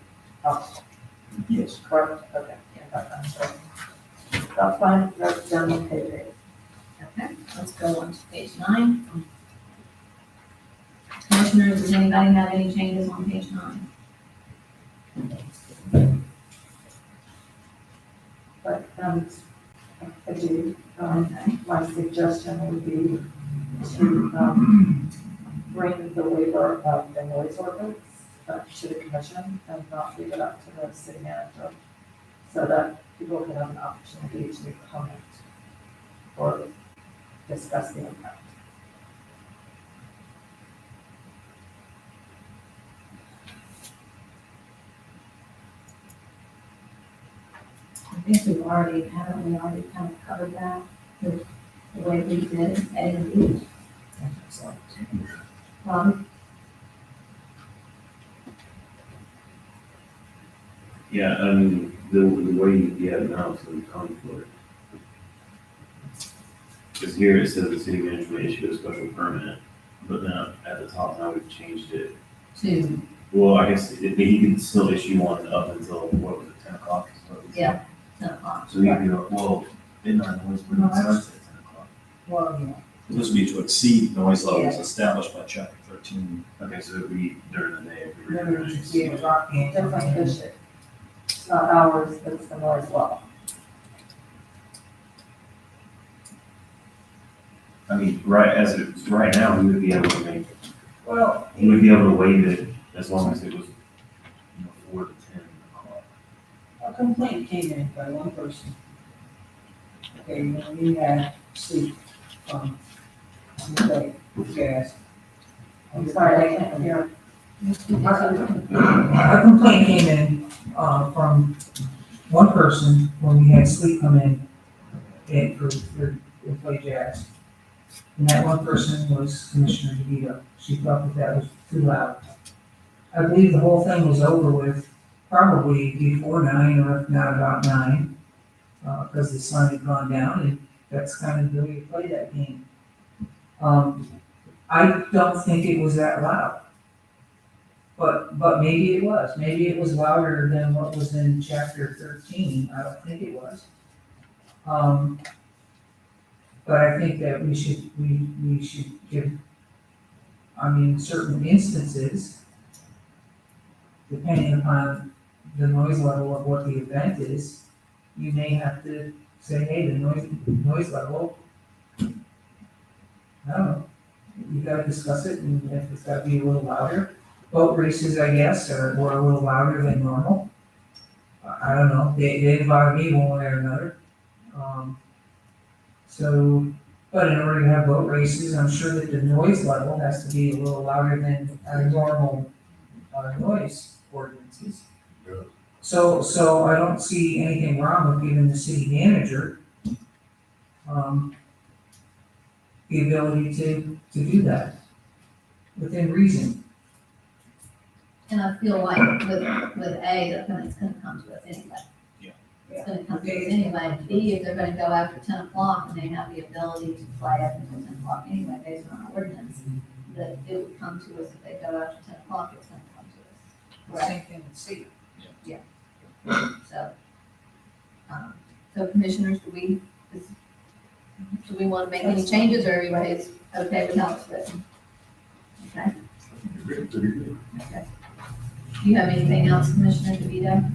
Yes. correct? Okay. That's fine, that's done on page 8. Okay, let's go on to page 9. Commissioners, does anybody have any changes on page 9? But, I do, my suggestion would be to, bring the waiver of the noise ordinance to the commission and not leave it up to the city manager, so that people can have an opportunity to comment or discuss the impact. I think haven't we already kind of covered that, the way we did A and B? Yeah, I mean, the way you have it now is in conflict. Because here it says the city manager may issue a special permit, but then at the top now we've changed it. To, Well, I guess he can still issue one up until, what was it, 10 o'clock? is what we said. Yeah. 10 o'clock. So he can be like, well, midnight noise ordinance starts at 10 o'clock. well, yeah. This would be to exceed noise levels established by chapter 13. Okay, so it'd be during the day. if we were Remember, doing you see it. a rock in. Different issue. It's not ours, it's the noise level. I mean, right now, we would be able to make, Well, we would be able to waive it as long as it was, 4 to 10 o'clock. a complaint came in by one person. Okay, when we had sleep from, gas. I'm sorry, I can't hear. A complaint came in, from one person when we had sleep come in and for play jazz. And that one person was Commissioner DeVito. She thought that was too loud. I believe the whole thing was over with probably before 9 or if not about 9, because the sun had gone down and that's kind of the way you play that game. I don't think it was that loud. But maybe it was. Maybe it was louder than what was in chapter 13. I don't think it was. But I think that we should give, I mean, certain instances, depending upon the noise level of what the event is, you may have to say, hey, the noise level, I don't know, you gotta discuss it, and if it's gotta be a little louder. Boat races, I guess, were a little louder than normal. I don't know, they didn't bother me one way or another. But in order to have boat races, I'm sure that the noise level has to be a little louder than our normal, noise ordinances. Yeah. So I don't see anything wrong with giving the city manager, the ability to do that within reason. And I feel like with A, it's gonna come to us anyway. Yeah. It's gonna come to us anyway. B, if they're gonna go after 10 o'clock and they have the ability to play up until 10 o'clock anyway, based on our ordinance, that it would come to us if they go after 10 o'clock, it's gonna come to us. Same thing with C. So commissioners, do we want to make any changes, or everybody's okay with how it's written? Okay, okay. Do you have anything else, Commissioner DeVito?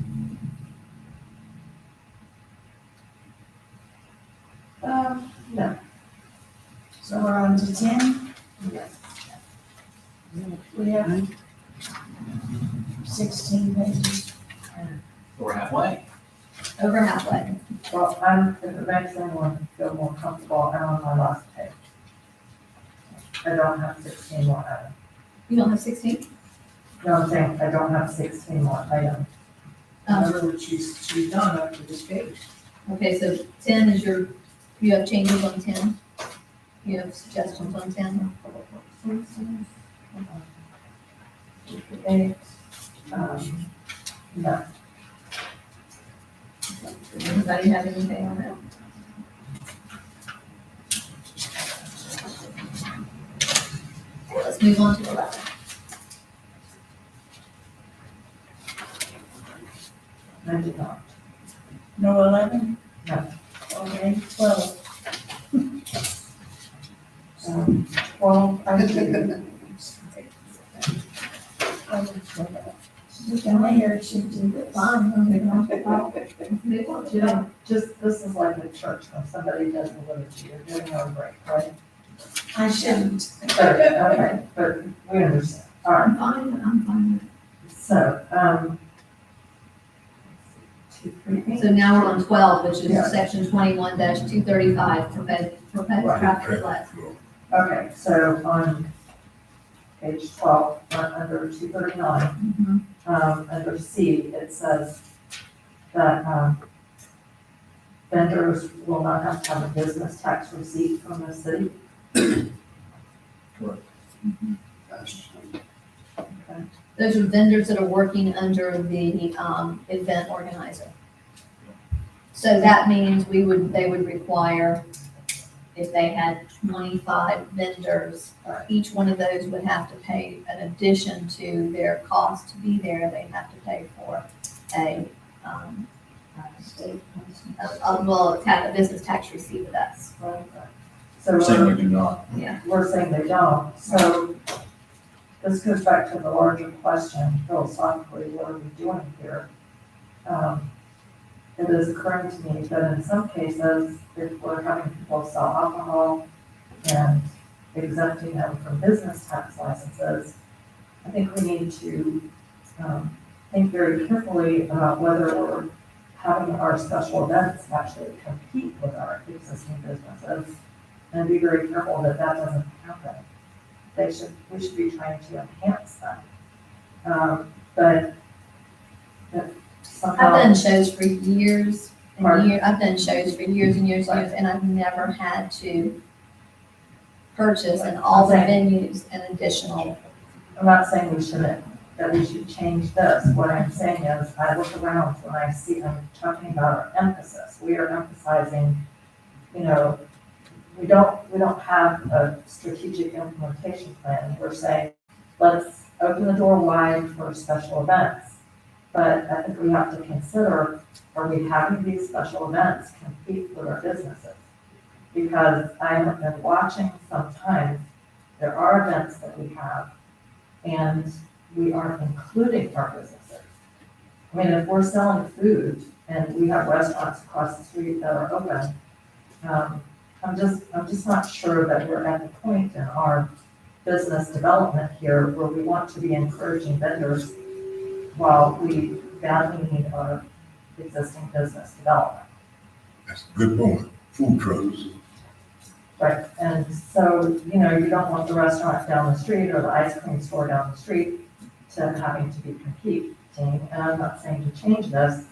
No. So we're on to 10. Yes. We have 16 pages. We're halfway. Over halfway. Well, if it makes anyone feel more comfortable, I'm on my last page. I don't have 16 more items. You don't have 16? No, I'm saying I don't have 16 more items. Remember what she's done up to this page. Okay, so 10 is you have changes on 10? You have suggestions on 10? 8, no. Does anybody have anything on that? Okay, let's move on to 11. I did not. No 11? No. Okay, 12. 12, I do. You can hear she did it fine. Just, this is like a church, when somebody does the liturgy, you're doing a break, right? I shouldn't. Okay, but we understand. All right, I'm fine so, 2, 3, with it. So now we're on 12, which is Yeah. section 21-235, prevent Right. traffic lights. Okay, so on page 12, under 239, under C, it says that vendors will not have to have a business tax receipt from the city. Those are vendors that are working under the event organizer. So that means they would require, if they had 25 vendors, each one of those would have to pay, in addition to their cost to be there, they have to pay for a business tax receipt with us. So We're saying we do not. Yeah. we're saying they don't. So this goes back to the larger question, philosophically, what are we doing here? It is occurring to me that in some cases, if we're having people sell alcohol and exempting them from business tax licenses, I think we need to think very carefully about whether we're having our special events actually compete with our existing businesses, and be very careful that that doesn't happen. We should be trying to enhance them. But somehow. I've done shows for years and Pardon? years. I've done shows for years and years and years, and I've never had to purchase in all the venues an additional. I'm not saying we shouldn't, that we should change this. What I'm saying is, I look around when I see, I'm talking about our emphasis. We are emphasizing, we don't have a strategic implementation plan. We're saying, let's open the door wide for special events. But I think we have to consider, are we having these special events compete with our businesses? Because I have been watching sometimes, there are events that we have, and we aren't including our businesses. I mean, if we're selling food and we have restaurants across the street that are open, I'm just not sure that we're at the point in our business development here where we want to be encouraging vendors while we badly need our existing business development. That's a good point. Food trucks. Right, and so, you don't want the restaurant down the street or the ice cream store down the street to having to be competing. And I'm not saying to change this,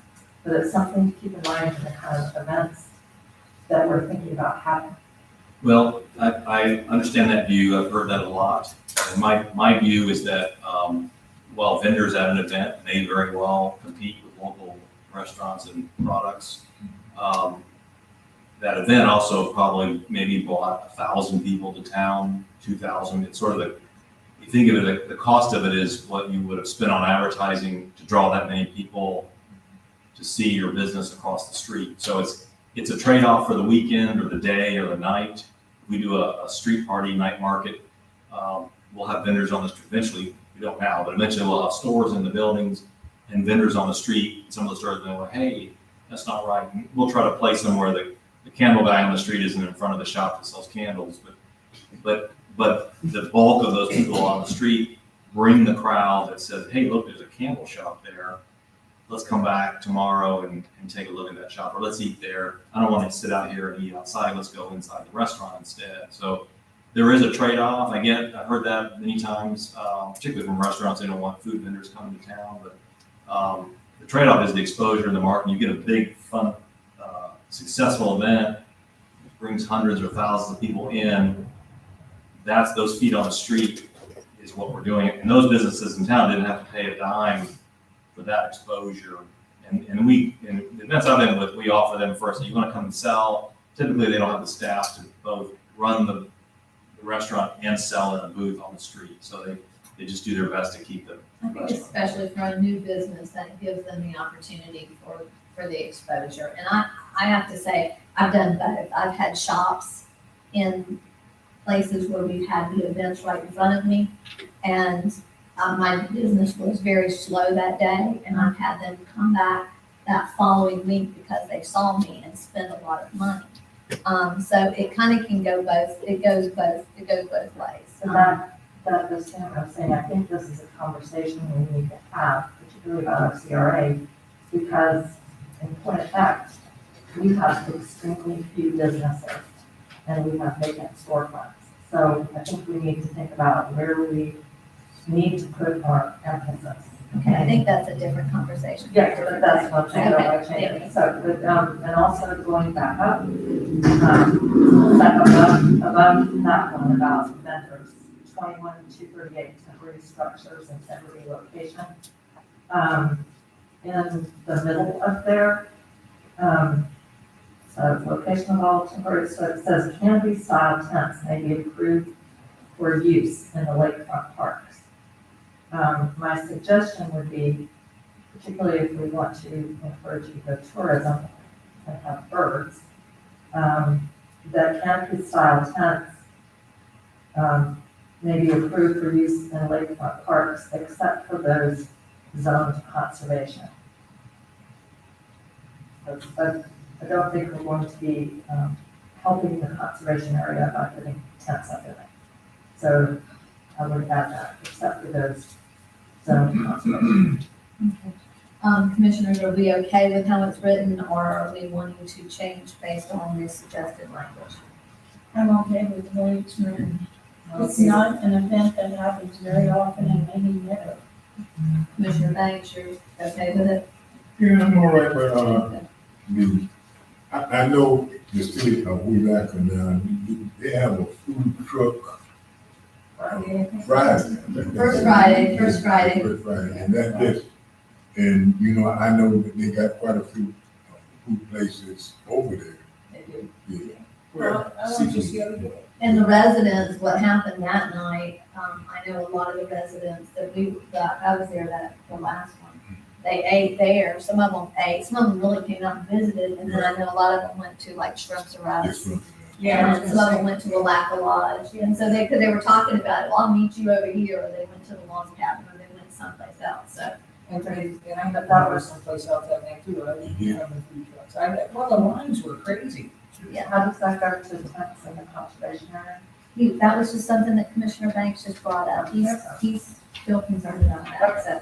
but it's something to keep in mind in the kind of events that we're thinking about happening. Well, I understand that view. I've heard that a lot. And my view is that while vendors at an event may very well compete with local restaurants and products, that event also probably maybe brought 1,000 people to town, 2,000. It's sort of you think of it, the cost of it is what you would have spent on advertising to draw that many people to see your business across the street. So it's a trade-off for the weekend or the day or the night. We do a street party night market. We'll have vendors on the street. Eventually, we don't now, but eventually we'll have stores in the buildings and vendors on the street. Some of the stores will go, hey, that's not right. We'll try to place them where the candle guy on the street isn't in front of the shop that sells candles. But the bulk of those people on the street bring the crowd that says, hey, look, there's a candle shop there. Let's come back tomorrow and take a look at that shop, or let's eat there. I don't want to sit out here and eat outside. Let's go inside the restaurant instead. So there is a trade-off. I've heard that many times, particularly from restaurants. They don't want food vendors coming to town, but the trade-off is the exposure and the market. You get a big, fun, successful event, brings hundreds or thousands of people in. Those feet on the street is is what we're doing. And those businesses in town didn't have to pay a dime for that exposure. And in the events I've been with, we offer them first, you want to come and sell. Typically, they don't have the staff to both run the restaurant and sell in a booth on the street. So they just do their best to keep them. I think especially for a new business, that gives them the opportunity for the exposure. And I have to say, I've done both. I've had shops in places where we've had the events right in front of me. And my business was very slow that day, and I've had them come back that following week because they saw me and spend a lot of money. So it kind of can go both, it goes both ways. So that was what I'm saying, I think this is a conversation we need to have, particularly about our CRA, because in point of fact, we have extremely few businesses and we have vacant storefronts. So I think we need to think about where we need to put our emphasis. Okay, I think that's a different conversation. Yeah, but that's what I'm saying, Okay, about thank changing. So, but, and also going back up, above that one about vendors, 21-238, temporary structures and temporary location. In the middle of there, so location of all temporary, so it says canopy style tents may be approved for use in the lakefront parks. My suggestion would be, particularly if we want to encourage ecotourism and have birds, that canopy style tents may be approved for use in lakefront parks except for those zoned conservation. But I don't think we're going to be helping the conservation area by putting tents up in it. So I would add that, except for those zoned conservation. Commissioners, are we okay with how it's written, or are we wanting to change based on this suggested language? I'm okay with the way it's written. It's not an event that happens very often and maybe never. Commissioner Banks, you're okay with it? Yeah, I'm all right, but, I know the city of Wheelacker now, they have a food truck. Friday. First Friday. First Friday, and that's, and you know, I know that they got quite a few food places over there. They do. Yeah. Well, I went just the other day. And the residents, what happened that night, I know a lot of the residents that I was there the last one, they ate there, some of them really came out and visited, and then I know a lot of them went to like Shrimps or Us. Yeah. And some of them went to Alaska Lodge, and so because they were talking about it, well, I'll meet you over here, or they went to the log cabin, or they went someplace else, so. And I bet that was someplace else that night too, right? Yeah. From the food trucks. Well, the lines were crazy. How does that go to tents in the conservation area? That was just something that Commissioner Banks just brought up, he's still concerned about that, so.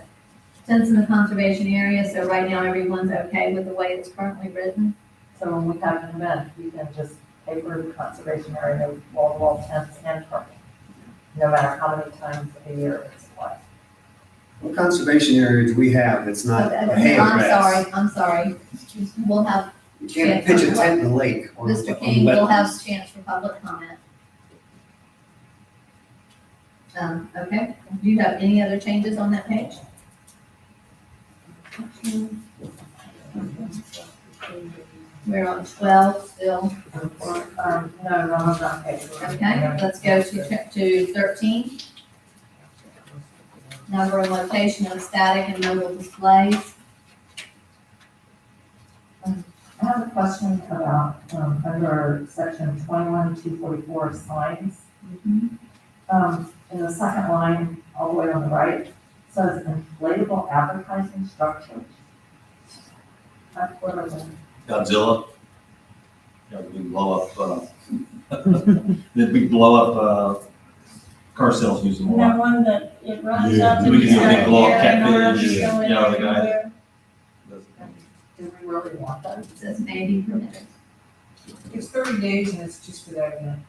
Tents in the conservation area, so right now everyone's okay with the way it's currently written. So when we have an event, we can just paper the conservation area, wall-to-wall tents and parking, no matter how many times a year it's applied. What conservation area do we have that's not a hay grass? I'm sorry, we'll have, You can't pitch a tent in the lake or on Mr. King, we'll wetlands. have a chance for public comment. Okay, do you have any other changes on that page? We're on 12 still. No, I'm not paper. Okay, let's go to 13. Number and location of static and mobile displays. I have a question about, under section 21-244 signs. In the second line, all the way on the right, says inflatable advertising structures. That's what I mean. Godzilla. Yeah, we blow up, we blow up, car sales using And a lot. that one that it runs Yeah. up. We can do a big and blow up it's in order to catfish, show it you know, the guy. everywhere. Do we really want that? It says may be permitted. It's 30 days and it's just for that event.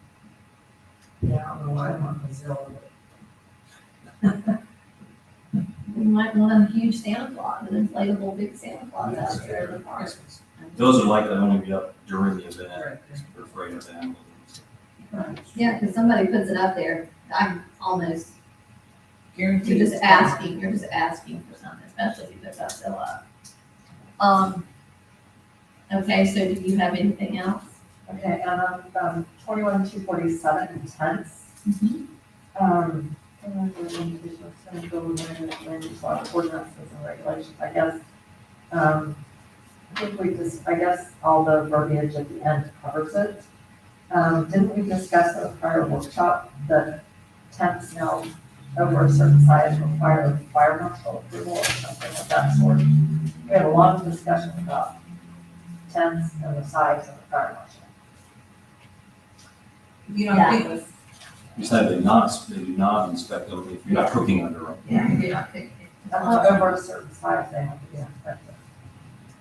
Yeah, I don't know why I'm on Brazil, but. We might want a huge Santa Claus, an inflatable big Santa Claus out there in the park. Christmas. Those are likely to only be up during the event. Right. We're afraid of that. Yeah, because somebody puts it up there, I'm almost Guaranteed. You're just asking for something, especially if you put that fill up. Okay, so do you have anything else? Okay, and 21-247 tents. Ordinances and regulations, I guess. I guess all the verbiage at the end covers it. Didn't we discuss in a prior workshop that tents now over a certain size require fire marshal approval or something of that sort? We had a lot of discussion about tents and the size of the fire marshal. You know, I That think, was, You said they do not inspect them if you're not cooking under them. yeah, you're not picking. Over a certain size, they have to be inspected.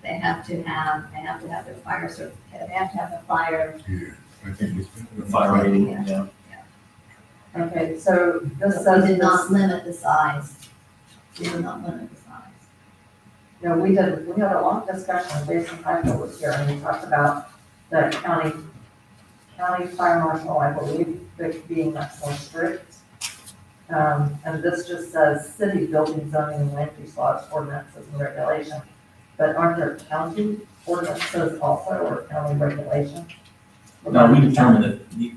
They have to have their fire certificate, they have to have the fire. Yeah, I think it's. The fire rating, yeah. Okay, so this We says did not this, limit the size. We did not limit the size. no, we had a long discussion, Jason Heifel was here, and we talked about the county fire marshal, I believe, being much more strict. And this just says city building zoning and land use laws, ordinances and regulations. But aren't there county ordinances also, or county regulations? No, we determined that, he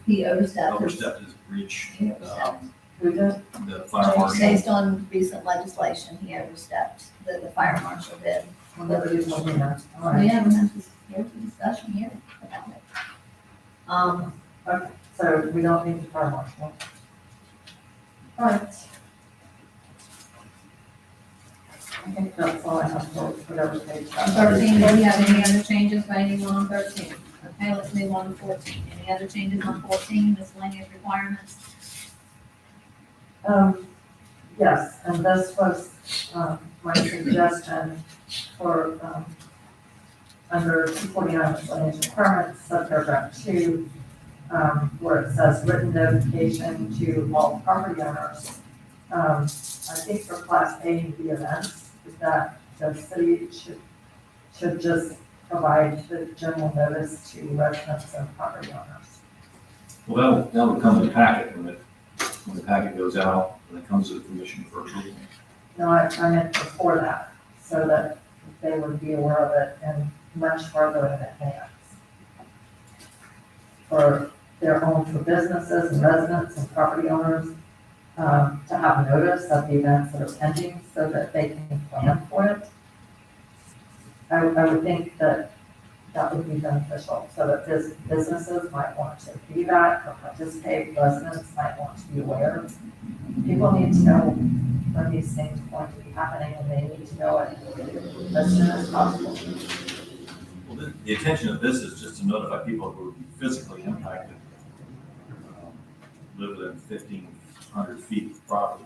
He overstepped. overstepped his reach, He overstepped. Who did? the fire marshal. Based on recent legislation, he overstepped, the fire marshal did. Well, nobody told me that. All right. We haven't had this, here's the discussion here about it. Okay, so we don't need the fire marshal. All right. I think that's all I have for whatever page. 13, do you have any other changes by anyone on 13? Okay, let's move on to 14. Any other changes on 14, miscellaneous requirements? Yes, and this was, my suggestion for, under 249 miscellaneous requirements, subparagraph 2, where it says written notification to all property owners. I think for class A and B events, that the city should just provide the general notice to residents and property owners. Well, that would come in the packet when the packet goes out, when it comes to the commission for approval. No, I meant before that, so that they would be aware of it and much further in advance. For their own, for businesses and residents and property owners, to have notice of the events that are pending so that they can plan for it. I would think that would be beneficial, so that businesses might want to be that or participate, residents might want to be aware. People need to know when these things are going to be happening, and they need to know it as soon as possible. Well, the intention of this is just to notify people who would be physically impacted, live within 1,500 feet of property.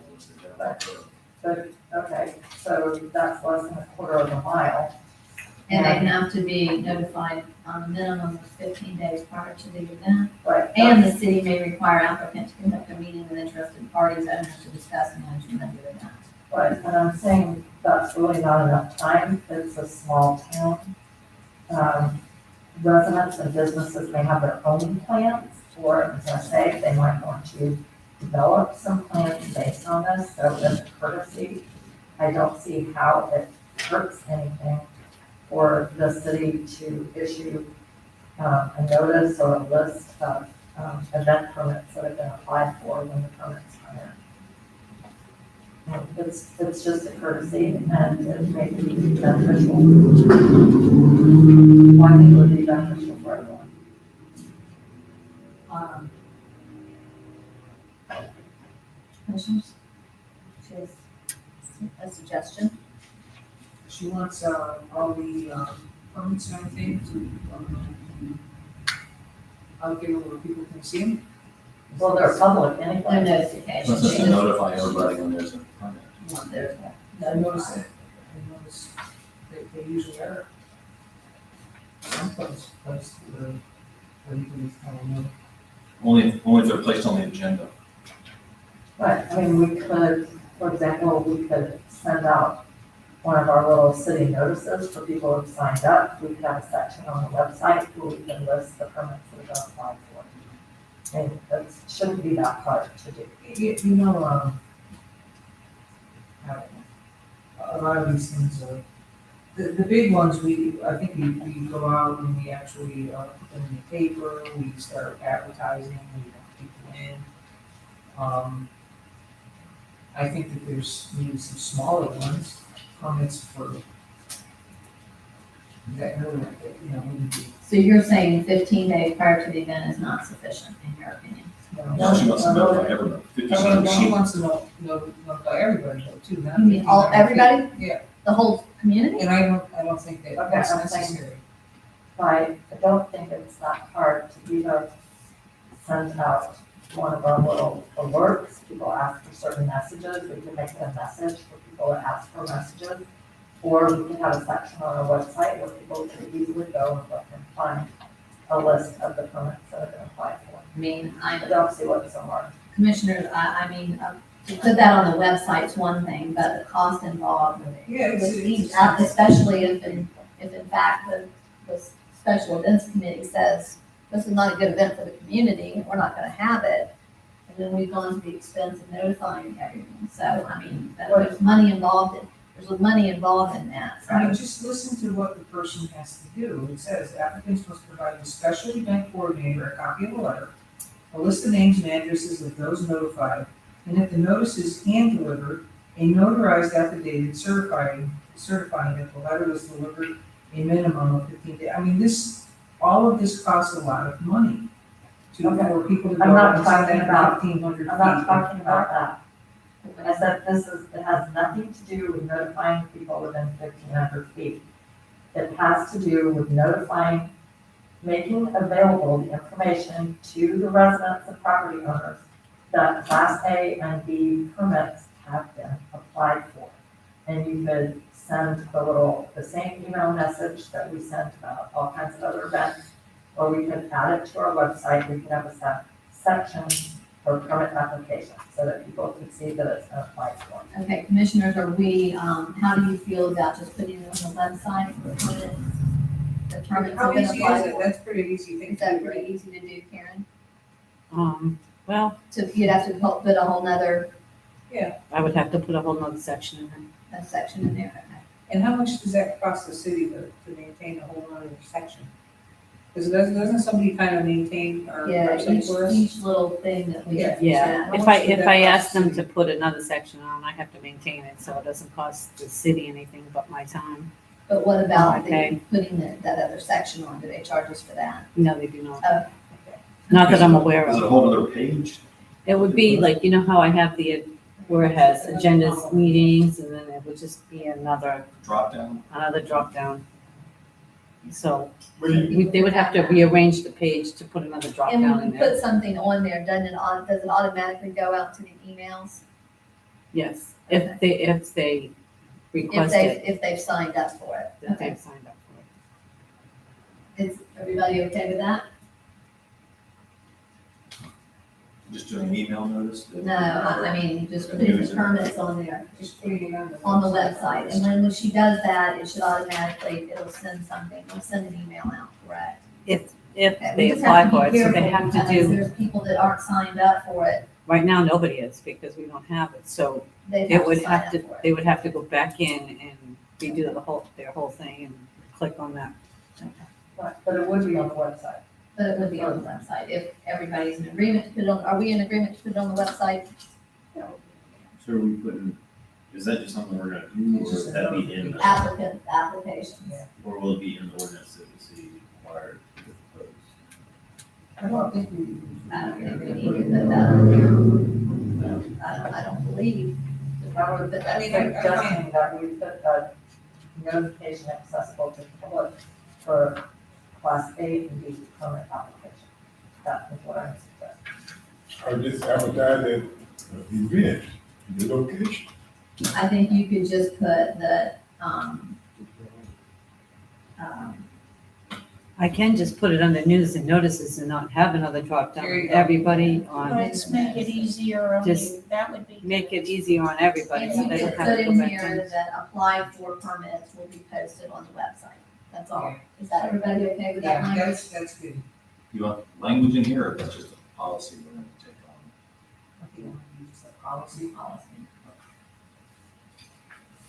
But, okay, so that's less than a quarter of a mile. And they have to be notified on a minimum of 15 days prior to the event. Right. And the city may require applicant to conduct a meeting with interested parties owners to discuss management of the event. Right, and I'm saying that's really not enough time, it's a small town. Residents and businesses may have their own plans, or as I say, they might want to develop some plans based on this, so as a courtesy, I don't see how it hurts anything for the city to issue a notice or a list of event permits that have been applied for when the permits come in. It's just a courtesy and it may be beneficial. I think it would be beneficial for everyone. Commissioners? Just a suggestion. she wants, all the, permits and everything to, out there where people can see them. Well, they're public No anyway. notification. Let's just notify everybody when there's a permit. There's I noticed that, they usually are. Some close to the, where you can, I don't know. Only if they're placed on the agenda. But, I mean, we could, for example, we could send out one of our little city notices for people who've signed up. We could have a section on the website where we can list the permits that have been applied for. And it shouldn't be that hard to do. You know, a lot of these things are, the big ones, I think we go out and we actually, put them in the paper, we start advertising, we let people in. I think that there's maybe some smaller ones, permits for that really, wouldn't be, So you're saying 15 days prior to the event is not sufficient, in your opinion? She wants to notify everyone. 50 I mean, she days. wants to notify everybody though, too, not. You mean all, 15, everybody? Yeah, The whole community? and I don't think that Okay, that's I'm saying- necessary. I don't think it's that hard to either send out one of our little alerts, people ask for certain messages, we can make it a message for people that ask for messages. Or we can have a section on our website where people can easily go and look and find a list of the permits that have been applied for. I mean, I don't see what's so hard. Commissioners, I mean, to put that on the website's one thing, but the cost involved with Yeah, with each, especially if in fact the special events committee says, this is not a good event for the community, and we're not gonna have it. And then we've gone to the expense of notifying everyone. So, I mean, there's money involved in that, I mean, so. just listen to what the person has to do. It says applicants must provide a special event coordinator a copy of the letter, a list of names and addresses of those notified, and if the notice is hand-delivered, a notarized affidavit certifying that the letter was delivered a minimum of 15 days. I mean, all of this costs a lot of money for people to go I'm not and send talking that about- 1,500 feet. I'm not talking about that. I said it has nothing to do with notifying people within 1,500 feet. It has to do with notifying, making available the information to the residents and property owners that Class A and B permits have been applied for. And you could send the same email message that we sent about all kinds of other events, or we could add it to our website. We could have a section for permit application so that people can see that it's been applied for. Okay, commissioners, how do you feel about just putting it on the website for permits? The permits How have been easy is applied it? for. That's a pretty easy thing Is to that do, right? pretty easy to do, Karen? Well, So you'd have to put a whole nother I would have to put a whole nother section in there. section in there, okay? And how much does that cost the city to maintain a whole other section? Because doesn't somebody kind of maintain our Yeah, website for us? each little thing that we. Yeah. Yeah, How if much I, would if that I cost ask them the to city? put another section on, I have to maintain it, so it doesn't cost the city anything but my time. But what about Okay. putting that other section on? Do they charge us for that? No, they do not. Oh, Not that I'm aware Is it a of. whole other page? It would be like, you know how I have where it has agendas, meetings, and then it would just be another Drop down? drop down. So Well, you- they would have to rearrange the page to put another drop And down when in we there. put something on there, does it automatically go out to the emails? Yes, if they request it, If they've signed up for it? if Okay. they've signed up for it. Is everybody okay with that? Just doing an email notice? No, I mean, just putting the permits on there, Just putting it on the website. And when she does that, it should automatically, it'll send an email out, correct? If Okay, we they just have apply to be for it, so they careful have to because do, There's people that aren't signed up for it. right now, nobody is because we don't have it. So They it have to would sign have up to, for it. they would have to go back in and redo their whole thing and click on that. But it would be on the website. But it would be on the website if everybody's in agreement to put it on, are we in agreement to put it on the website? So are we putting, is that just something we're gonna do, or would that be in, Applications. Yeah. or will it be in the ordinance that the city required to propose? I don't think we. I don't think we need to put that on there. I don't believe. If I were to put that, I mean, I- Suggesting that we put a notification accessible to the public for Class A and B permit application. That is what I'm suggesting. Or just advertise at event, the location. I think you could just put that, I can just put it under news and notices and not have another drop down. There you go. Everybody on, Let's make it easier on Just you, that would be. make it good. easier on everybody so and they you don't could have put to go in back here in. that apply for permits will be posted on the website. That's all. Is that everybody okay with that Yeah, language? that's good. You want language in here, or that's just a policy we're gonna take on? I think we use that policy.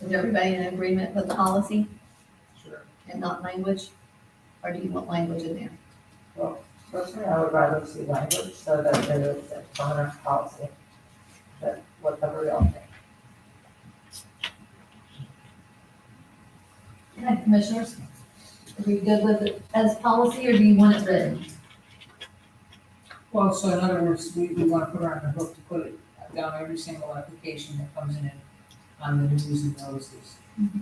Is everybody in agreement with the policy Sure. and not language? Or do you want language in there? Personally, I would rather see language so that it is a permanent policy, but whatever y'all think. Okay, commissioners, are we good with it as policy or do you want it written? Well, so in other words, we want to put her on the hook to put it down every single application that comes in on the news and notices.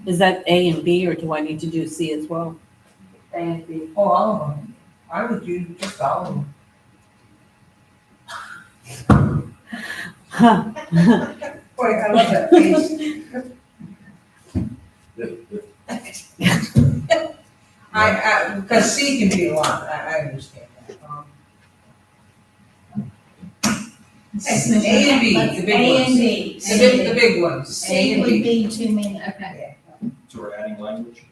Is that A and B, or do I need to do C as well? A and B. Oh, all of them. I would do just all of them. Boy, I love that face. Because C can be a lot, I understand that. A and B, the big A and ones. B. The big ones. C would be too many. Okay, So we're adding language?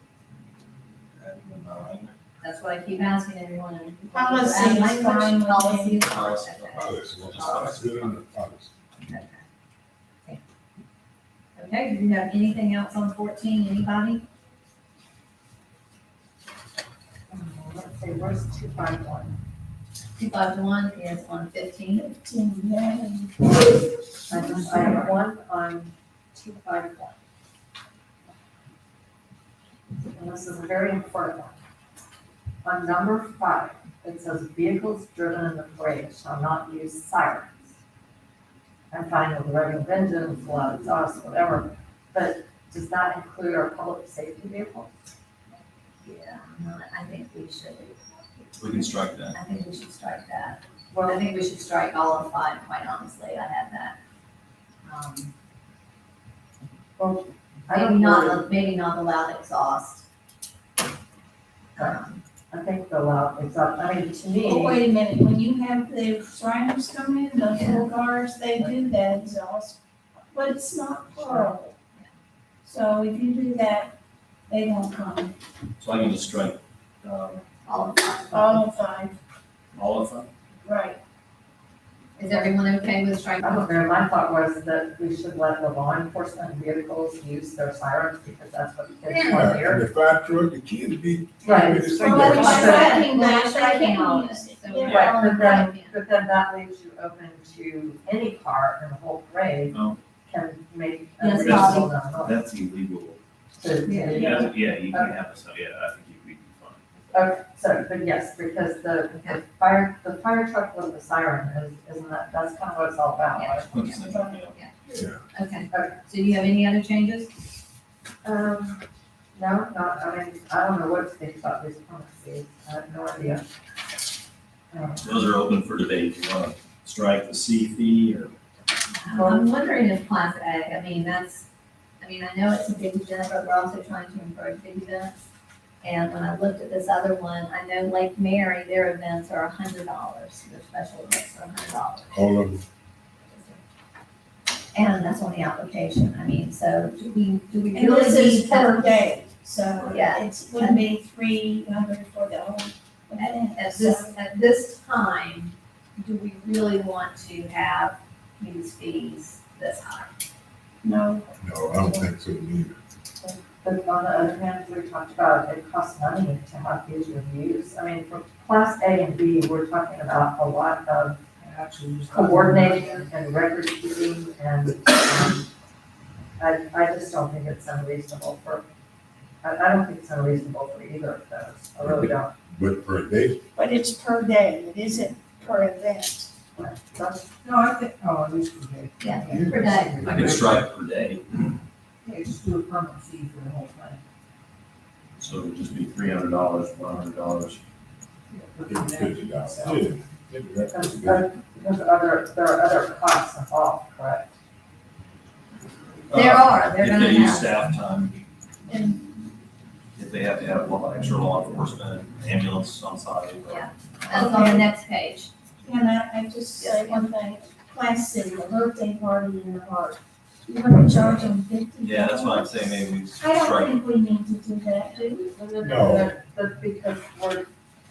Adding language. that's what I keep asking everyone. Policy Add is language, fine with Policy me. is fine, Policy. okay. Policy, good on the policy. Okay, do you have anything else on 14, anybody? Let's see, where's 251? 251 is on 15. 15, yeah. I have one on 251. And this is a very important one. On number 5, it says vehicles driven in the parade shall not use sirens. I'm fine with revving engines, loud exhaust, whatever, but does that include our public safety vehicles? Yeah, no, I think we should, We can strike that. I think we should strike that. I Well, think we should strike all of 5, quite honestly, I have that. well, I Maybe don't not, really, maybe not the loud exhaust. I think the loud exhaust, I mean, to Oh, me, wait a minute, when you have the Shriners come in, those little cars, they do that exhaust, but it's not horrible. So if you do that, they won't come, So I can just strike, All of 5. all 5, all of them? right. Is everyone okay with striking? I don't know, my thought was that we should let the law enforcement vehicles use their sirens because that's what kids want to Yeah, and hear. the fire truck, the kids be. Right. It's Well, like that's that. striking that, They striking can all of use it. it, So yeah. we're Right, all in but then that leaves you open to any car in the whole parade Oh. can make a Yes, reasonable Bobby. number. That's illegal. Yeah. Yeah, you can have this, yeah, I think you'd be fine. Okay, so, but yes, because the fire truck with the siren isn't that, that's kind of what it's all about, right? Okay, so do you have any other changes? No, not, I mean, I don't know what to think about these policies, I have no idea. Those are open for debate. You want to strike the C fee or? I'm wondering if Class A, I know it's a big event, but we're also trying to encourage big events. And when I looked at this other one, I know Lake Mary, their events are $100, their special events are $100. All of them. And that's on the application, so do we And really this need is per that? day, so Yeah. it wouldn't be 300 for the whole event. At this time, do we really want to have these fees this high? No, No, I don't think so neither. But on the other hand, we talked about it costs money to have these reviews. I mean, for Class A and B, we're talking about a lot of coordinating and record keeping and, I just don't think it's unreasonable I don't think it's unreasonable for either of those. I really don't. But per day, but it's per day, it isn't per event. That's- No, I think, at least for day. Yeah, per day. I can strike per day, Yeah, just do a permanent fee for the whole thing. so it would just be $300, $100. it's $50. Yeah, Because that's good. there are other costs involved, correct? There are, they're If gonna they use have. staff time, And if they have to have extra law enforcement, ambulance on site. Yeah. That's on the next page. can I just say one thing, Class C, a birthday party in the park, you're gonna charge them $50? Yeah, that's what I'm saying, maybe we I don't strike. think we need to do that, do we? No. That's because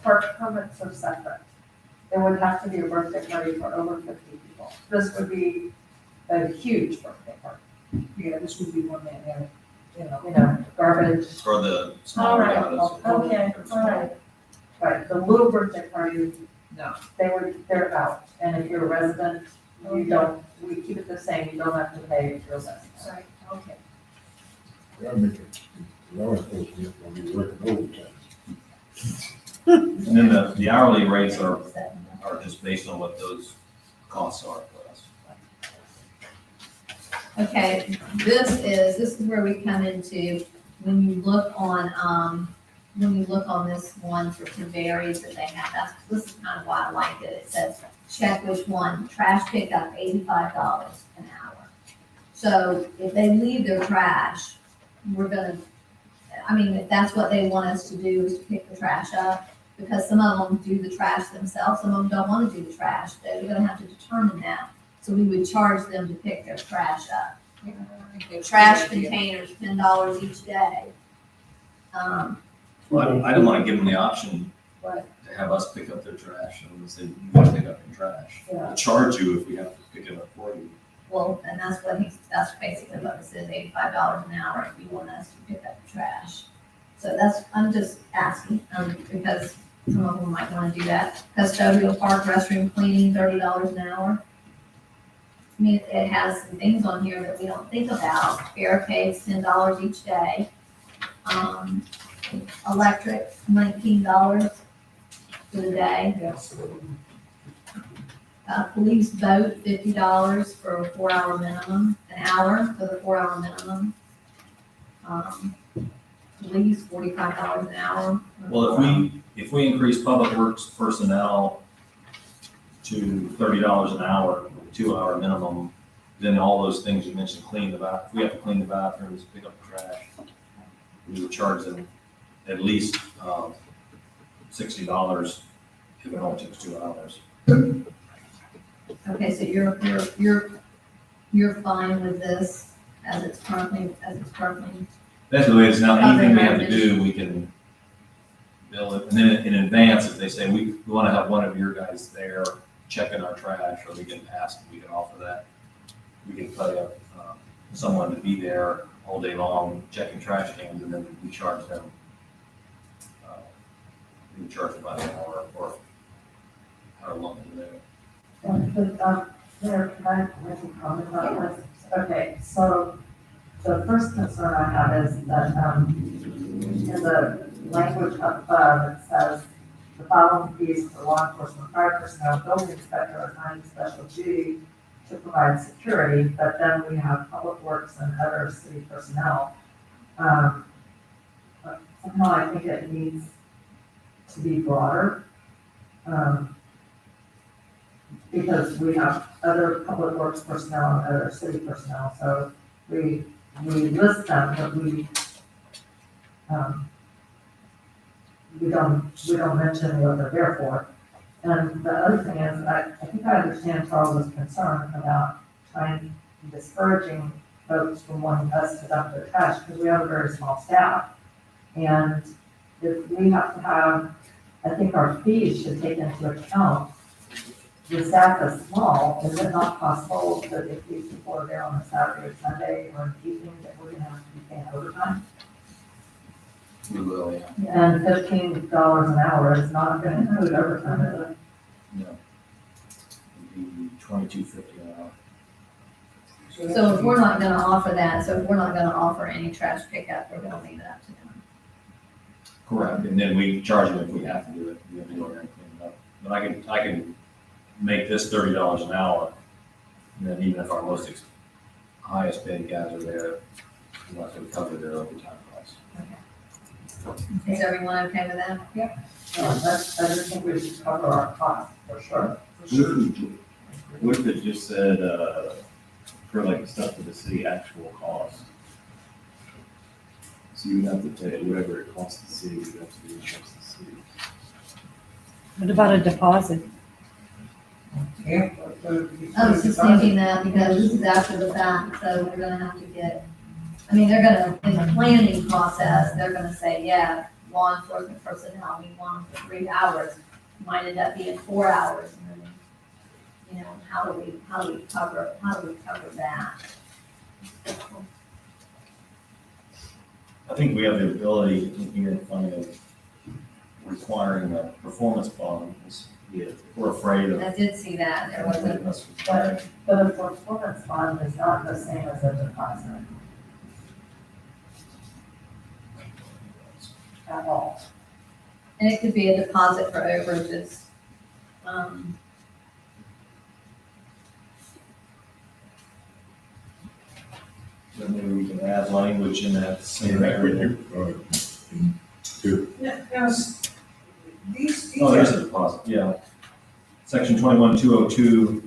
park permits are separate. There would have to be a birthday party for over 50 people. This would be a huge birthday party. Yeah, this would be one that, garbage, For the smaller All right. yachts. Okay, all right. right, the little birthday parties. No. They're out, and if you're a resident, we keep it the same, you don't have to pay if you're a resident. Right, okay. That'll make it, law enforcement gonna be working overtime. And then the hourly rates are just based on what those costs are for us. Okay, this is where we come into, when you look on this one for conveyors that they have, this is kind of why I like it. It says, check which one, trash pickup, $85 an hour. So if they leave their trash, if that's what they want us to do is to pick the trash up, because some of them do the trash themselves, some of them don't want to do the trash, they're gonna have to determine that. So we would charge them to pick their trash up. Trash containers, $10 each day. Well, I don't want to give them the option Right. to have us pick up their trash and say, you gotta pick up your trash. Yeah. We'll charge you if we have to pick it up for you. Well, and that's basically what it says, $85 an hour if you want us to pick up the trash. So I'm just asking, because some of them might wanna do that. Custodial park restroom cleaning, $30 an hour. I mean, it has some things on here that we don't think about. Barricades, $10 each day. Electric, $19 for the day. Yes. Police boat, $50 for a 4-hour minimum, an hour for the 4-hour minimum. Police, $45 an hour. Well, if we increase public works personnel to $30 an hour, 2-hour minimum, then all those things you mentioned, if we have to clean the bathrooms, pick up the trash, we would charge them at least $60 if it only takes 2 hours. Okay, so you're fine with this as it's currently. That's the way it is now. Anything we have to do, we can bill it. And then in advance, if they say, we want to have one of your guys there checking our trash, or we can ask, we can offer that. We can pay someone to be there all day long checking trash cans, and then we charge them. We charge them by the hour or however long they're there. Claire, can I make a comment on this? Okay, so the first concern I have is that, in the language up above, it says, the following fees for law enforcement, fire personnel, building inspector, assigned special duty to provide security, but then we have public works and other city personnel. But somehow I think it needs to be broader. Because we have other public works personnel and other city personnel, so we list them, but we don't mention what they're there for. And the other thing is, I think I understand Charles's concern about discouraging folks from wanting us to dump their trash, because we have a very small staff. And if we have to have, I think our fees should take into account the staff is small. Is it not possible that if these people are there on a Saturday or Sunday or an evening, that we're gonna have to be paying overtime? We will, yeah. And $15 an hour is not gonna include overtime, is it? No. It'd be $22.50 an hour. So if we're not gonna offer that, so if we're not gonna offer any trash pickup, we're gonna leave it up to them. Correct, and then we charge them if we have to do it, we have to go there and clean it up. But I can make this $30 an hour, and then even if our highest paid guys are there, we're not gonna cover their overtime costs. Is everyone okay with that? I just think we should cover our costs, for sure. What if it just said, for like stuff to the city actual cost? So you would have to pay whatever it costs the city, you would have to do it cost the city. What about a deposit? Yeah. I was just thinking that because this is after the fact, so we're gonna have to they're gonna, in the planning process, they're gonna say, yeah, law enforcement personnel, we want them for 3 hours. Might end up being 4 hours, and then, how do we cover that? think we have the ability in here, funny, of requiring a performance bond. If we're afraid of. I did see that, there wasn't, But a performance bond is not the same as a deposit at all. and it could be a deposit for overages. Then maybe we can add language in that same Right, would area. you, Now, these Oh, there's are, a deposit, yeah. Section 21202,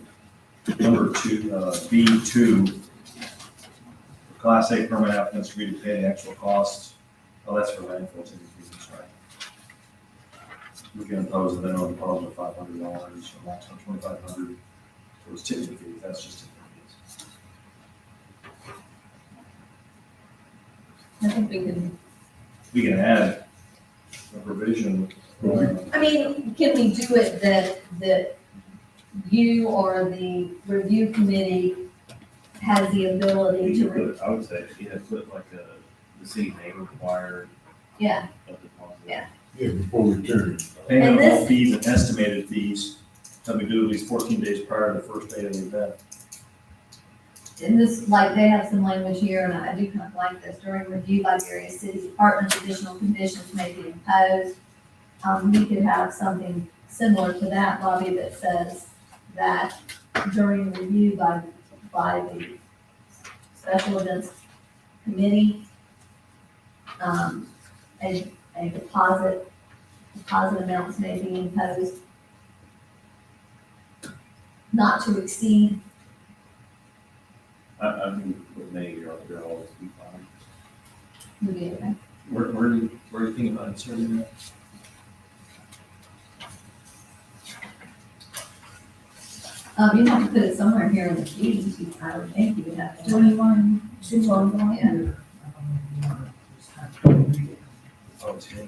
number 2, B2. Class A permit applicants agree to pay the actual cost. Oh, that's for landfills and fees, right? We can impose a minimum deposit of $500 or maximum $2,500 towards tipping fees. That's just tipping fees. I think We can add a provision. I mean, can we do it that you or the review committee has the ability You to, could put, I would say, put like the city may require yeah, a deposit. Yeah. yeah, before we turn it. Payment of And all this- fees and estimated fees shall be due at least 14 days prior to the first day of the event. and this, like, they have some language here, and I do kind of like this, during review by various city departments, additional conditions may be imposed. We could have something similar to that, Bobby, that says that during review by the special events committee, a deposit amounts may be imposed not to exceed. I think with May, you're always be fine. would be okay. Where are you thinking about inserting that? You have to put it somewhere here in the fees, I would think you would have to. 21,201. Yeah. Oh, it's here.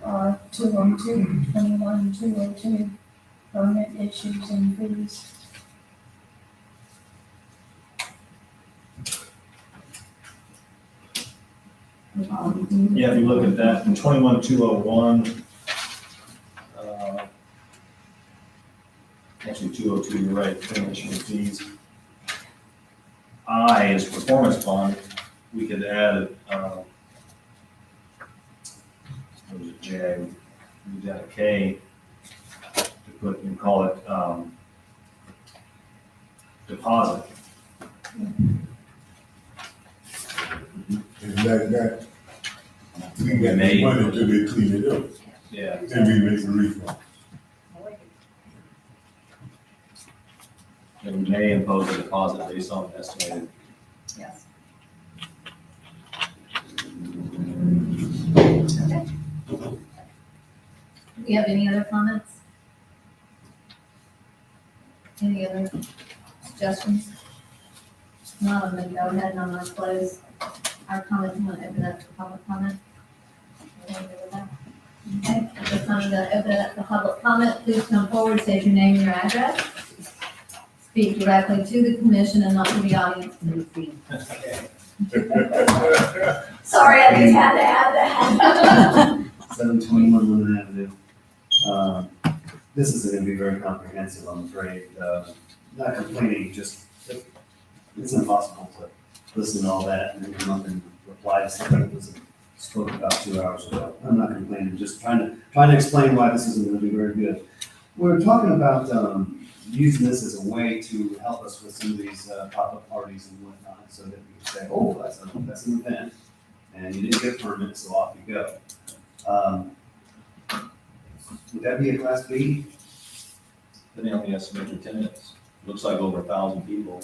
Or 202, 21,202, permit issues and fees. Yeah, if you look at that, in 21201, actually 202, you're right, termination of fees. I is performance bond, we could add, what was it, J, we add a K to put, and call it, deposit. And that, we got the money till they clean it up, Yeah. then we make a refund. And we may impose a deposit based on estimated. Yes. Do you have any other comments? Any other suggestions? Not, I'm gonna go ahead and I'm gonna close our comment, I'm gonna open up to public comment. Everyone good with that? Okay, at this time, I'm gonna open it up to public comment, please come forward, state your name and your address. Speak directly to the commission and not to the audience, please. Sorry, I just had to add that. 721 Linden Avenue. This isn't gonna be very comprehensive, I'm afraid. Not complaining, just, it's impossible to listen to all that and then come up and reply to something that was spoken about 2 hours ago. I'm not complaining, just trying to explain why this isn't gonna be very good. We're talking about, using this as a way to help us with some of these, pop-up parties and whatnot, so that we can say, oh, that's an event, and you didn't get a permit, so off you go. Would that be a class B? Depending on the estimated attendance, looks like over 1,000 people.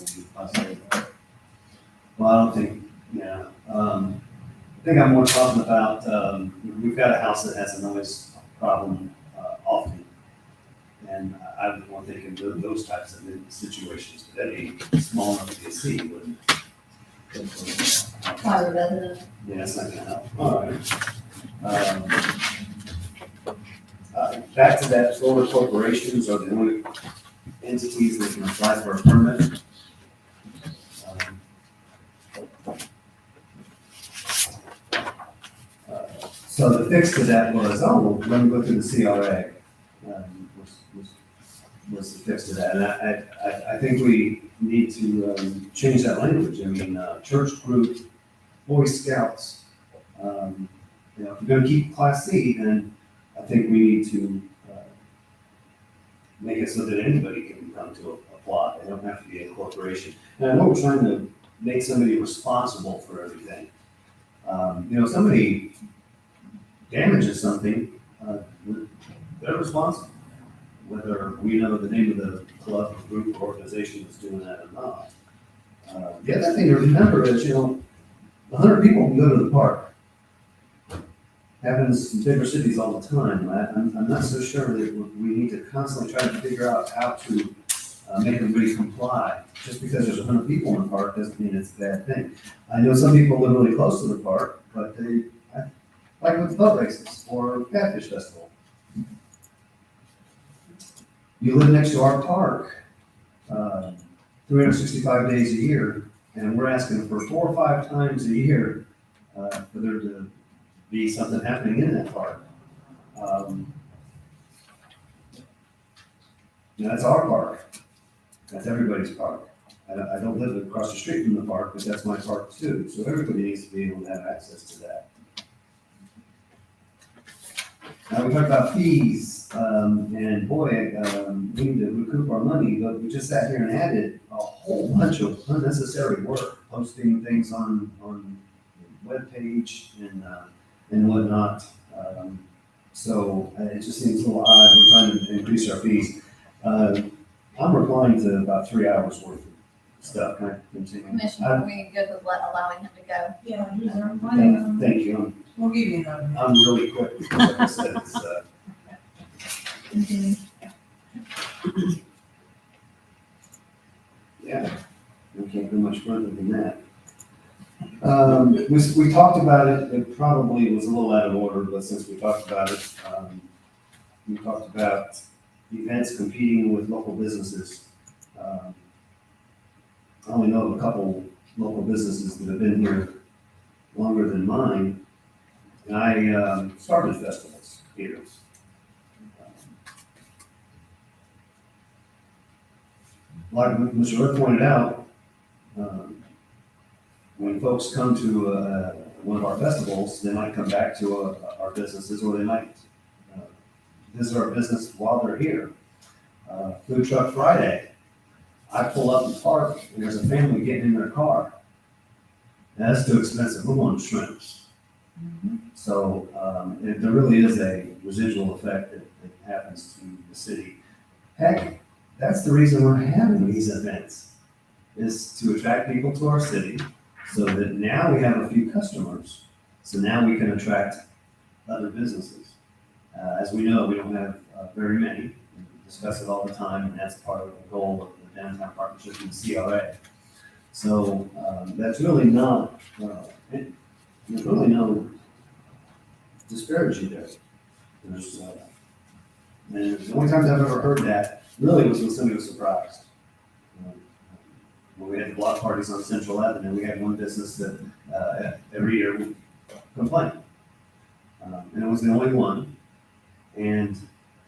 Well, I don't think, yeah. I think I'm more talking about, we've got a house that has a noise problem often. And I was more thinking of those types of situations, but any small enough to see wouldn't. Private resident. Yeah, that's not gonna help. All right. Back to that, Florida corporations are the only entities that can apply for a permit. So the fix to that was, oh, well, let me go through the CRA, was the fix to that. And I think we need to change that language. I mean, church group, Boy Scouts, you know, if we're gonna keep Class C, then I think we need to make it so that anybody can come to apply. They don't have to be a corporation. And I know we're trying to make somebody responsible for everything. You know, if somebody damages something, they're responsible. Whether we know the name of the club, or group, or organization that's doing that or not. The other thing to remember is, you know, 100 people can go to the park. Happens in bigger cities all the time. I'm not so sure that we need to constantly try to figure out how to make everybody comply. Just because there's 100 people in the park doesn't mean it's a bad thing. I know some people live really close to the park, but they, like with boat races or catfish festival. You live next to our park, 365 days a year, and we're asking for 4 or 5 times a year for there to be something happening in that park. That's our park. That's everybody's park. I don't live across the street from the park, but that's my park too. So everybody needs to be able to have access to that. Now, we talked about fees, and boy, we need to recoup our money, but we just sat here and added a whole bunch of unnecessary work, posting things on the webpage and whatnot. So it just seems a little odd. We're trying to increase our fees. I'm replying to about 3 hours worth of stuff. Can I continue? Commissioner, are we good with allowing him to go? Yeah, he's our money. Thank you. We'll give you another. I'm really quick. Like I said, it's, yeah, we can't go much further than that. We talked about it. It probably was a little out of order, but since we talked about it, we talked about events competing with local businesses. I only know of a couple local businesses that have been here longer than mine. And I started festivals here. Like Mr. Earth pointed out, when folks come to one of our festivals, they might come back to our businesses, or they might visit our business while they're here. Food Truck Friday, I pull up and park, and there's a family getting in their car. Now, that's too expensive. We're going to shrimps. So there really is a residual effect that happens to the city. Heck, that's the reason we're having these events, is to attract people to our city, so that now we have a few customers. So now we can attract other businesses. As we know, we don't have very many. We discuss it all the time, and that's part of the goal of the downtown partnership and the CRA. So that's really not, there's really no disparaging there. There's, and the only times I've ever heard that really was when somebody was surprised. When we had the block parties on Central Avenue, we had one business that every year would complain. And it was the only one. And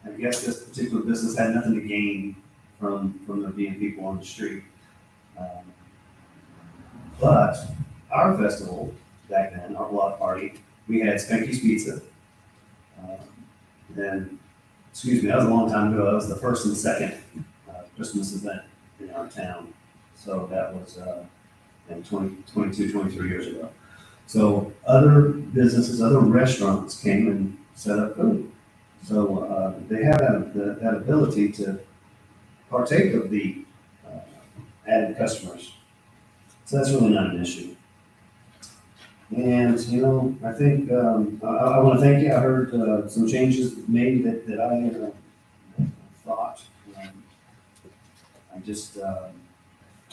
I guess this particular business had nothing to gain from there being people on the street. But our festival back then, our block party, we had Spanky's Pizza. Then, excuse me, that was a long time ago. That was the first and second Christmas event in our town. So that was 23 years ago. So other businesses, other restaurants came and set up food. So they have that ability to partake of the added customers. So that's really not an issue. And, I think, I want to thank you. I heard some changes made that I thought. I just,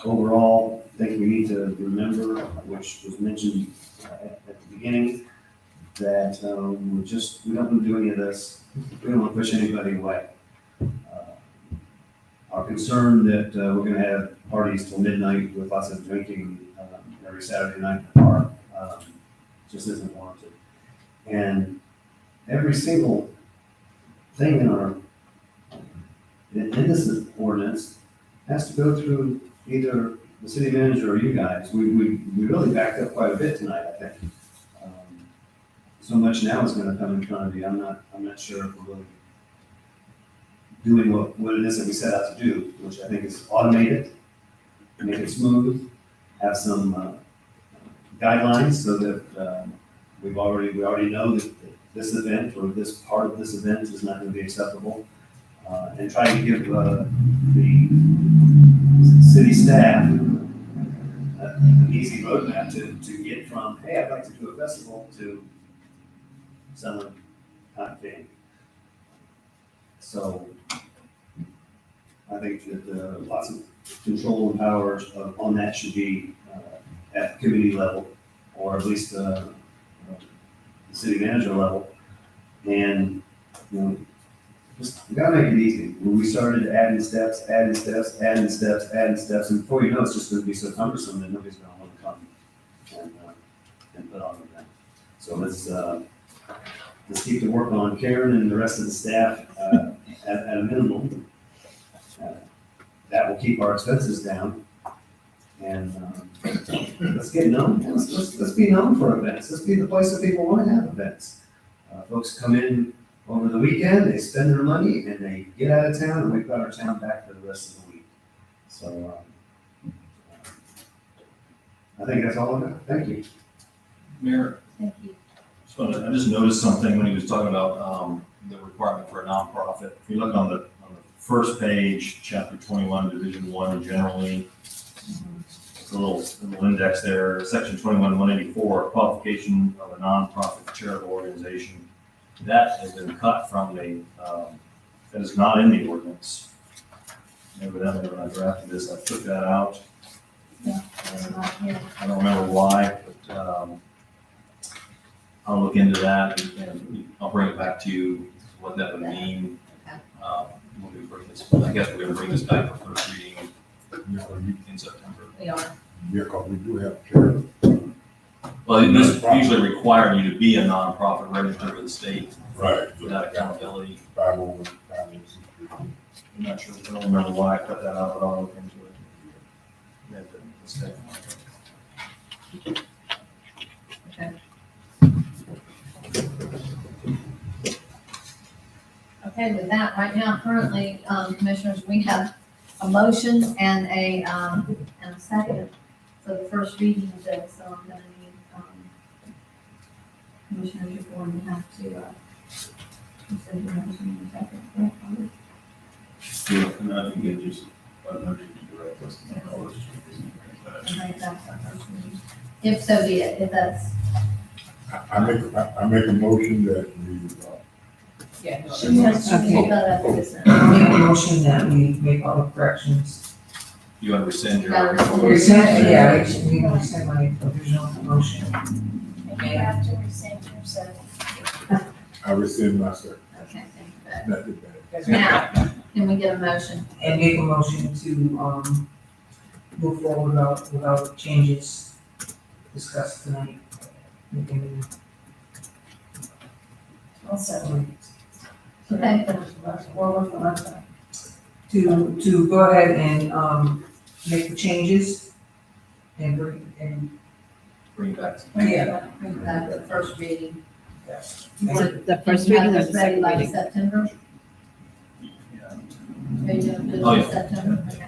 overall, think we need to remember, which was mentioned at the beginning, that we don't want to do any of this. We don't want to push anybody away. Our concern that we're going to have parties till midnight with lots of drinking every Saturday night in the park just isn't warranted. And every single thing in this ordinance has to go through either the city manager or you guys. We really backed up quite a bit tonight, I think. So much now is gonna come in front of you. I'm not sure if we're really doing what it is that we set out to do, which I think is automate it, make it smooth, have some guidelines so that we already know that this event or this part of this event is not going to be acceptable, and try to give the city staff an easy roadmap to get from, hey, I'd like to do a festival, to some kind of thing. So I think that lots of control and powers on that should be at committee level, or at least the city manager level. And, just, we gotta make it easy. When we started adding steps, and before you know, it's just gonna be so cumbersome that nobody's gonna wanna come and put on an event. So let's keep the work on Karen and the rest of the staff at a minimum. That will keep our expenses down. And let's get known. Let's be known for events. Let's be the place that people want to have events. Folks come in over the weekend, they spend their money, and they get out of town, and we've got our town back for the rest of the week. So I think that's all I got. Thank you. Mayor, Thank you. I just noticed something when he was talking about the requirement for a nonprofit. If you look on the first page, chapter 21, division 1, generally, it's a little index there, section 21-184, qualification of a nonprofit charitable organization. That has been cut from that is not in the ordinance. Evidently, when I drafted this, I took that out. Yeah, they're not here. I don't remember why, but I'll look into that and I'll bring it back to you, what that would mean. When we bring this, I guess we're gonna bring this back for first reading in September. We are. Yeah, because we do have charity. Well, this usually require you to be a nonprofit registered with the state Right. for that accountability. 501, 506. I'm not sure, I don't remember why I cut that out, but I'll look into it. Yeah, the mistake. Okay, with that, right now, currently, commissioners, we have a motion and a second for the first reading of this, so I'm gonna need, commissioners, you're going to have to, consider the motion in a second, correct? Yeah, and I think it just, I don't know, you can direct us to make all those changes. Okay, that's our first reading. If so be it, if that's, I make a motion that we, Yeah. no, She has to Okay. make that's consent. I'll make a motion that we make all the corrections. You want to rescind your? Gotta rescind. Yeah, we don't send my original motion. And you have to rescind yourself. I rescind myself. Okay, thank you, Beth. Not too bad. That's right. Now, can we get a motion? And make a motion to, move forward without changes discussed tonight. We can- I'll second. Okay. To go ahead and, make the changes and Bring it back. Yeah. Bring back the first reading. The first Can you reading have or this the ready second by reading? September? Yeah. Are you gonna do it Oh, in yeah. September? Okay. Okay.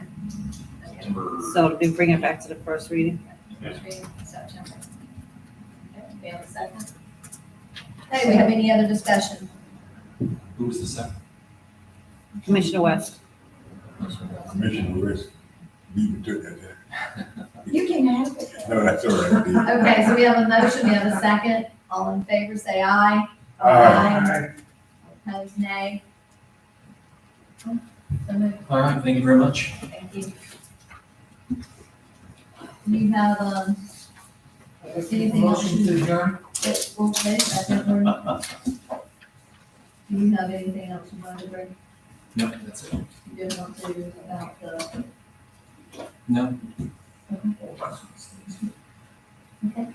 September. So we bring it back to the first reading. First reading in September. Okay, we have a second. Okay, we have any other discussion? Who was the second? Commissioner West. Commissioner West, leave it to that. You can have it. No, that's all right. Okay, so we have a motion, we have a second. All in favor, say aye. Aye. Opposed, nay. So moved. All right, thank you very much. Thank you. You have, anything else? motion to adjourn. Okay, I think we're. Do you have anything else you want to bring? No, that's it. You didn't want to about the, No. okay.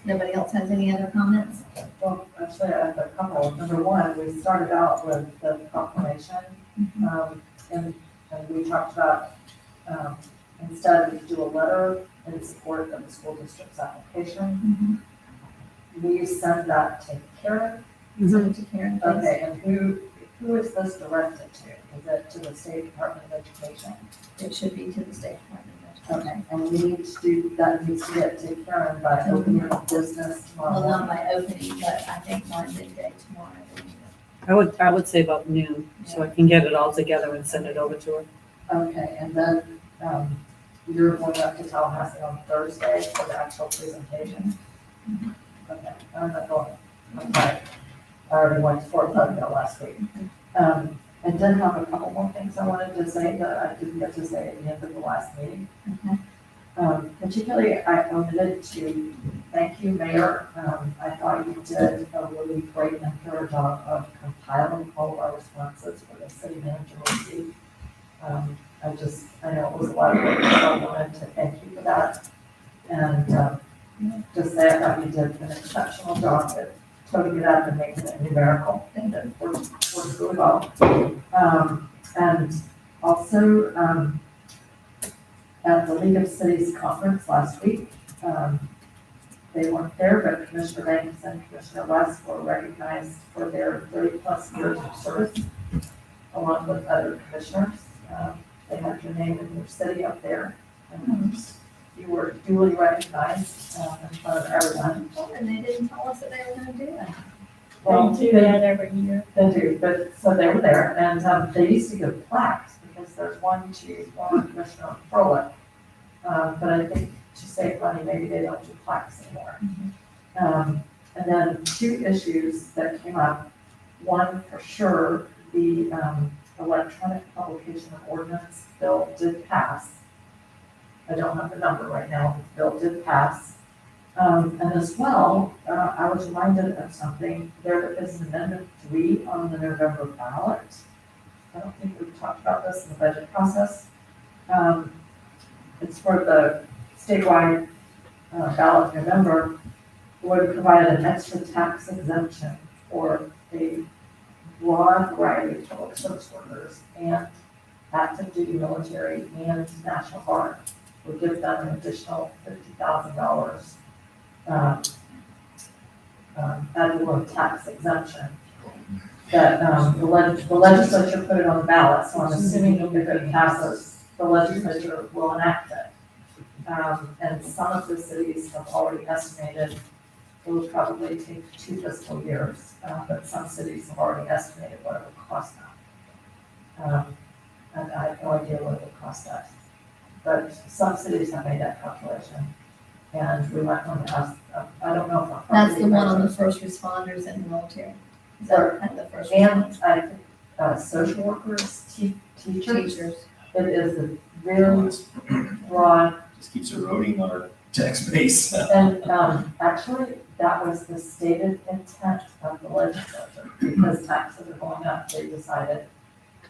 Nobody else has any other comments? Well, actually, I have a couple. Number one, we started out with the proclamation, and we talked about, instead we do a letter in support of the school district's application. We send that to Karen. Send it to Karen, please. Okay, and who is this directed to? Is it to the State Department of Education? It should be to the State Department of Education. Okay, and we need to do, that needs to get to Karen by opening of business tomorrow Well, not morning. by opening, but I think by midday tomorrow. I would say about noon, so I can get it all together and send it over to her. Okay, and then, you're going up to Tallahassee on Thursday for the actual presentation? Okay, I'm not going, okay. I already went to Fort Lauderdale last week. I did have a couple more things I wanted to say that I didn't get to say at the end of the last meeting. Particularly, I wanted to thank you, Mayor. I thought you did a really great and thorough job of compiling all of our responses for the city manager received. I know it was a lot of work, so I wanted to thank you for that. And just say I thought you did an exceptional job at toting it up and making it numerical, and it worked really well. And also, at the League of Cities conference last week, they weren't there, but Commissioner Banks and Commissioner West were recognized for their 30-plus years of service, along with other commissioners. They had your name in your city up there, and you were duly recognized in front of everyone. Oh, and they didn't tell us that they were gonna do that. Well, They do that every year. They do, but, so they were there, and they used to give plaques, because there's one to former Commissioner Froelich. But I think to save money, maybe they don't do plaques anymore. And then two issues that came up. One, for sure, the electronic publication of ordinance bill did pass. I don't have the number right now, but the bill did pass. And as well, I was reminded of something. There is Amendment 3 on the November ballot. I don't think we've talked about this in the budget process. It's for the statewide ballot in November, would provide an extra tax exemption for a broad variety of public service workers and active duty military and National Guard. Would give them an additional $50,000 ad valorem tax exemption. That the legislature put it on the ballot, so I'm assuming if it passes, the legislature will enact it. And some of the cities have already estimated it will probably take 2 fiscal years, but some cities have already estimated what it would cost them. And I have no idea what it would cost us. But some cities have made that calculation, and we might want to ask, I don't know if our. That's the one on the first responders and the military. Is that kind of the first? And I think, social workers, teachers, Teachers. it is a really broad, Just keeps eroding our tax base. and, actually, that was the stated intent of the legislature, because taxes are going up, they decided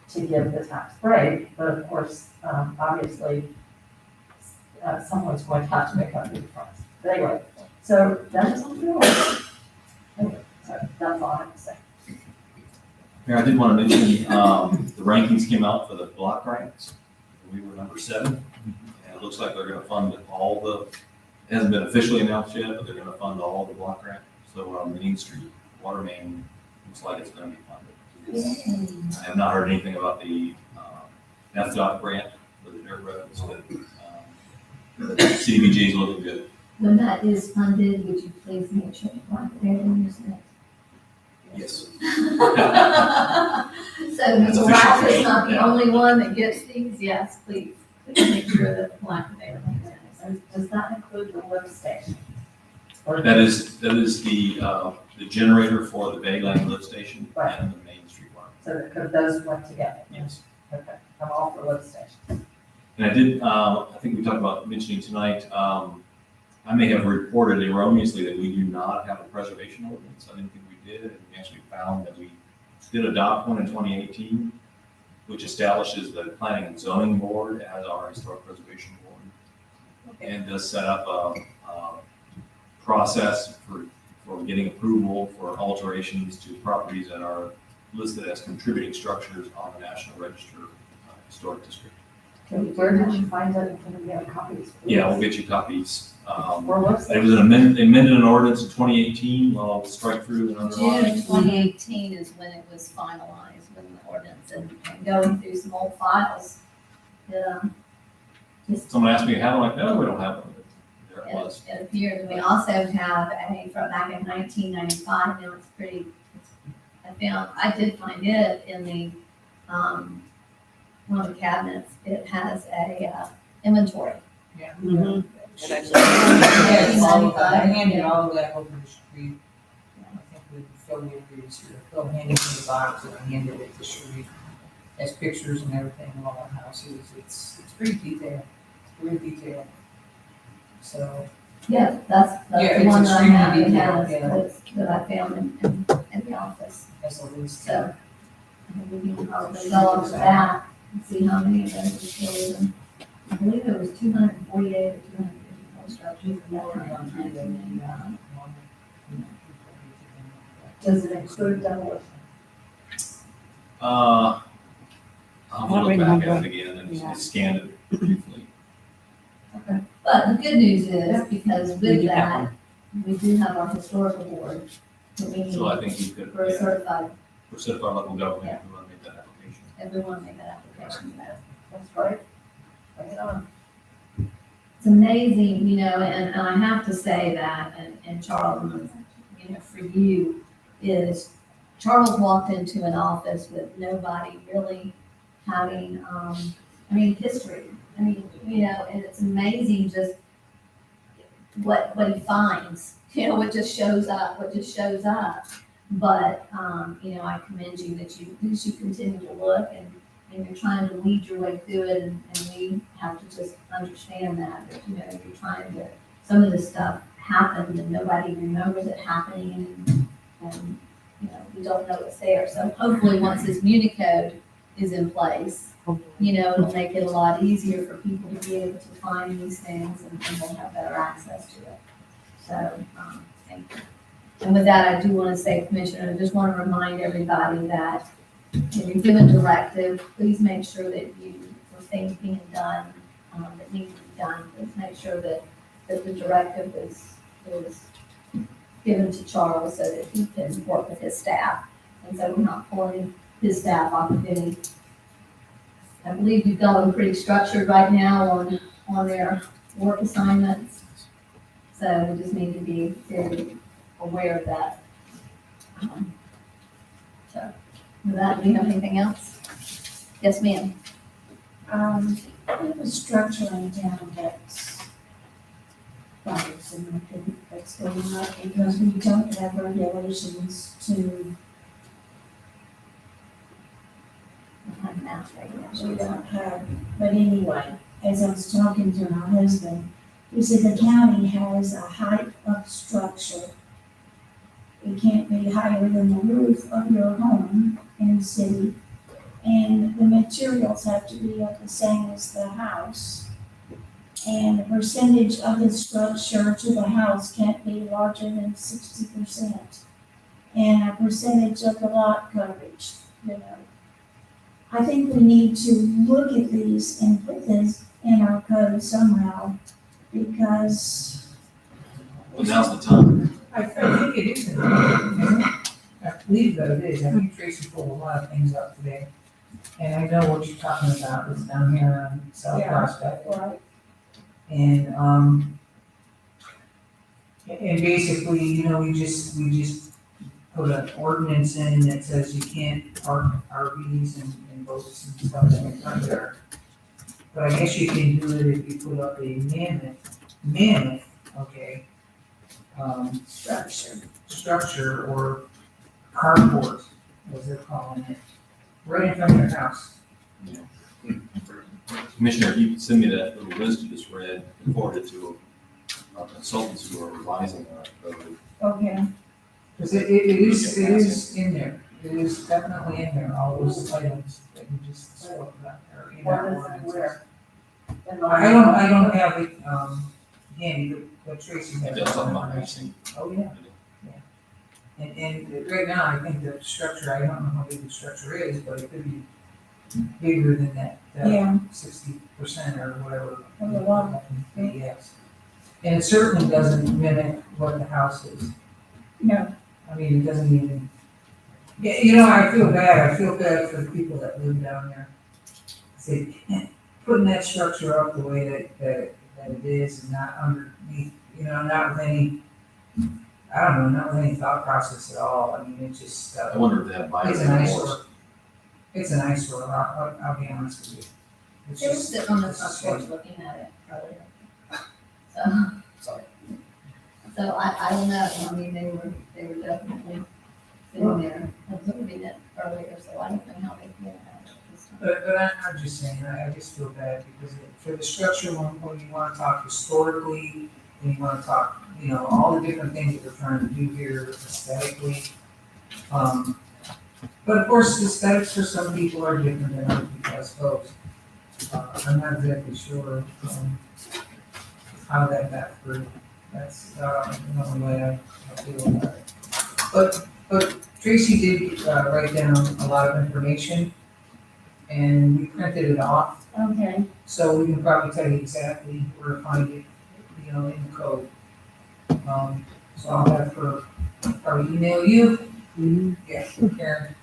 to give the tax break, but of course, obviously, someone's going to have to make up the difference. But anyway, so that's something else. Anyway, so that's all I have to say. Here, I did want to mention, the rankings came out for the block grants. We were number 7, and it looks like they're gonna fund all the, it hasn't been officially announced yet, but they're gonna fund all the block grant. So, Main Street water main looks like it's gonna be funded. I have not heard anything about the, FDOT grant for the dirt roads, but, CDBG is looking good. When that is funded, would you please make sure to mark it in your minutes? Yes. So That's Black official, is not the yeah. only one that gets these, yes, please make sure that Black is there. And does that include the lift station? Or- That is the generator for the Bay Lane lift station Right. and the Main Street one. So because those went together? Yes. Okay, I'm all for lift station. And I did, I think we talked about mentioning tonight, I may have reported erroneously that we do not have a preservation ordinance. I didn't think we did, and we actually found that we did adopt one in 2018, which establishes the Planning and Zoning Board as our historic preservation board. And does set up a process for for getting approval for alterations to properties that are listed as contributing structures on the National Register Historic District. Where did you find it? Can we have copies? please? Yeah, we'll get you copies. Where was It it? was amended an ordinance in 2018, I'll strike through and underline. June of 2018 is when it was finalized, when the ordinance, and going through some old files. Yeah. Someone asked me, how, I'm like, no, we don't have one. There it was. It appears, and we also have a, from back in 1995, now it's pretty, I did find it in the, one of the cabinets, it has a, inventory. Yeah. Mhm. It actually- Yes, all of that. I handed all of that over to Sheree. I think we filled in these, Phil handed me the box and I handed it to Sheree. Has pictures and everything of all our houses. It's pretty detailed. It's very detailed. So, Yeah, that's Yeah, the it's one that I have, it extremely has, detailed, that I found in the office, that's a list. so. I think we can probably go over that and see how many of those are still even. I believe it was 248 or 254 structures in that time, 1995. Does it include demolition? I'll don't look back remember. at it again and Yeah. scan it briefly. But the good news is, because We with do have that, we do have our historical board, that we So I need think you could, for a yeah, certified, for certified local government, we want to make that application. everyone make that application now. That's right. Bring it on. It's amazing, and I have to say that, and Charles, for you, is Charles walked into an office with nobody really having, history. And it's amazing just what he finds, what just shows up. But, I commend you that you continue to look and you're trying to weed your way through it, and we have to just understand that, you're trying to, some of this stuff happened and nobody remembers it happening, and we don't know it's there. So hopefully, once this Municode is in place, it'll make it a lot easier for people to be able to find these things, and we'll have better access to it. So, thank you. And with that, I do want to say, Commissioner, I just want to remind everybody that when you're given directive, please make sure that for things being done, that need to be done, please make sure that the directive is given to Charles so that he can work with his staff. And so we're not pulling his staff off of any. I believe you've got them pretty structured right now on their work assignments. So we just need to be very aware of that. So with that, do you have anything else? Yes, ma'am. It was structuring down that's fires and I think that's going up because we don't have regulations to, we don't have, but anyway, as I was talking to my husband, he said the county has a height of structure. It can't be higher than the roof of your home in the city. And the materials have to be of the same as the house. And the percentage of the structure to the house can't be larger than 60%. And a percentage of the lot coverage, I think we need to look at these and put this in our code somehow, because Well, now's the time. I think it is. I believe that it is. I think Tracy pulled a lot of things up today. And I know what you're talking about. It's down here on South Yeah. Prospect. right, And, and basically, we just put an ordinance in that says you can't park RVs and boats and stuff in the front yard. But I guess you can do it if you put up a mammoth, okay, structure or carport, as they're calling it, right in front of your house. Commissioner, if you could send me that little list you just read and forward it to our consultants who are revising our code. okay. Because it is in there. It is definitely in there, all those items that you just spoke about are in our What is it ordinances. where? I don't have it, handy, but Tracy has. That's something about racing. Oh, yeah. And right now, I think the structure, I don't know how big the structure is, but it could be bigger than that, Yeah. 60% or whatever. Of the water. Yes. And it certainly doesn't mimic what the house is. No, I mean, it doesn't even, yeah, you know, I feel bad for the people that live down there. See, putting that structure up the way that it is and not underneath, you know, not with any, I don't know, not with any thought process at all. I mean, it just, I wonder if they have buyers it's an remorse. eyesore. It's an eyesore, I'll be honest with you. It's They were just- sitting on the it's front just porch looking at it earlier. So, Sorry. so I don't know, I mean, they were definitely sitting there observing it earlier, so I don't know how they feel about it this time. But I'm just saying, I just feel bad because for the structure, when you wanna talk historically, when you wanna talk, you know, all the different things that we're trying to do here aesthetically. But of course, aesthetics for some people are different than other people, I suppose. I'm not exactly sure, how that got through. That's, the only way I feel about it. But Tracy did, write down a lot of information, and we printed it off, okay. so we can probably tell you exactly where to find it, you know, in the code. So I'll have her probably email you. Yeah, Karen,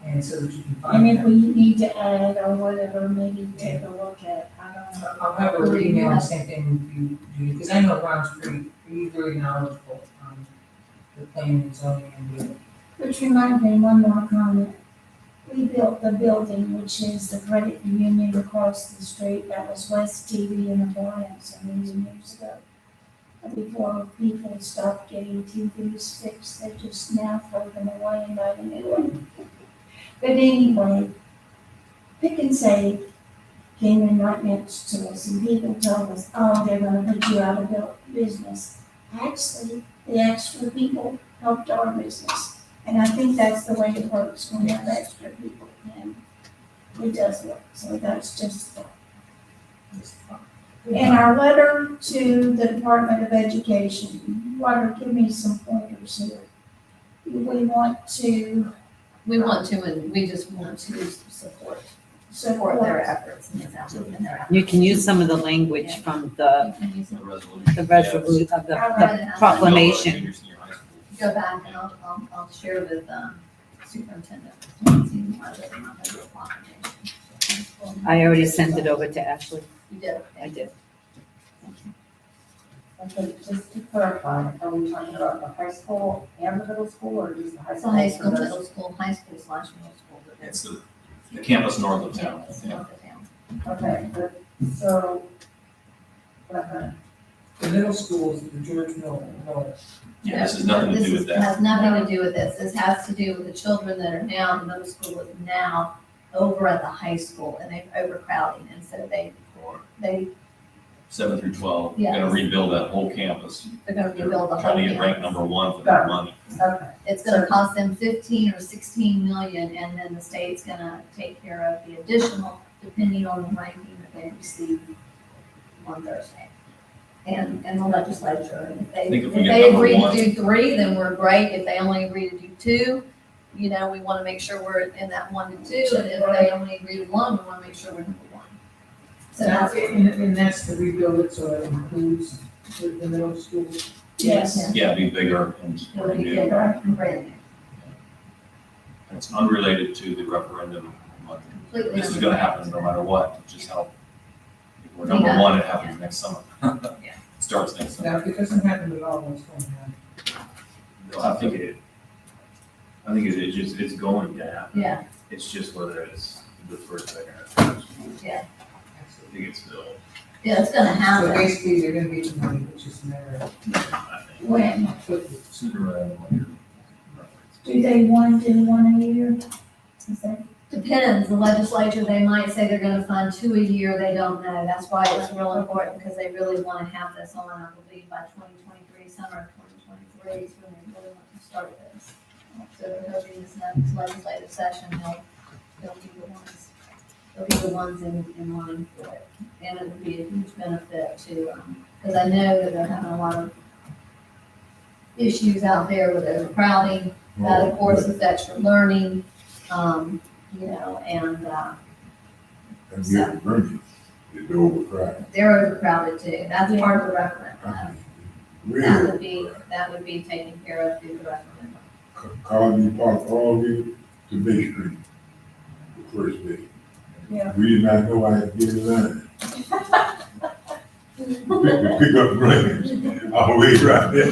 and so that you can And find if that. we need to add or whatever, maybe take a look at, I don't know. I'll have her email the same thing with you, Judy, because I know Ron's pretty very knowledgeable on the planning and zoning and the. Which reminds me, one more comment. We built the building, which is the credit union across the street, that was West TV and Appliance, and these years ago. Before people stopped getting TVs fixed, they just now throw them away and buy a new one. But anyway, Pick and Save came in right next to us, and people told us, oh, they're gonna put you out of business. Actually, the extra people helped our business. And I think that's the way it works when you have extra people, and it does work, so that's just. In our letter to the Department of Education, give me some pointers here. We want to We want to, and we just want to support their efforts and their efforts. You can use some of the language from the, You can use it. The resolution. the resolution of the proclamation. Junior, senior high school. Go back and I'll share with, superintendent. whether or not there's a proclamation. I already sent it over to Ashley. You did. I did. Okay, just to clarify, are we talking about the high school and the middle school, or just the high It's a school? high school, middle school, high school / middle school, but It's there's. the campus north of town. It's Yeah. north of town. Okay, but, so, The middle school is the George Miller. Yeah, this has nothing to do with This that. has nothing to do with this. This has to do with the children that are now, the middle school is now over at the high school, and they're overcrowding, and so they, 7 through 12, Yes. gonna rebuild that whole campus. they're gonna rebuild the whole Trying to get ranked campus. #1 for that money. okay, It's gonna cost them 15 or 16 million, and then the state's gonna take care of the additional, depending on the ranking that they receive on Thursday. And the legislature, if they, think if if we get they agree #1. to do 3, then we're great. If they only agree to do 2, we wanna make sure we're in that 1 to 2, and if they only agree to 1, we wanna make sure we're number 1. So that's, And that's to rebuild it so it includes the middle school. Yes. Yeah, be bigger and it'll be new. bigger and brand new. It's unrelated to the referendum money. Completely This is gonna happen no matter what, just help. If we're Yeah. #1, it happens next summer. Yeah. Starts next summer. Now, if it doesn't happen at all, what's going on? I think it's going to happen. Yeah, It's just whether it's the first, second, or third. yeah, I think it's still, yeah, it's gonna So happen. basically, they're gonna get the money, which is a matter of I think, When, sooner rather than later. do they want to do 1 a year? Is that, Depends, the legislature, they might say they're gonna fund 2 a year, they don't know, that's why it's real important, because they really wanna have this on, I believe, by 2023, summer of 2023 is when they really want to start this. So they're hoping this next legislative session, they'll be the ones in line for it. And it would be a huge benefit to, because I know that they're having a lot of issues out there with overcrowding. That, of course, affects your learning, you know, and, And get running, it's overcrowded. they're overcrowded too. That's part of the referendum. That Really, would be taken care of through the referendum. Colony Park all the way to Bay Street, the first day. Yeah. We did not know I had to get in line. Pick up running, all the way right there,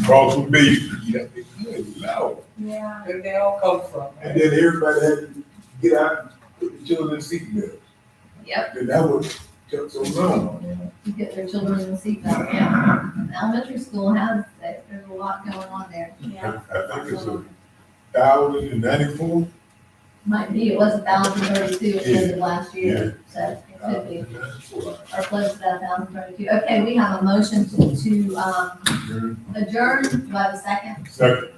across from Bay Street. Good Lord. Yeah. Where they all come from. And then everybody had to get out and put the children in seatbelts. Yep, And that was, took so long. to get their children in the seatbelt, yeah. Elementary school has, there's a lot going on there. I think it's 1,094. Might be, it was 1,032 at the end of last year, so it could be, 1,094. or close to that 1,032. Okay, we have a motion to adjourn. Do I have a second? Second.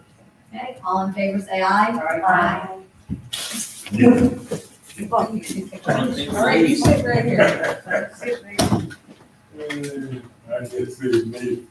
Okay, all in favor, say aye. Aye. All right, you sit right here. Sit right here. I guess it's me.